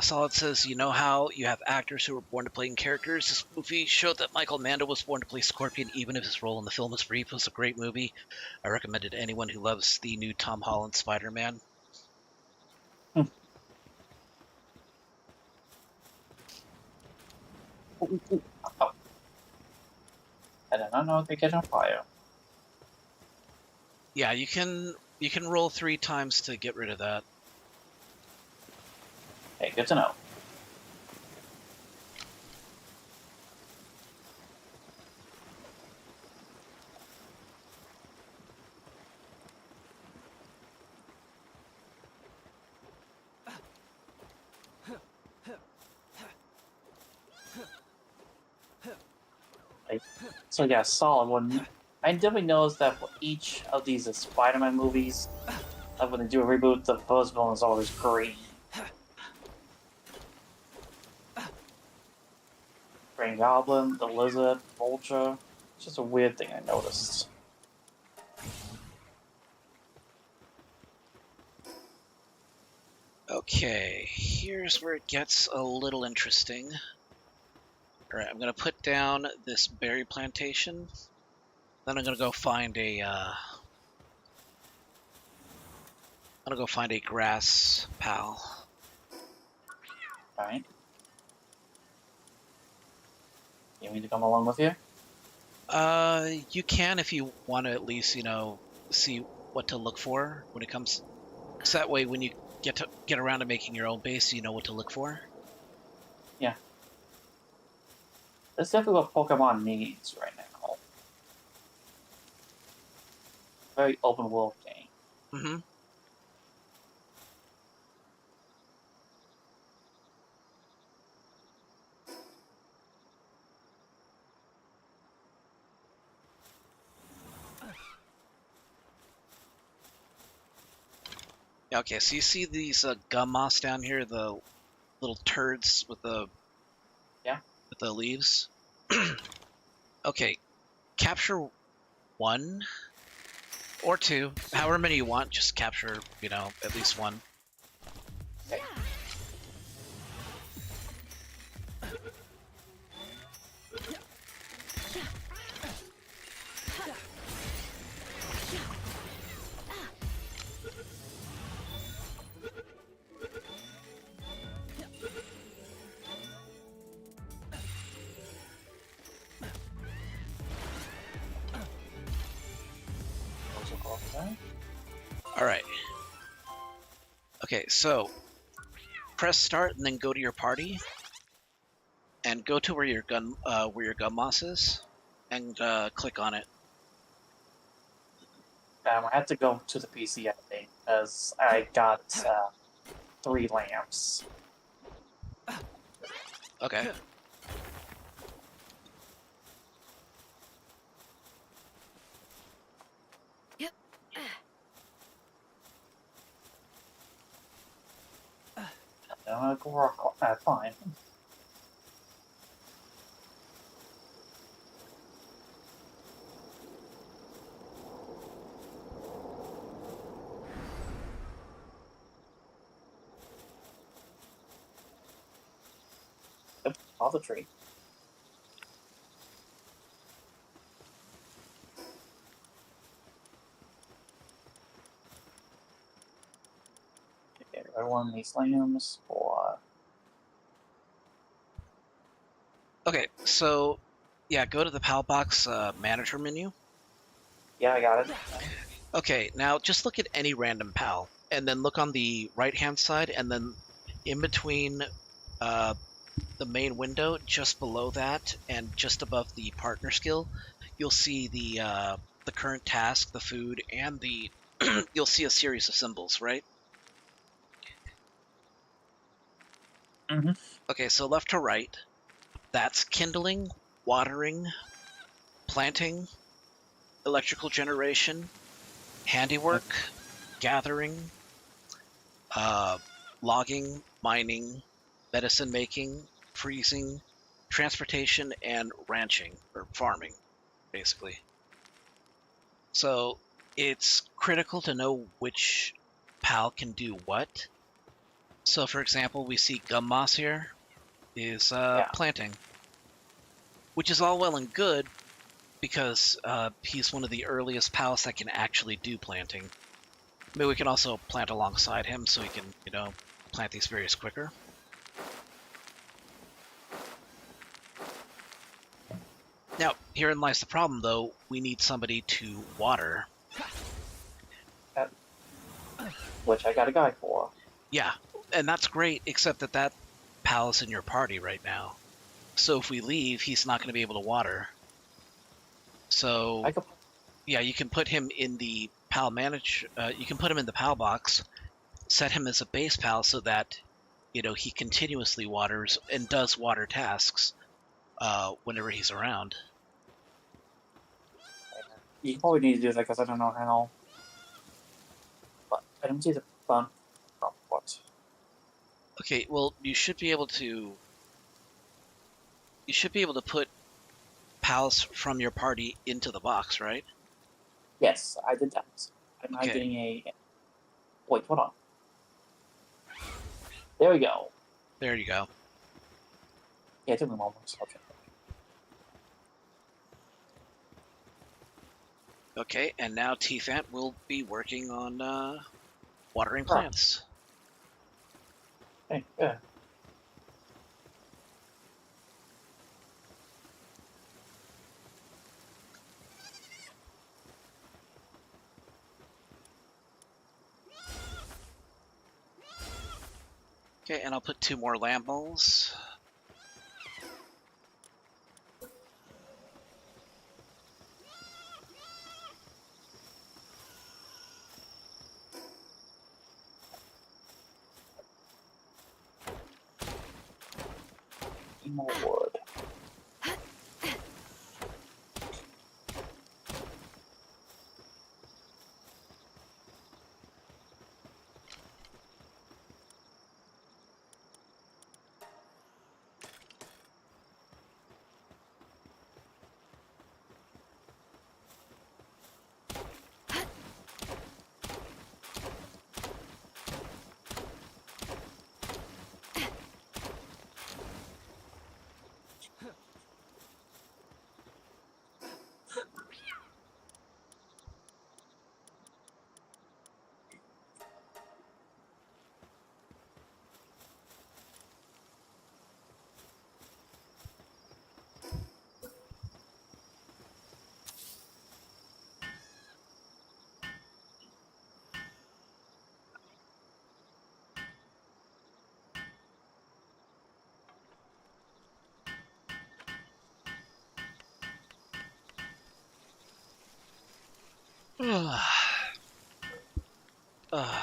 Solid says, you know how you have actors who were born to playing characters? This movie showed that Michael Mando was born to play Scorpion, even if his role in the film is brief. It was a great movie. I recommend it to anyone who loves the new Tom Holland Spider-Man. Ooh, ooh. Oh. I did not know it could get on fire. Yeah, you can roll 3 times to get rid of that. Hey, good to know. So yeah, solid one. I definitely noticed that for each of these Spider-Man movies, when they do a reboot, the first villain is always green. Green Goblin, the Lizard, Vulture. It's just a weird thing I noticed. Okay, here's where it gets a little interesting. Alright, I'm going to put down this berry plantation. Then I'm going to go find a... I'm going to go find a grass pal. Right? You need to come along with you? You can if you want to at least, see what to look for when it comes... So that way when you get around to making your own base, you know what to look for. Yeah. That's definitely what Pokemon needs right now. Very open world game. Mm-hmm. Okay, so you see these gum moss down here, the little turds with the leaves. Okay, capture 1 or 2, however many you want. Just capture, at least 1. Okay. All right. Okay, so press start and then go to your party and go to where your gun moss is and click on it. I had to go to the PC, I think, because I got 3 lamps. Okay. Fine. Yep, all the tree. Okay, everyone needs lamps for... Okay, so Yeah, go to the PAL Box manager menu. Yeah, I got it. Okay, now just look at any random PAL, and then look on the right-hand side, and then in between uh, the main window, just below that, and just above the partner skill, you'll see the current task, the food, and the you'll see a series of symbols, right? Mm-hmm. Okay, so left to right, that's kindling, watering, planting, electrical generation, handiwork, gathering, uh, logging, mining, medicine making, freezing, transportation, and ranching or farming, basically. So it's critical to know which PAL can do what. So, for example, we see gum moss here is Yeah. planting, which is all well and good because he's one of the earliest PALs that can actually do planting. I mean, we can also plant alongside him so he can, plant these berries quicker. Now, herein lies the problem, though. We need somebody to water. That, which I got a guy for. Yeah, and that's great, except that pal is in your party right now. So if we leave, he's not going to be able to water. So I could. yeah, you can put him in the pal manage. You can put him in the pal box, set him as a base pal so that he continuously waters and does water tasks whenever he's around. You probably need to do that because I don't know how. But I don't see the fun from what. Okay, well you should be able to. You should be able to put pals from your party into the box, right? Yes, I did that. I'm not Okay. getting a. Wait, hold on. There we go. There you go. Yeah, it took me moments. Okay. Okay, and now T-Fant will be working on watering Sure. plants. Hey, yeah. Okay, and I'll put 2 more lamp bowls. Need more wood.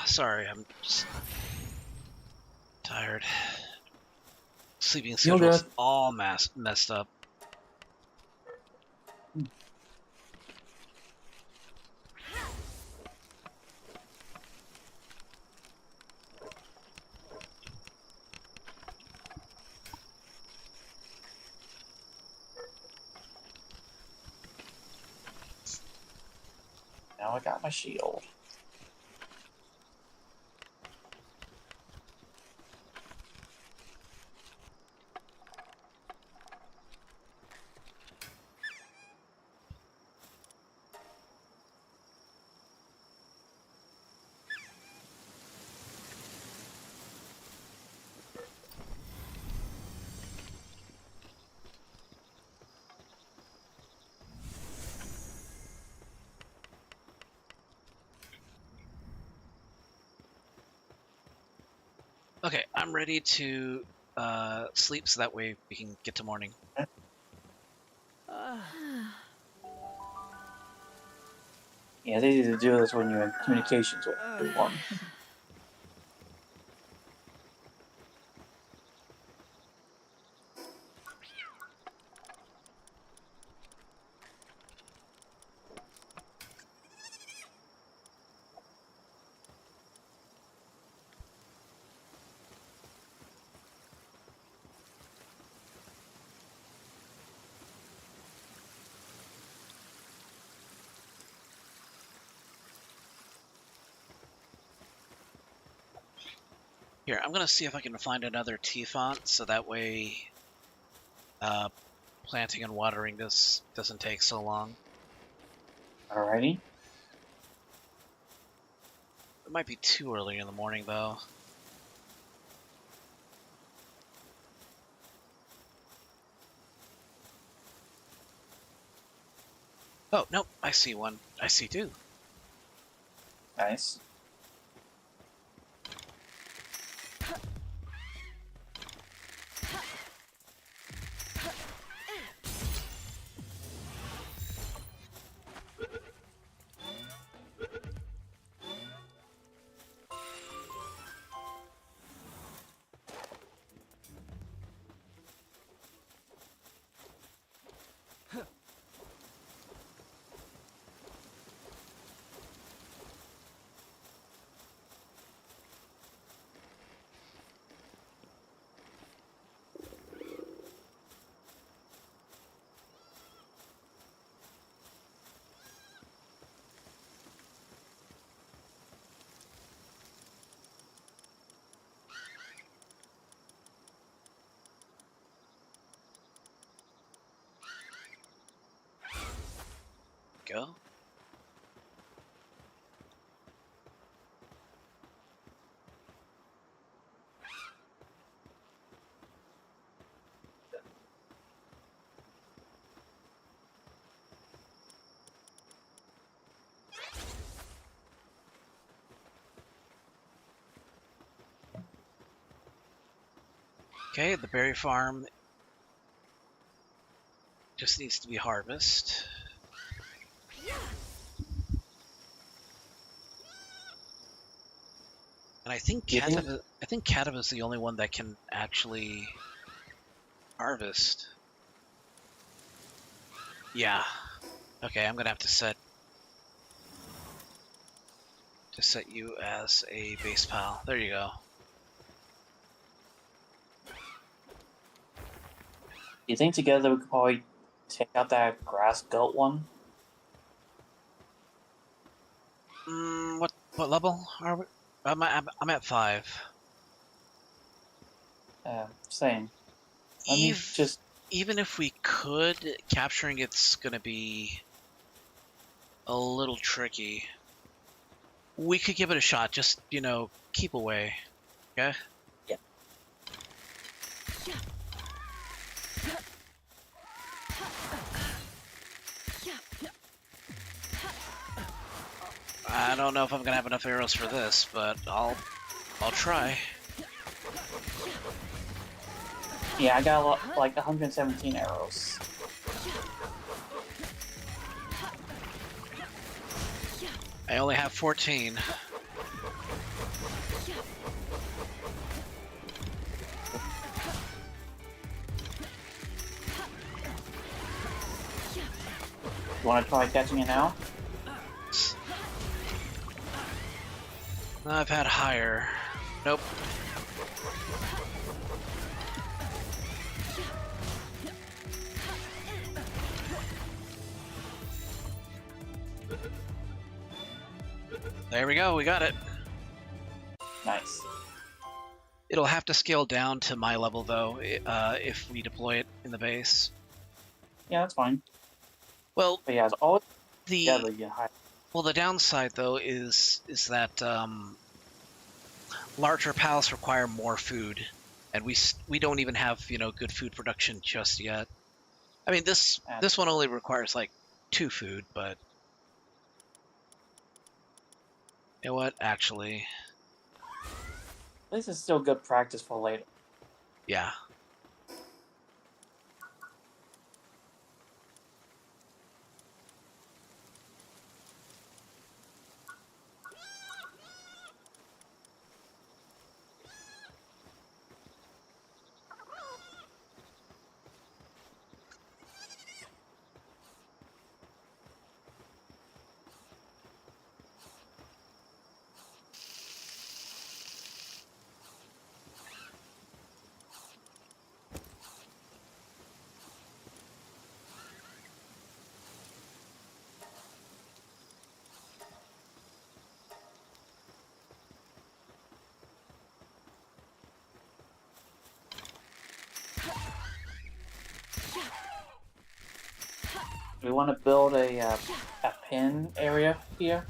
Sorry, I'm just tired. Sleeping You're good. schedule's all messed up. Now I got my shield. Okay, I'm ready to sleep so that way we can get to morning. Yeah, it's easy to do this when you're in communications with everyone. Here, I'm gonna see if I can find another T font so that way planting and watering this doesn't take so long. Alrighty. It might be too early in the morning though. Oh, nope, I see one. I see two. Nice. Go. Okay, the berry farm just needs to be harvested. And I think Cativ is the only one that can actually harvest. Yeah. Okay, I'm gonna have to set you as a base pal. There you go. You think together we could probably take out that grass goat one? What level are we? I'm at 5. Same. Let me just. Even if we could, capturing it's gonna be a little tricky. We could give it a shot. Just keep away. Okay. Yeah. I don't know if I'm gonna have enough arrows for this, but I'll try. Yeah, I got like 117 arrows. I only have 14. You want to try catching it now? I've had higher. Nope. There we go, we got it. Nice. It'll have to scale down to my level though, if we deploy it in the base. Yeah, that's fine. Well, But yeah, it's always the together you hide. well the downside though is that larger pals require more food, and we don't even have good food production just yet. I mean this one only requires like 2 food, but you know what? Actually, At least it's still good practice for later. Yeah. We want to build a pin area here.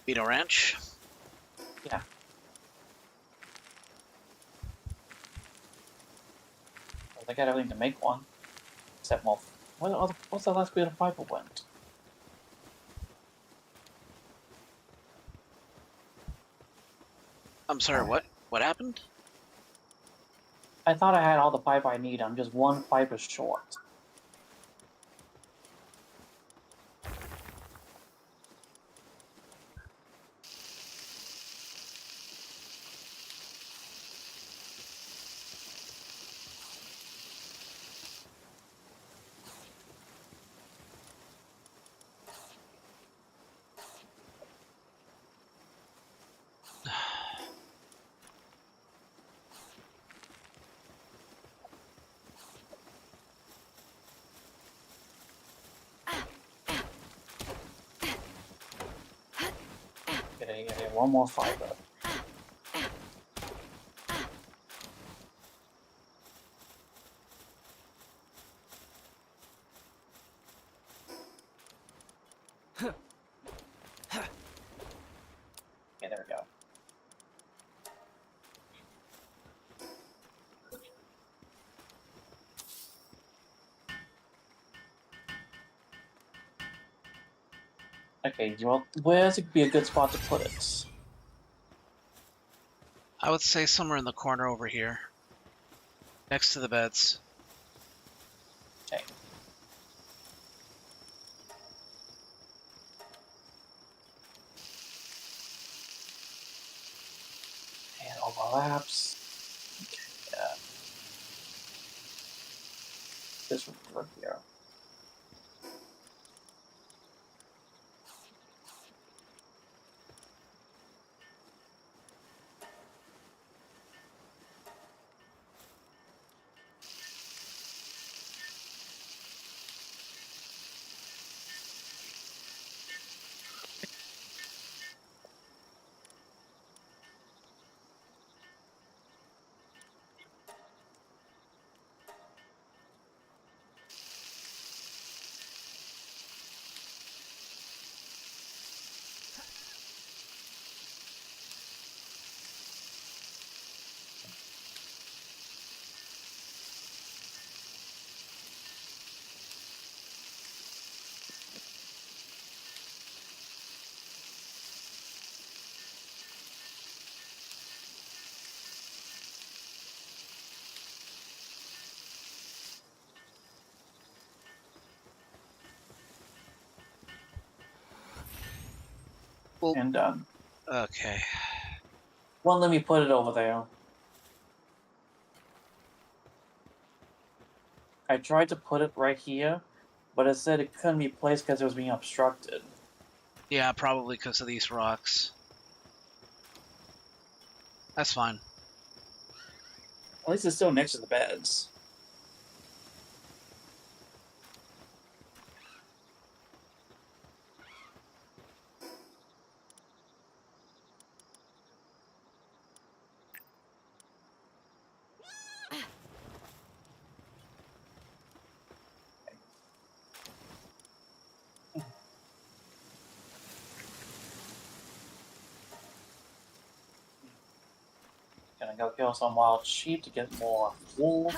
Beat a wrench. Yeah. Well, they got everything to make one. Except, well, what's the last bit of fiber went? I'm sorry, what? What happened? I thought I had all the fiber I need. I'm just one fiber short. Get one more fiber. Okay, there we go. Okay, well, where's it be a good spot to put it? I would say somewhere in the corner over here. Next to the beds. Okay. And overlaps. Okay, yeah. This one over here. Well, And done. okay. Well, let me put it over there. I tried to put it right here, but it said it couldn't be placed because it was being obstructed. Yeah, probably because of these rocks. That's fine. At least it's still next to the beds. Gonna go kill some wild sheep to get more wool.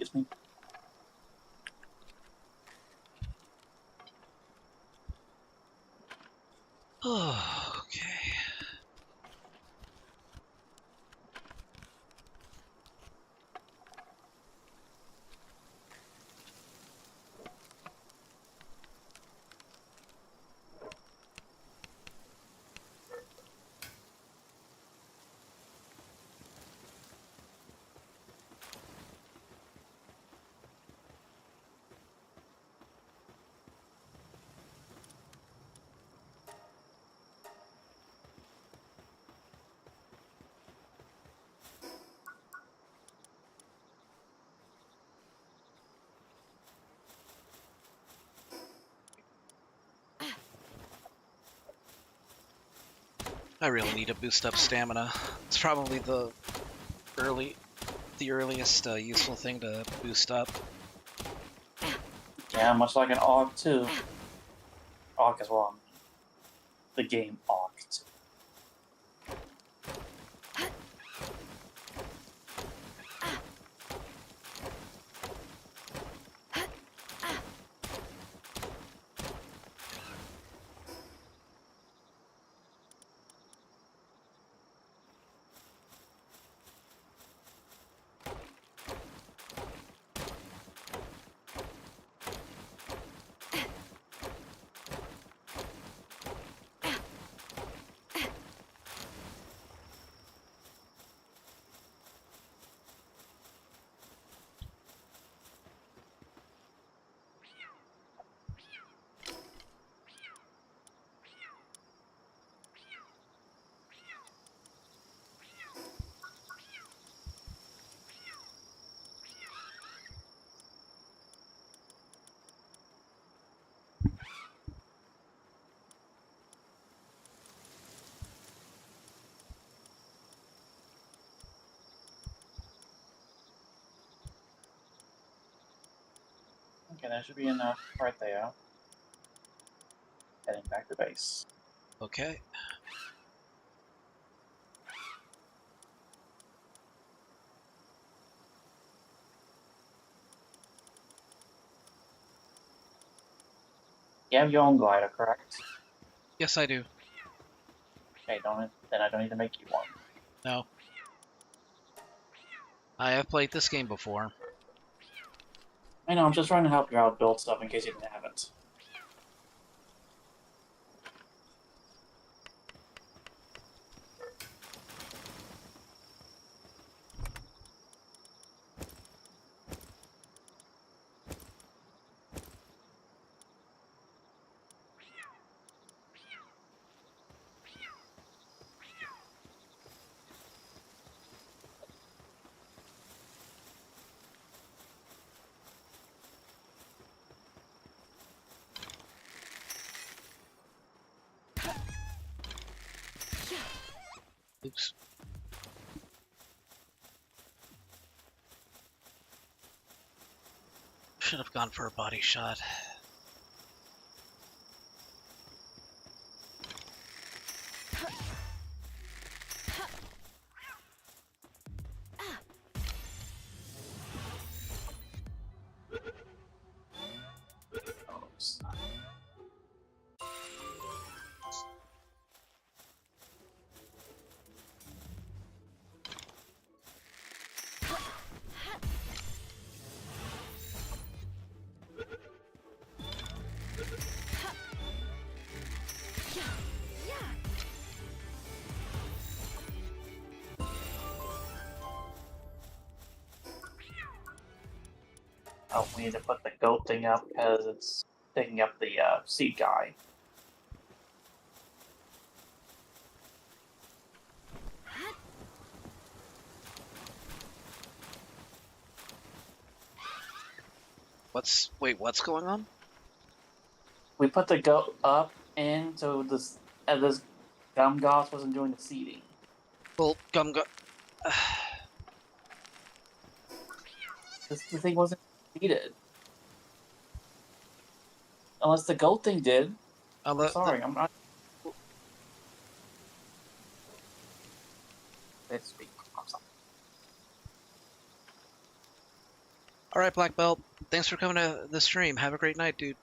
Excuse me. Okay. I really need to boost up stamina. It's probably the earliest useful thing to boost up. Yeah, much like an AUG too. AUG as well. The game AUG too. Okay, that should be enough right there. Heading back to base. Okay. You have your own glider, correct? Yes, I do. Okay, then I don't need to make you one. No. I have played this game before. I know, I'm just trying to help you out build stuff in case you haven't. Oops. Should have gone for a body shot. Oops. Oh, we need to put the goat thing up because it's taking up the seed guy. What's going on? We put the goat up in so this gum goss wasn't doing the seeding. Well, The thing wasn't seeded. Unless the goat thing did. I'm sorry, I'm not. I'm sorry. All right, Black Belt. Thanks for coming to the stream. Have a great night, dude.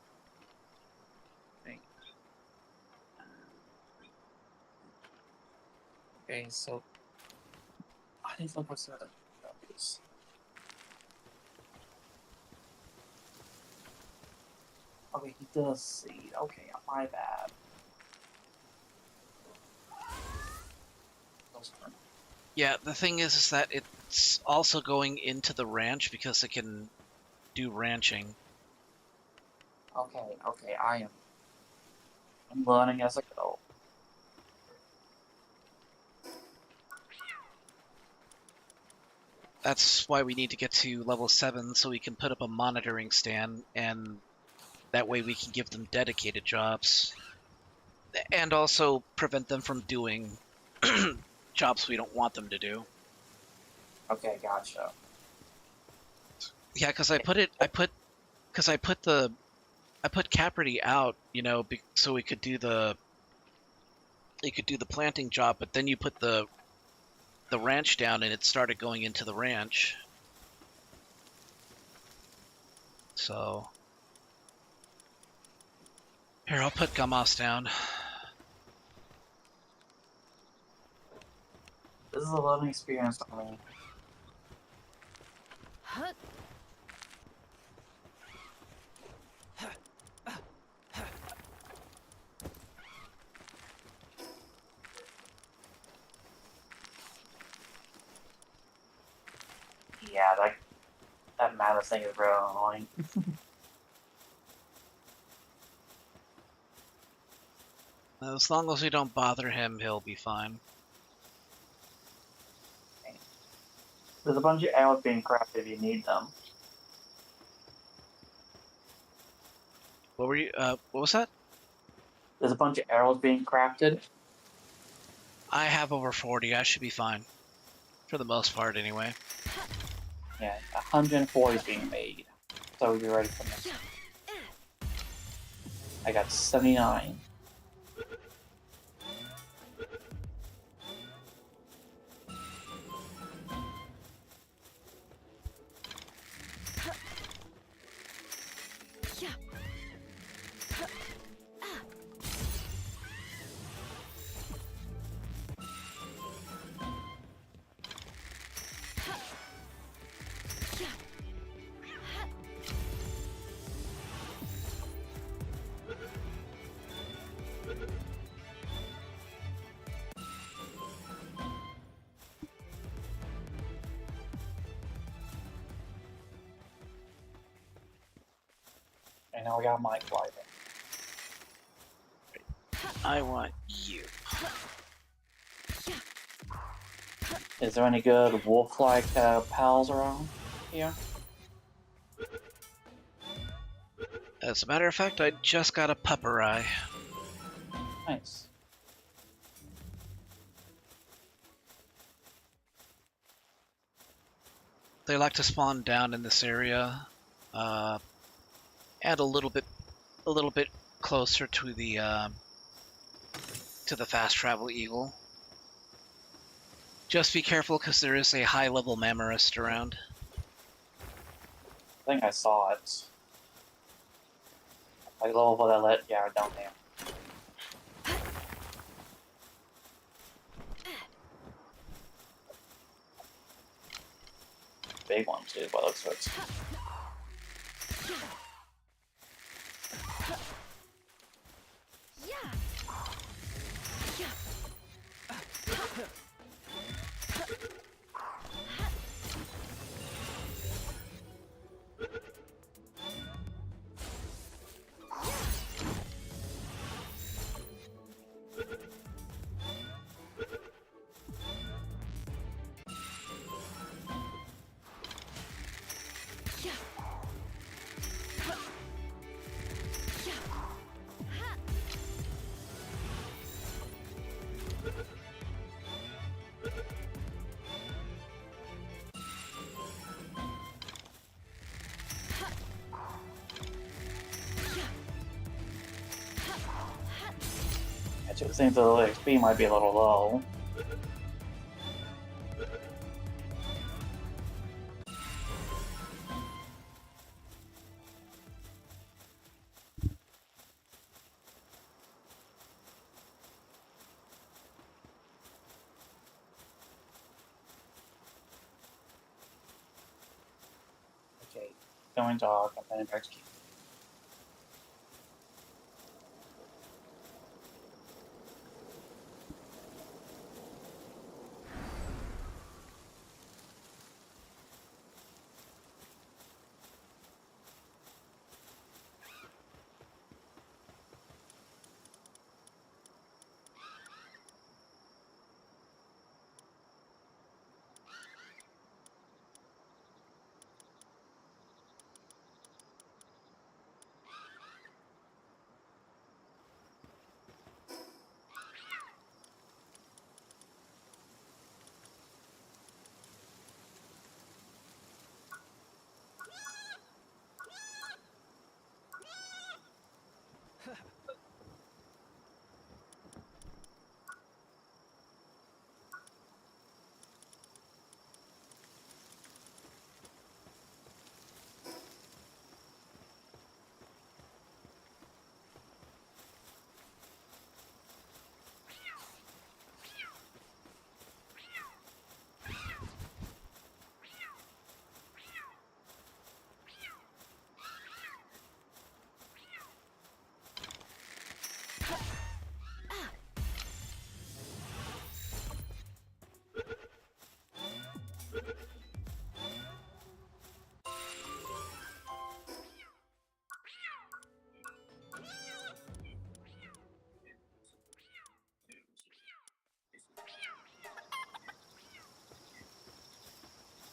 Okay, so I need to look what's the other copies. Okay, he does seed. Okay, my bad. Those are- Yeah, the thing is that it's also going into the ranch because it can do ranching. Okay, I'm learning as I go. That's why we need to get to level 7 so we can put up a monitoring stand, and that way we can give them dedicated jobs. And also prevent them from doing jobs we don't want them to do. Okay, gotcha. Yeah, because I put Capridy out, you know, so we could do the planting job, but then you put the ranch down and it started going into the ranch. So here, I'll put Gamos down. This is a learning experience for me. Yeah, that Mammoth thing is real annoying. As long as we don't bother him, he'll be fine. There's a bunch of arrows being crafted if you need them. What were you? What was that? There's a bunch of arrows being crafted. I have over 40. I should be fine, for the most part, anyway. Yeah, 140 is being made. So you're ready for this. I got 79. And now I got my glider. I want you. Is there any good wolf-like pals around here? As a matter of fact, I just got a pupper eye. Nice. They like to spawn down in this area, and a little bit closer to the fast travel eagle. Just be careful, because there is a high-level Mammarist around. I think I saw it. Like level what I let down there. Big one too, by the looks of it. Actually, it seems the XP might be a little low. going dog, and then key.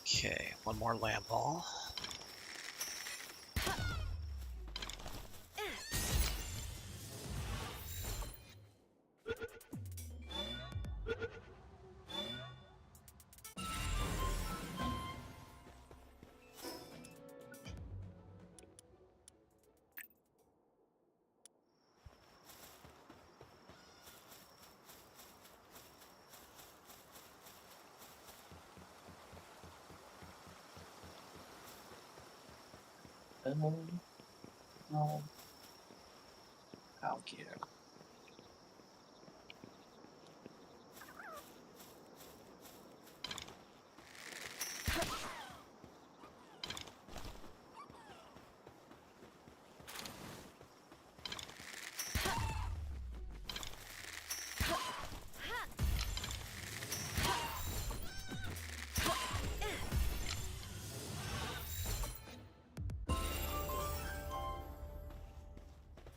Okay, one more land ball. No. How cute.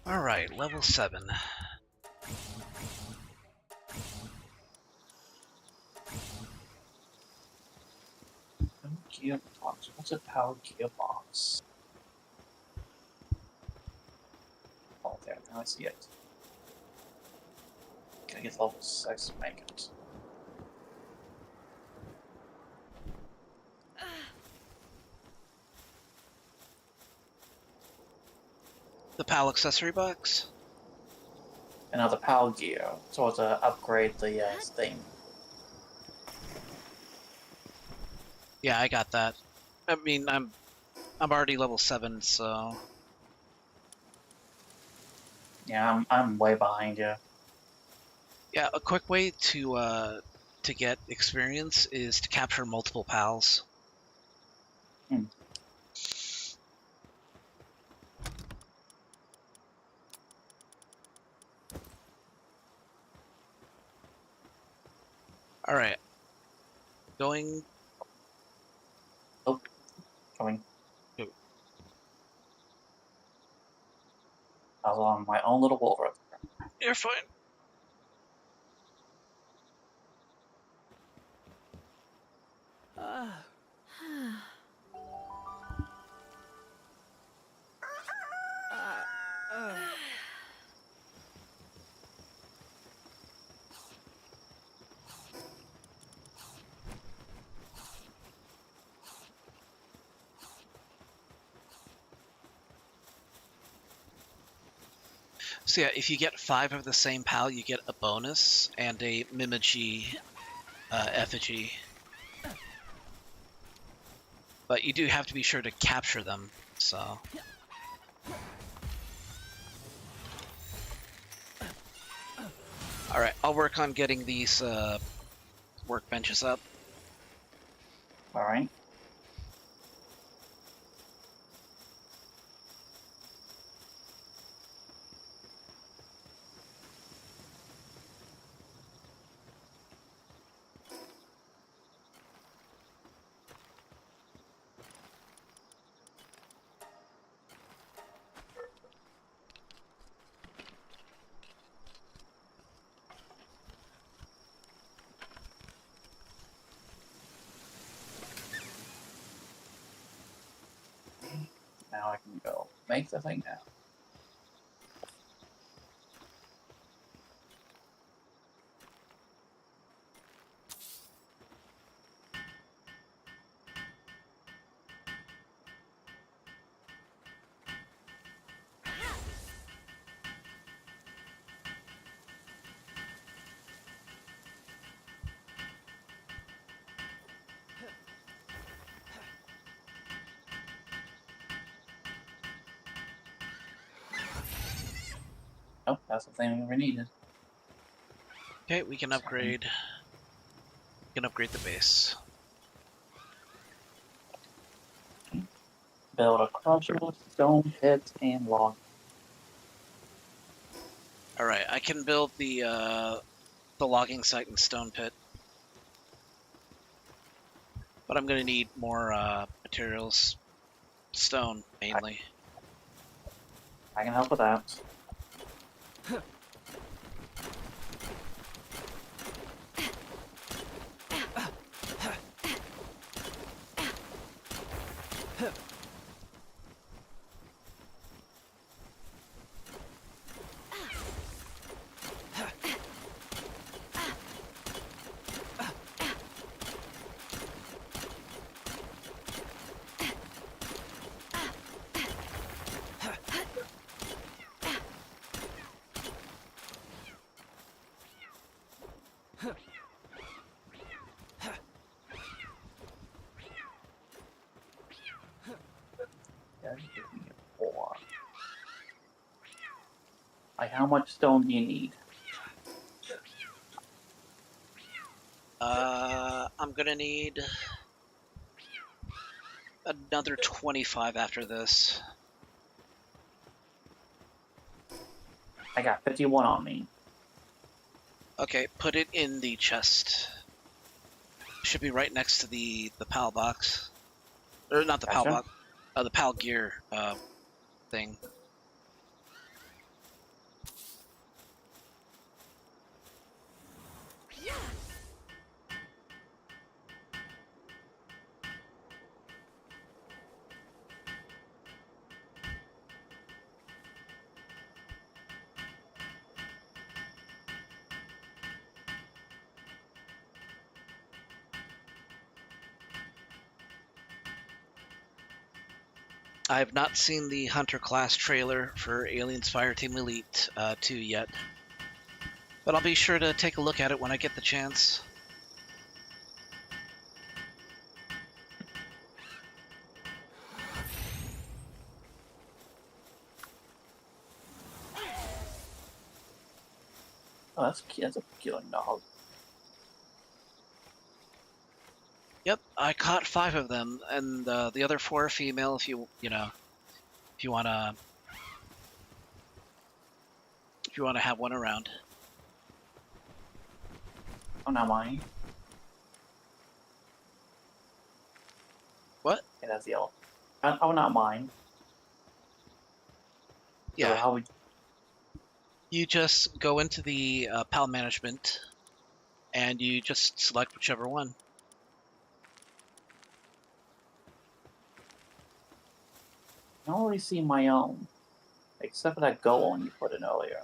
Alright, level 7. Gearbox. What's a power gearbox? Oh, there. Now I see it. Can I get level 6 to make it? The PAL accessory box? Another power gear. So to upgrade the thing. Yeah, I got that. I mean, I'm already level 7, so Yeah, I'm way behind you. yeah. A quick way to get experience is to capture multiple PALs. Hmm. All right, going. Oh, coming. Oh. I was on my own little wall right there. You're fine. So yeah, if you get 5 of the same PAL, you get a bonus and a Mimiji effigy. But you do have to be sure to capture them, so... Alright, I'll work on getting these workbenches up. Alright. make the thing now. Nope, that's the thing we ever needed. Okay, we can upgrade. We can upgrade the base. Build a crusher, stone pit, and log. All right, I can build the logging site and stone pit, but I'm gonna need more materials. Stone mainly. I can help with that. Yeah, give me 4. Like, how much stone do you need? I'm gonna need another 25 after this. I got 51 on me. Okay, put it in the chest. Should be right next to the PAL box, or not the PAL Gotcha. box, the PAL gear thing. I have not seen the Hunter class trailer for Aliens Fireteam Elite 2 yet, but I'll be sure to take a look at it when I get the chance. Oh, that's cute. That's a cute dog. Yep, I caught 5 of them, and the other 4 are female. If you wanna have one around. Oh, not mine. What? Yeah, that's yellow. Oh, not mine. Yeah. So how we? You just go into the PAL management, and you just select whichever one. I don't really see my own, except for that go on you put in earlier.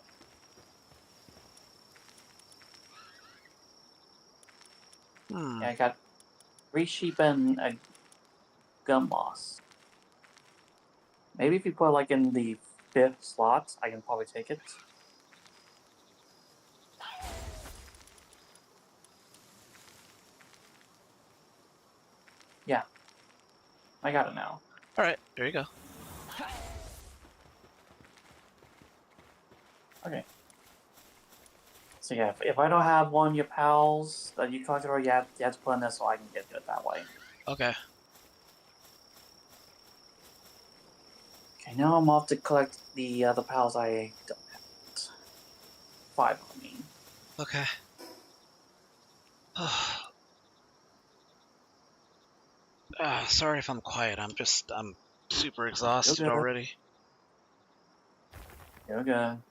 Yeah, I got 3 sheep and a gum moss. Maybe if you put like in the 5th slot, I can probably take it. Yeah, I got it now. All right, there you go. Okay. So yeah, if I don't have one of your pals that you collected already, you have to put in this so I can get it that way. Okay. Okay, now I'm off to collect the other pals I don't have. 5 on me. Okay. Sorry if I'm quiet. I'm super exhausted Okay. already. You're good.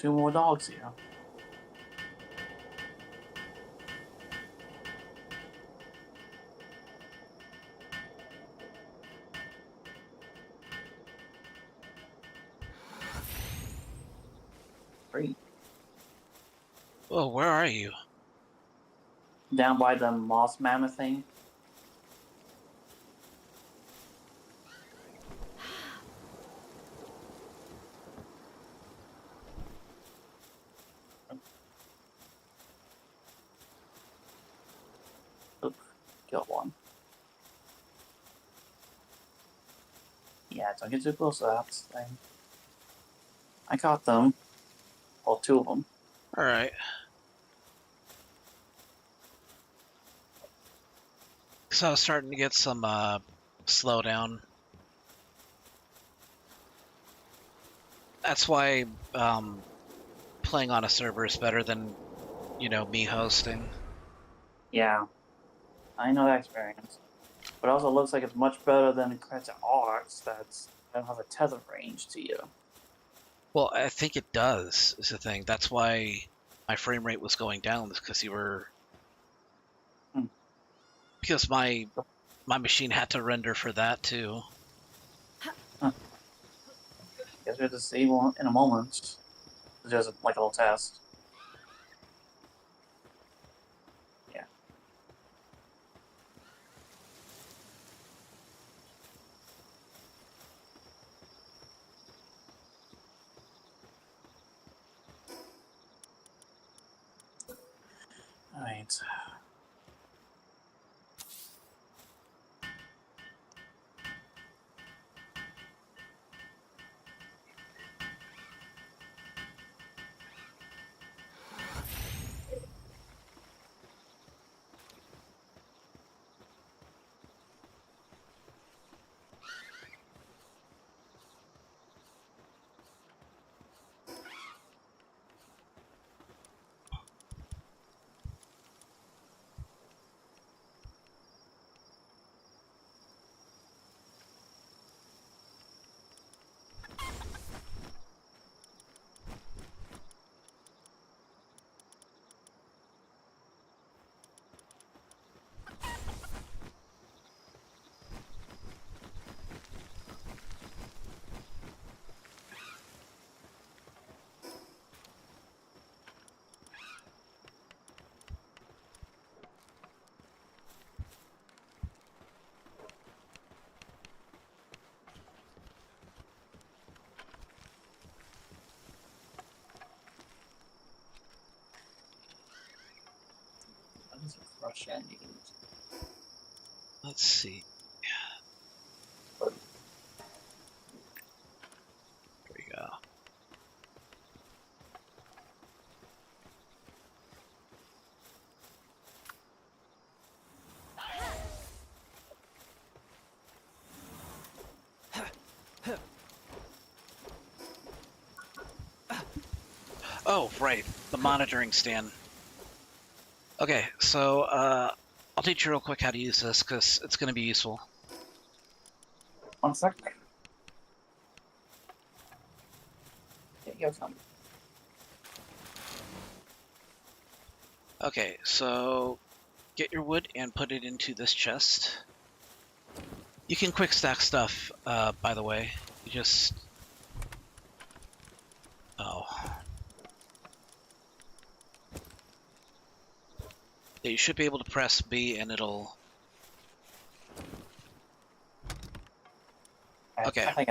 2 more dogs here. Great. Oh, where are you? Down by the moss mammoth thing. Oop, killed one. Yeah, don't get too close to that thing. I caught them. Well, 2 of them. All right. So I was starting to get some slowdown. That's why playing on a server is better than, me hosting. Yeah, I know that experience. But it also looks like it's much better than Credit Arts that don't have a tether range to you. Well, I think it does, is the thing. That's why my frame rate was going down, because you were... Because my machine had to render for that, too. Guess we have to see one in a moment. It's just like a little test. Yeah. Alright. What is a crush ending? Let's see. But There we go. Oh, right. The monitoring stand. Okay, so I'll teach you real quick how to use this, because it's going to be useful. 1 sec. Yeah, you have some. Okay, so get your wood and put it into this chest. You can quick stack stuff, by the way. You just... Oh. Yeah, you should be able to press B and it'll... Okay. I think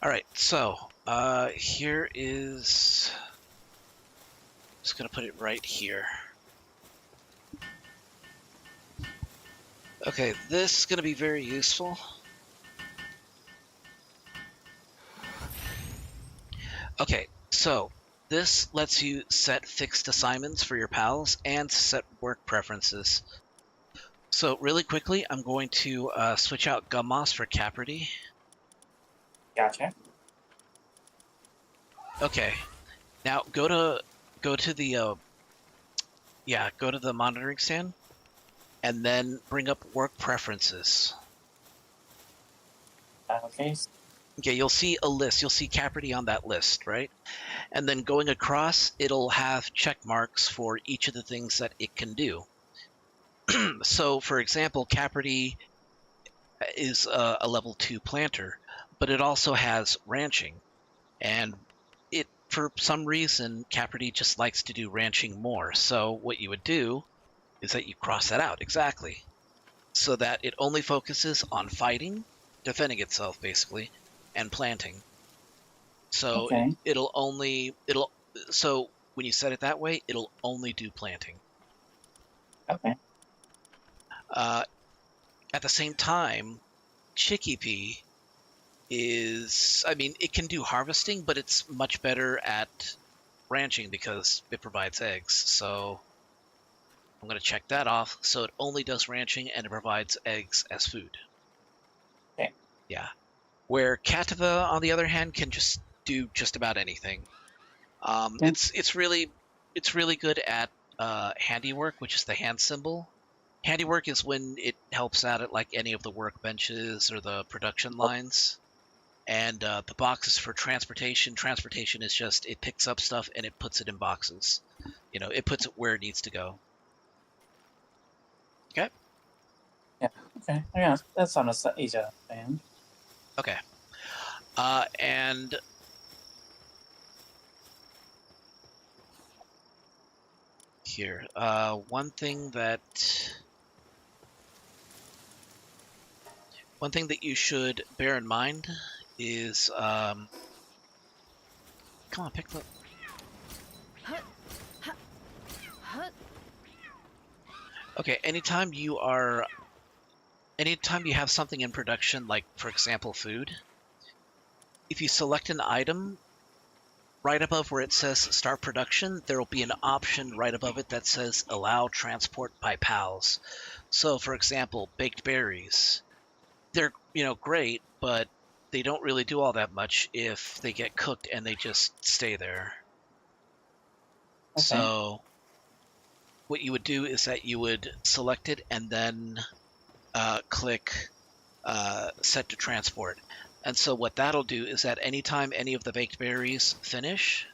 Alright, so, here is... Just gonna put it right here. Okay, this is gonna be very useful. Okay, so this lets you set fixed assignments for your pals and set work preferences. So really quickly, I'm going to switch out Gummoss for Capridy. Gotcha. Okay, now go to the go to the monitoring stand, and then bring up work preferences. Okay. Okay, you'll see a list. You'll see Caperty on that list, right? And then going across, it'll have check marks for each of the things that it can do. So, for example, Caperty is a level 2 planter, but it also has ranching. And it, for some reason, Caperty just likes to do ranching more. So what you would do is that you cross that out, exactly. So that it only focuses on fighting, defending itself, basically, and planting. So Okay. so when you set it that way, it'll only do planting. Okay. Uh, at the same time, Chickpea I mean, it can do harvesting, but it's much better at ranching because it provides eggs. So I'm going to check that off. So it only does ranching and it provides eggs as food. Okay. Yeah. Where Kativa, on the other hand, can just do just about anything. Okay. It's really good at handiwork, which is the hand symbol. Handiwork is when it helps out at like any of the workbenches or the production lines. And the box is for transportation. Transportation is just it picks up stuff and it puts it in boxes. You know, it puts it where it needs to go. Okay. Yeah. Okay. Yeah. That sounds easy to understand. Okay. And here, one thing that you should bear in mind is, come on, pick the. Okay, anytime you have something in production, like for example, food, if you select an item, right above where it says start production, there will be an option right above it that says allow transport by PALs. So for example, baked berries, they're, great, but they don't really do all that much if they get cooked and they just stay there. Okay. So what you would do is that you would select it and then click set to transport. And so what that'll do is that anytime any of the baked berries finish,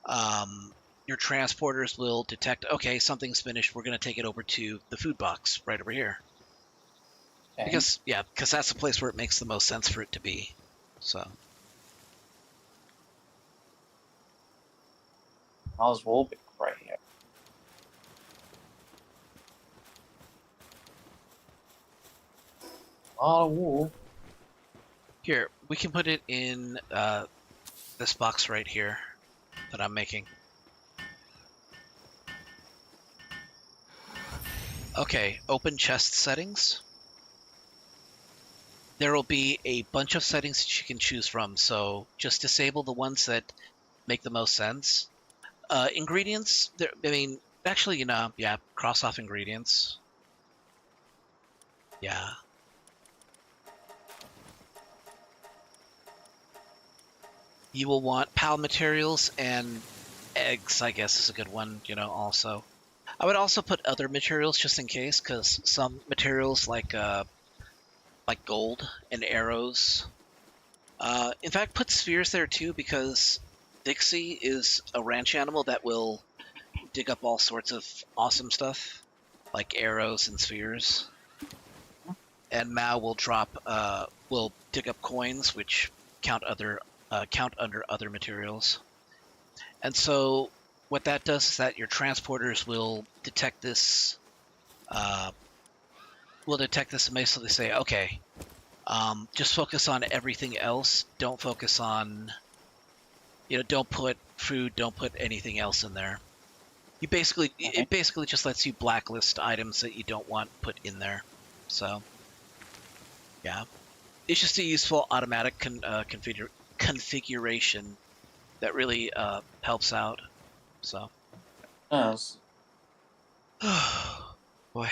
your transporters will detect, okay, something's finished. We're going to take it over to the food box right over here. Okay. Because that's the place where it makes the most sense for it to be. So. All this wool right here. A lot of wool. Here, we can put it in this box right here that I'm making. Okay, open chest settings. There will be a bunch of settings that you can choose from, so just disable the ones that make the most sense. Ingredients, actually, cross off ingredients. Yeah. You will want PAL materials and eggs, I guess is a good one, also. I would also put other materials just in case, because some materials like gold and arrows. In fact, put spheres there too, because Dixie is a ranch animal that will dig up all sorts of awesome stuff, like arrows and spheres. And Mao will dig up coins, which count under other materials. And so what that does is that your transporters will detect this. And basically say, okay, just focus on everything else. Don't focus on, don't put food, don't put anything else in there. It basically just lets you blacklist items that you don't want put in there. So, yeah, it's just a useful automatic configuration that really helps out. So, Yes. boy.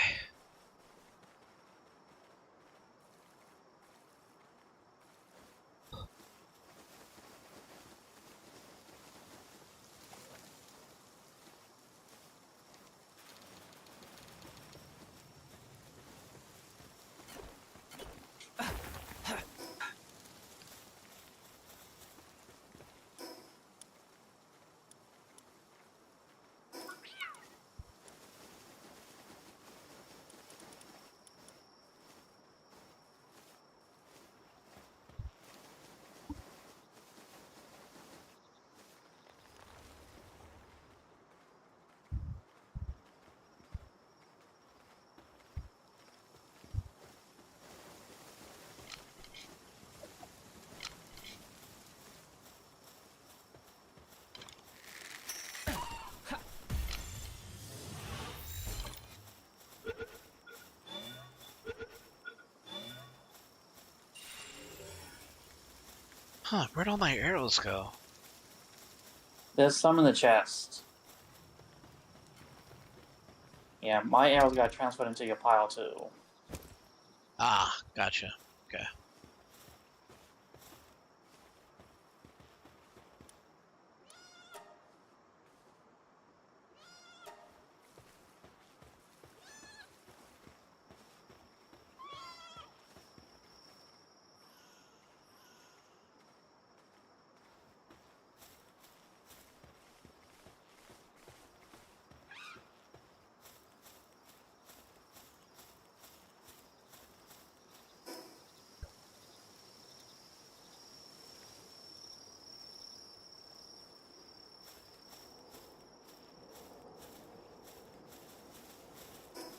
Huh, where'd all my arrows go? There's some in the chest. Yeah, my arrows got transferred into your pile too. Ah, gotcha. Okay.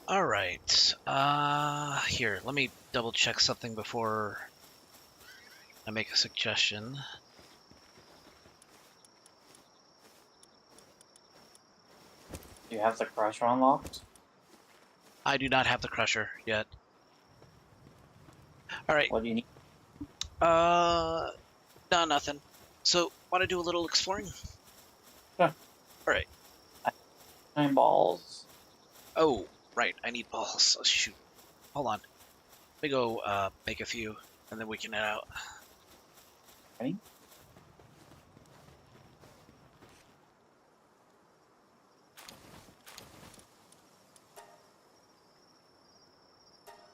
All right. Here, let me double check something before I make a suggestion. Do you have the crusher unlocked? I do not have the crusher yet. All right. What do you need? No, nothing. So, want to do a little exploring? Sure. All right. 9 balls. Oh, right. I need balls. Oh, shoot. Hold on. Let me go make a few, and then we can head out. Ready?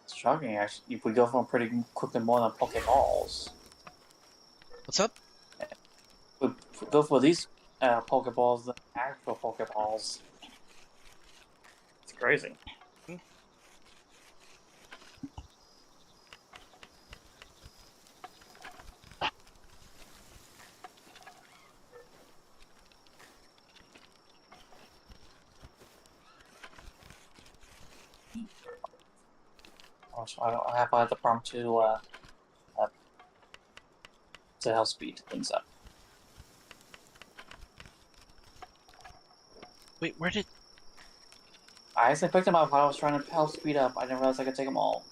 It's shocking, actually. You would go from pretty quickly more than Pokeballs. What's up? We go for these Pokeballs than actual Pokeballs. It's crazy. Also, I have the prompt to help speed things up. Wait, where did... I actually picked them up while I was trying to help speed up. I didn't realize I could take them all.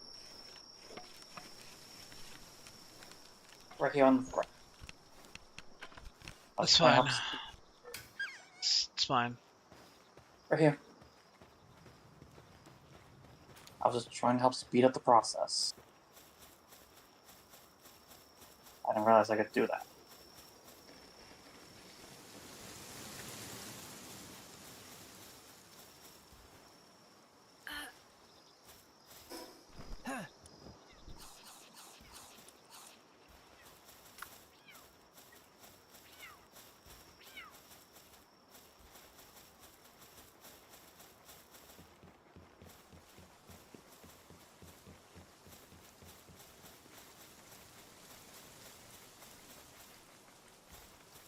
Right here on the ground. That's fine. It's fine. Right here. I was just trying to help speed up the process. I didn't realize I could do that.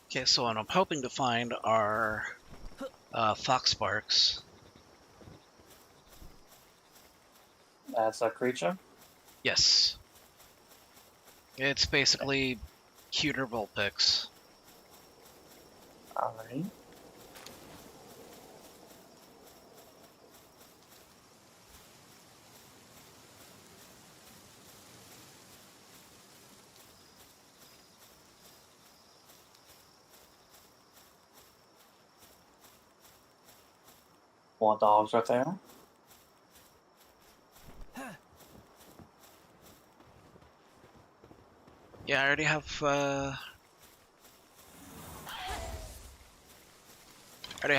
Okay, so what I'm hoping to find are fox sparks. That's a creature. Yes. It's basically cuter Vulpix. Alright. More dogs right there. Yeah, I already have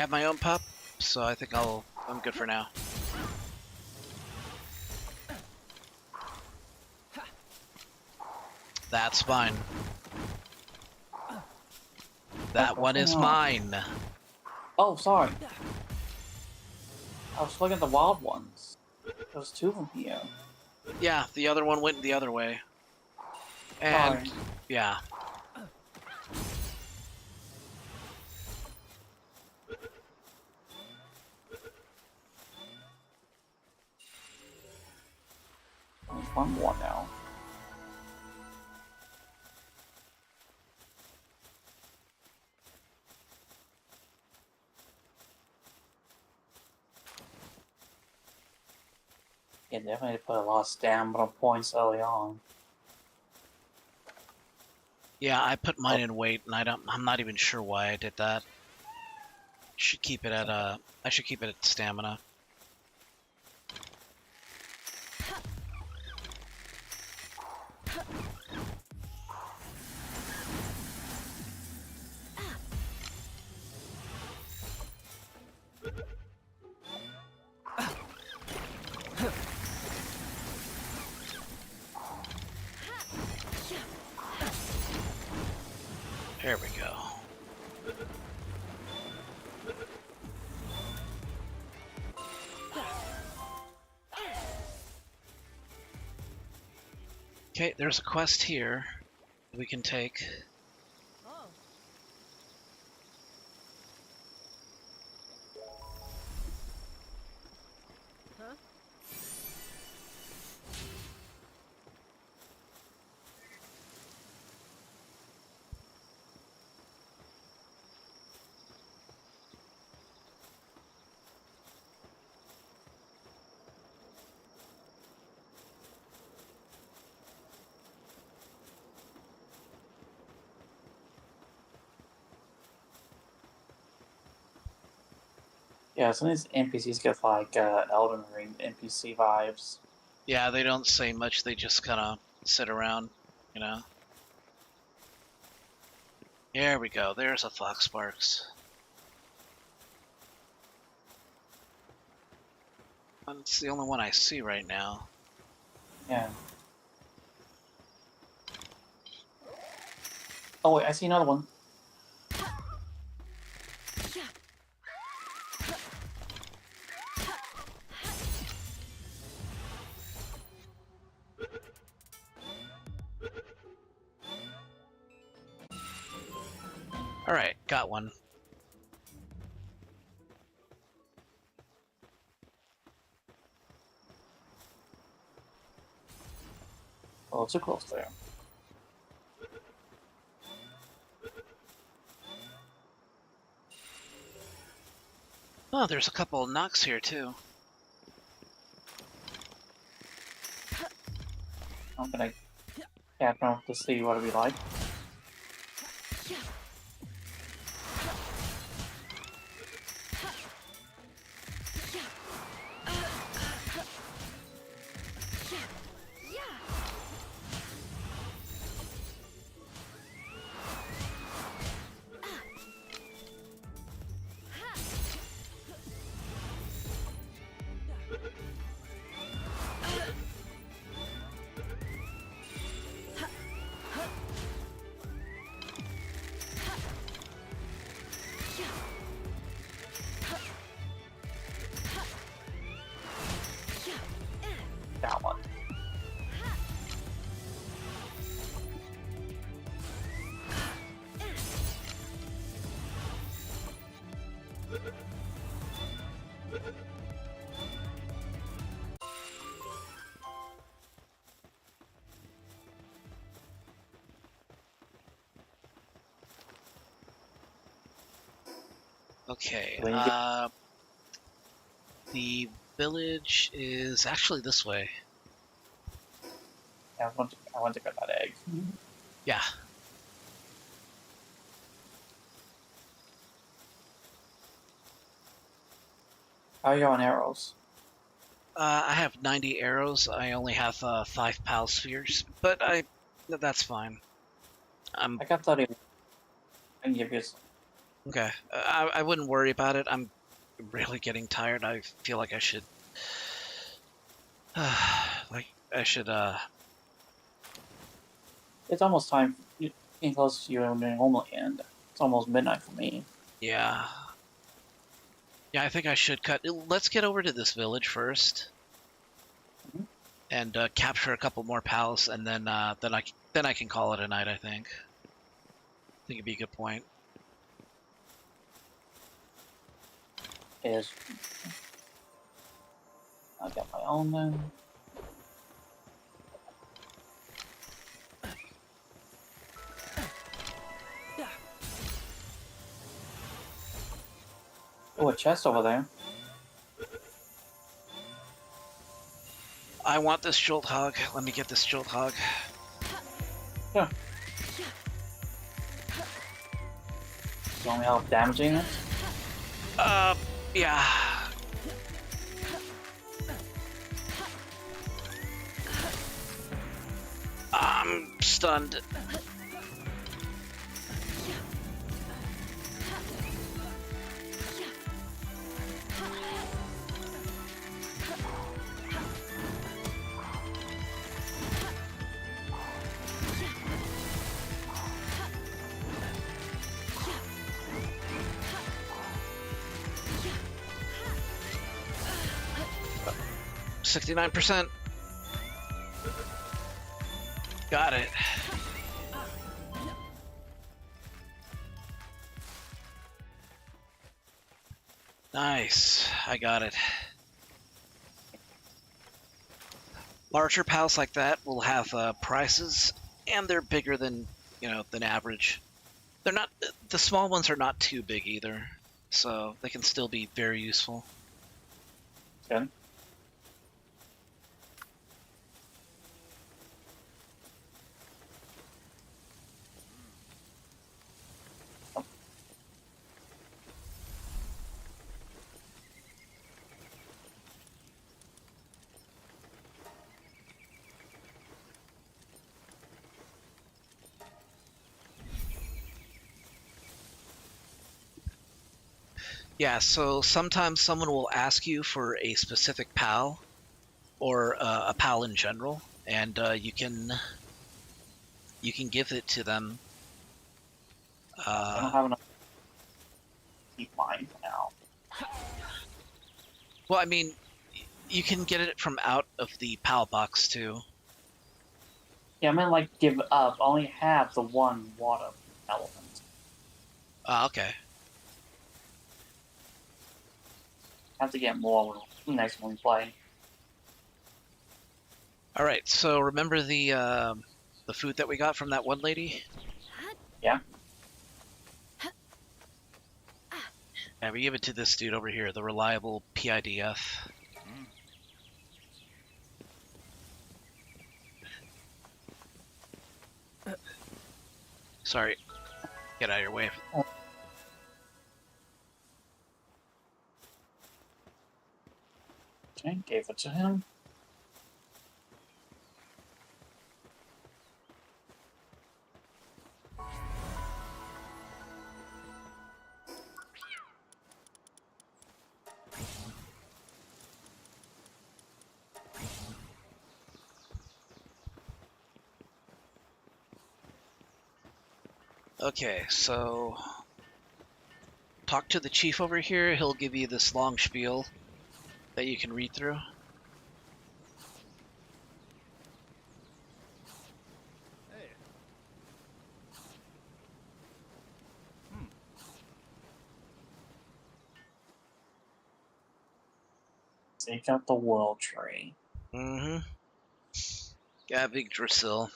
my own pup, so I think I'm good for now. That's fine. That one is mine. Oh, sorry. I was looking at the wild ones. There's 2 of them here. Yeah, the other one went the other way. And Sorry. yeah. There's 1 more now. Yeah, definitely put a lot of stamina points early on. Yeah, I put mine in weight, and I'm not even sure why I did that. Should keep it at I should keep it at stamina. There we go. Okay, there's a quest here we can take. Oh. Huh? Yeah, some of these NPCs get like Elden Ring NPC vibes. Yeah, they don't say much, they just kind of sit around, you know? There we go, there's a Fox Sparks. It's the only one I see right now. Yeah. Oh wait, I see another one. Alright, got one. Oh, too close there. Oh, there's a couple of knocks here too. I'm gonna cap around to see what it'd be like. That one. Okay, When you get- the village is actually this way. Yeah, I want to get that egg. Yeah. How are you on arrows? I have 90 arrows. I only have 5 pal spheres, but that's fine. I'm I got 30. I can give you some. okay. I wouldn't worry about it. I'm really getting tired. I feel like I should It's almost time. Getting close to your homeland. It's almost midnight for me. yeah. Yeah, I think I should cut. Let's get over to this village first, Mhm. and capture a couple more pals, and then I can call it a night. I think it'd be a good point. Is I got my own then. Oh, a chest over there. I want this jolt hog. Let me get this jolt hog. Yeah. you want me help damaging it? Yeah. I'm stunned. Uh, 69%. Got it. Nice. I got it. Larger pals like that will have prices, and they're bigger than, than average. They're not, the small ones are not too big either, so they can still be very useful. Good. Yeah, so sometimes someone will ask you for a specific PAL, or a PAL in general, and you can give it to them. I don't have enough to keep mine now. Well, I mean, you can get it from out of the PAL box too. Yeah, I meant like give up. I only have the one water element. Okay. I have to get more next one we play. All right. So remember the food that we got from that one lady? Yeah. Yeah, we give it to this dude over here, the reliable PIDF. Sorry. Get out of your way. Okay, gave it to him. Okay, so talk to the chief over here. He'll give you this long spiel that you can read through. Hey. Take out the world tree. Mm-hmm. Yeah, big Drasil.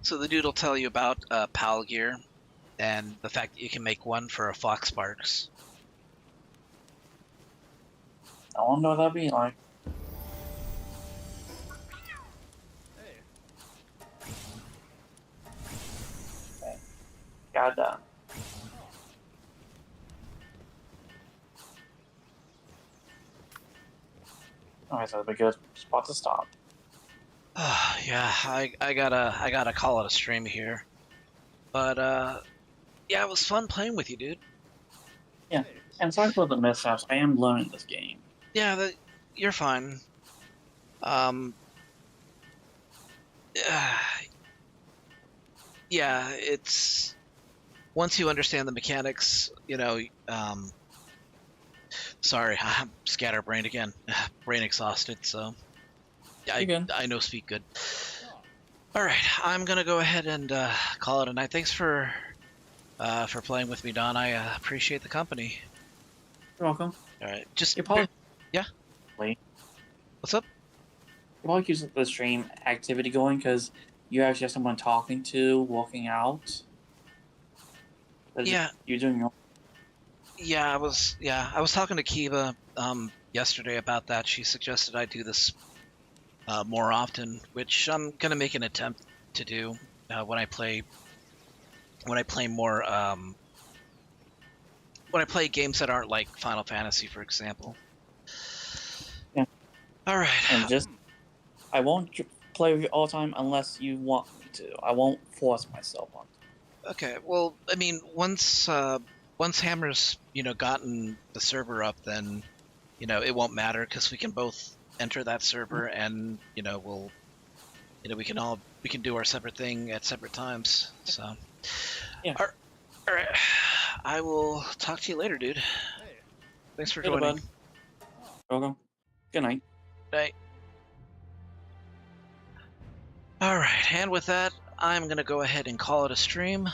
So the dude will tell you about PAL gear and the fact that you can make one for a Fox Sparks. I wonder what that'd be like. Hey. Okay. Got it done. Alright, so that'd be a good spot to stop. Yeah, I gotta call it a stream here. But yeah, it was fun playing with you, dude. Yeah. And sorry for the mishaps. I am learning this game. Yeah, you're fine. Yeah, it's once you understand the mechanics, sorry, I'm scatterbrained again. Brain exhausted, so You're good. I know speak good. All right, I'm gonna go ahead and call it a night. Thanks for playing with me, Don. I appreciate the company. You're welcome. All right, just You're probably... yeah. Wait. What's up? probably keeps the stream activity going because you actually have someone talking to, walking out. Yeah. You're doing your. Yeah, I was talking to Kiva yesterday about that. She suggested I do this more often, which I'm gonna make an attempt to do when I play more when I play games that aren't like Final Fantasy, for example. Yeah. All right. And just, I won't play with you all the time unless you want me to. I won't force myself on. Okay. Well, I mean, once Hammer's gotten the server up, then it won't matter because we can both enter that server, and we'll we can do our separate thing at separate times. So yeah. All right. I will talk to you later, dude. Hey. Thanks for Later, joining. bud. Welcome. Good night. Night. All right, and with that, I'm gonna go ahead and call it a stream.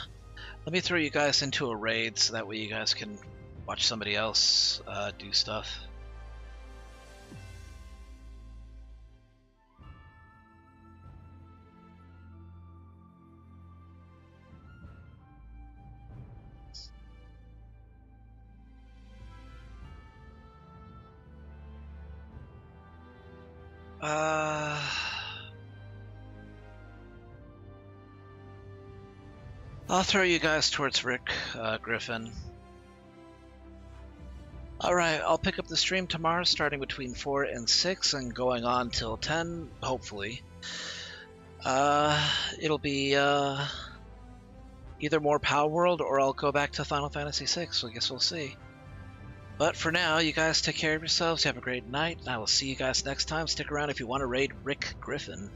Let me throw you guys into a raid so that way you guys can watch somebody else do stuff. I'll throw you guys towards Rick Griffin. Alright, I'll pick up the stream tomorrow starting between 4 and 6 and going on till 10, hopefully. It'll be either more Palworld or I'll go back to Final Fantasy VI, so I guess we'll see. But for now, you guys take care of yourselves, have a great night, and I will see you guys next time. Stick around if you want to raid Rick Griffin.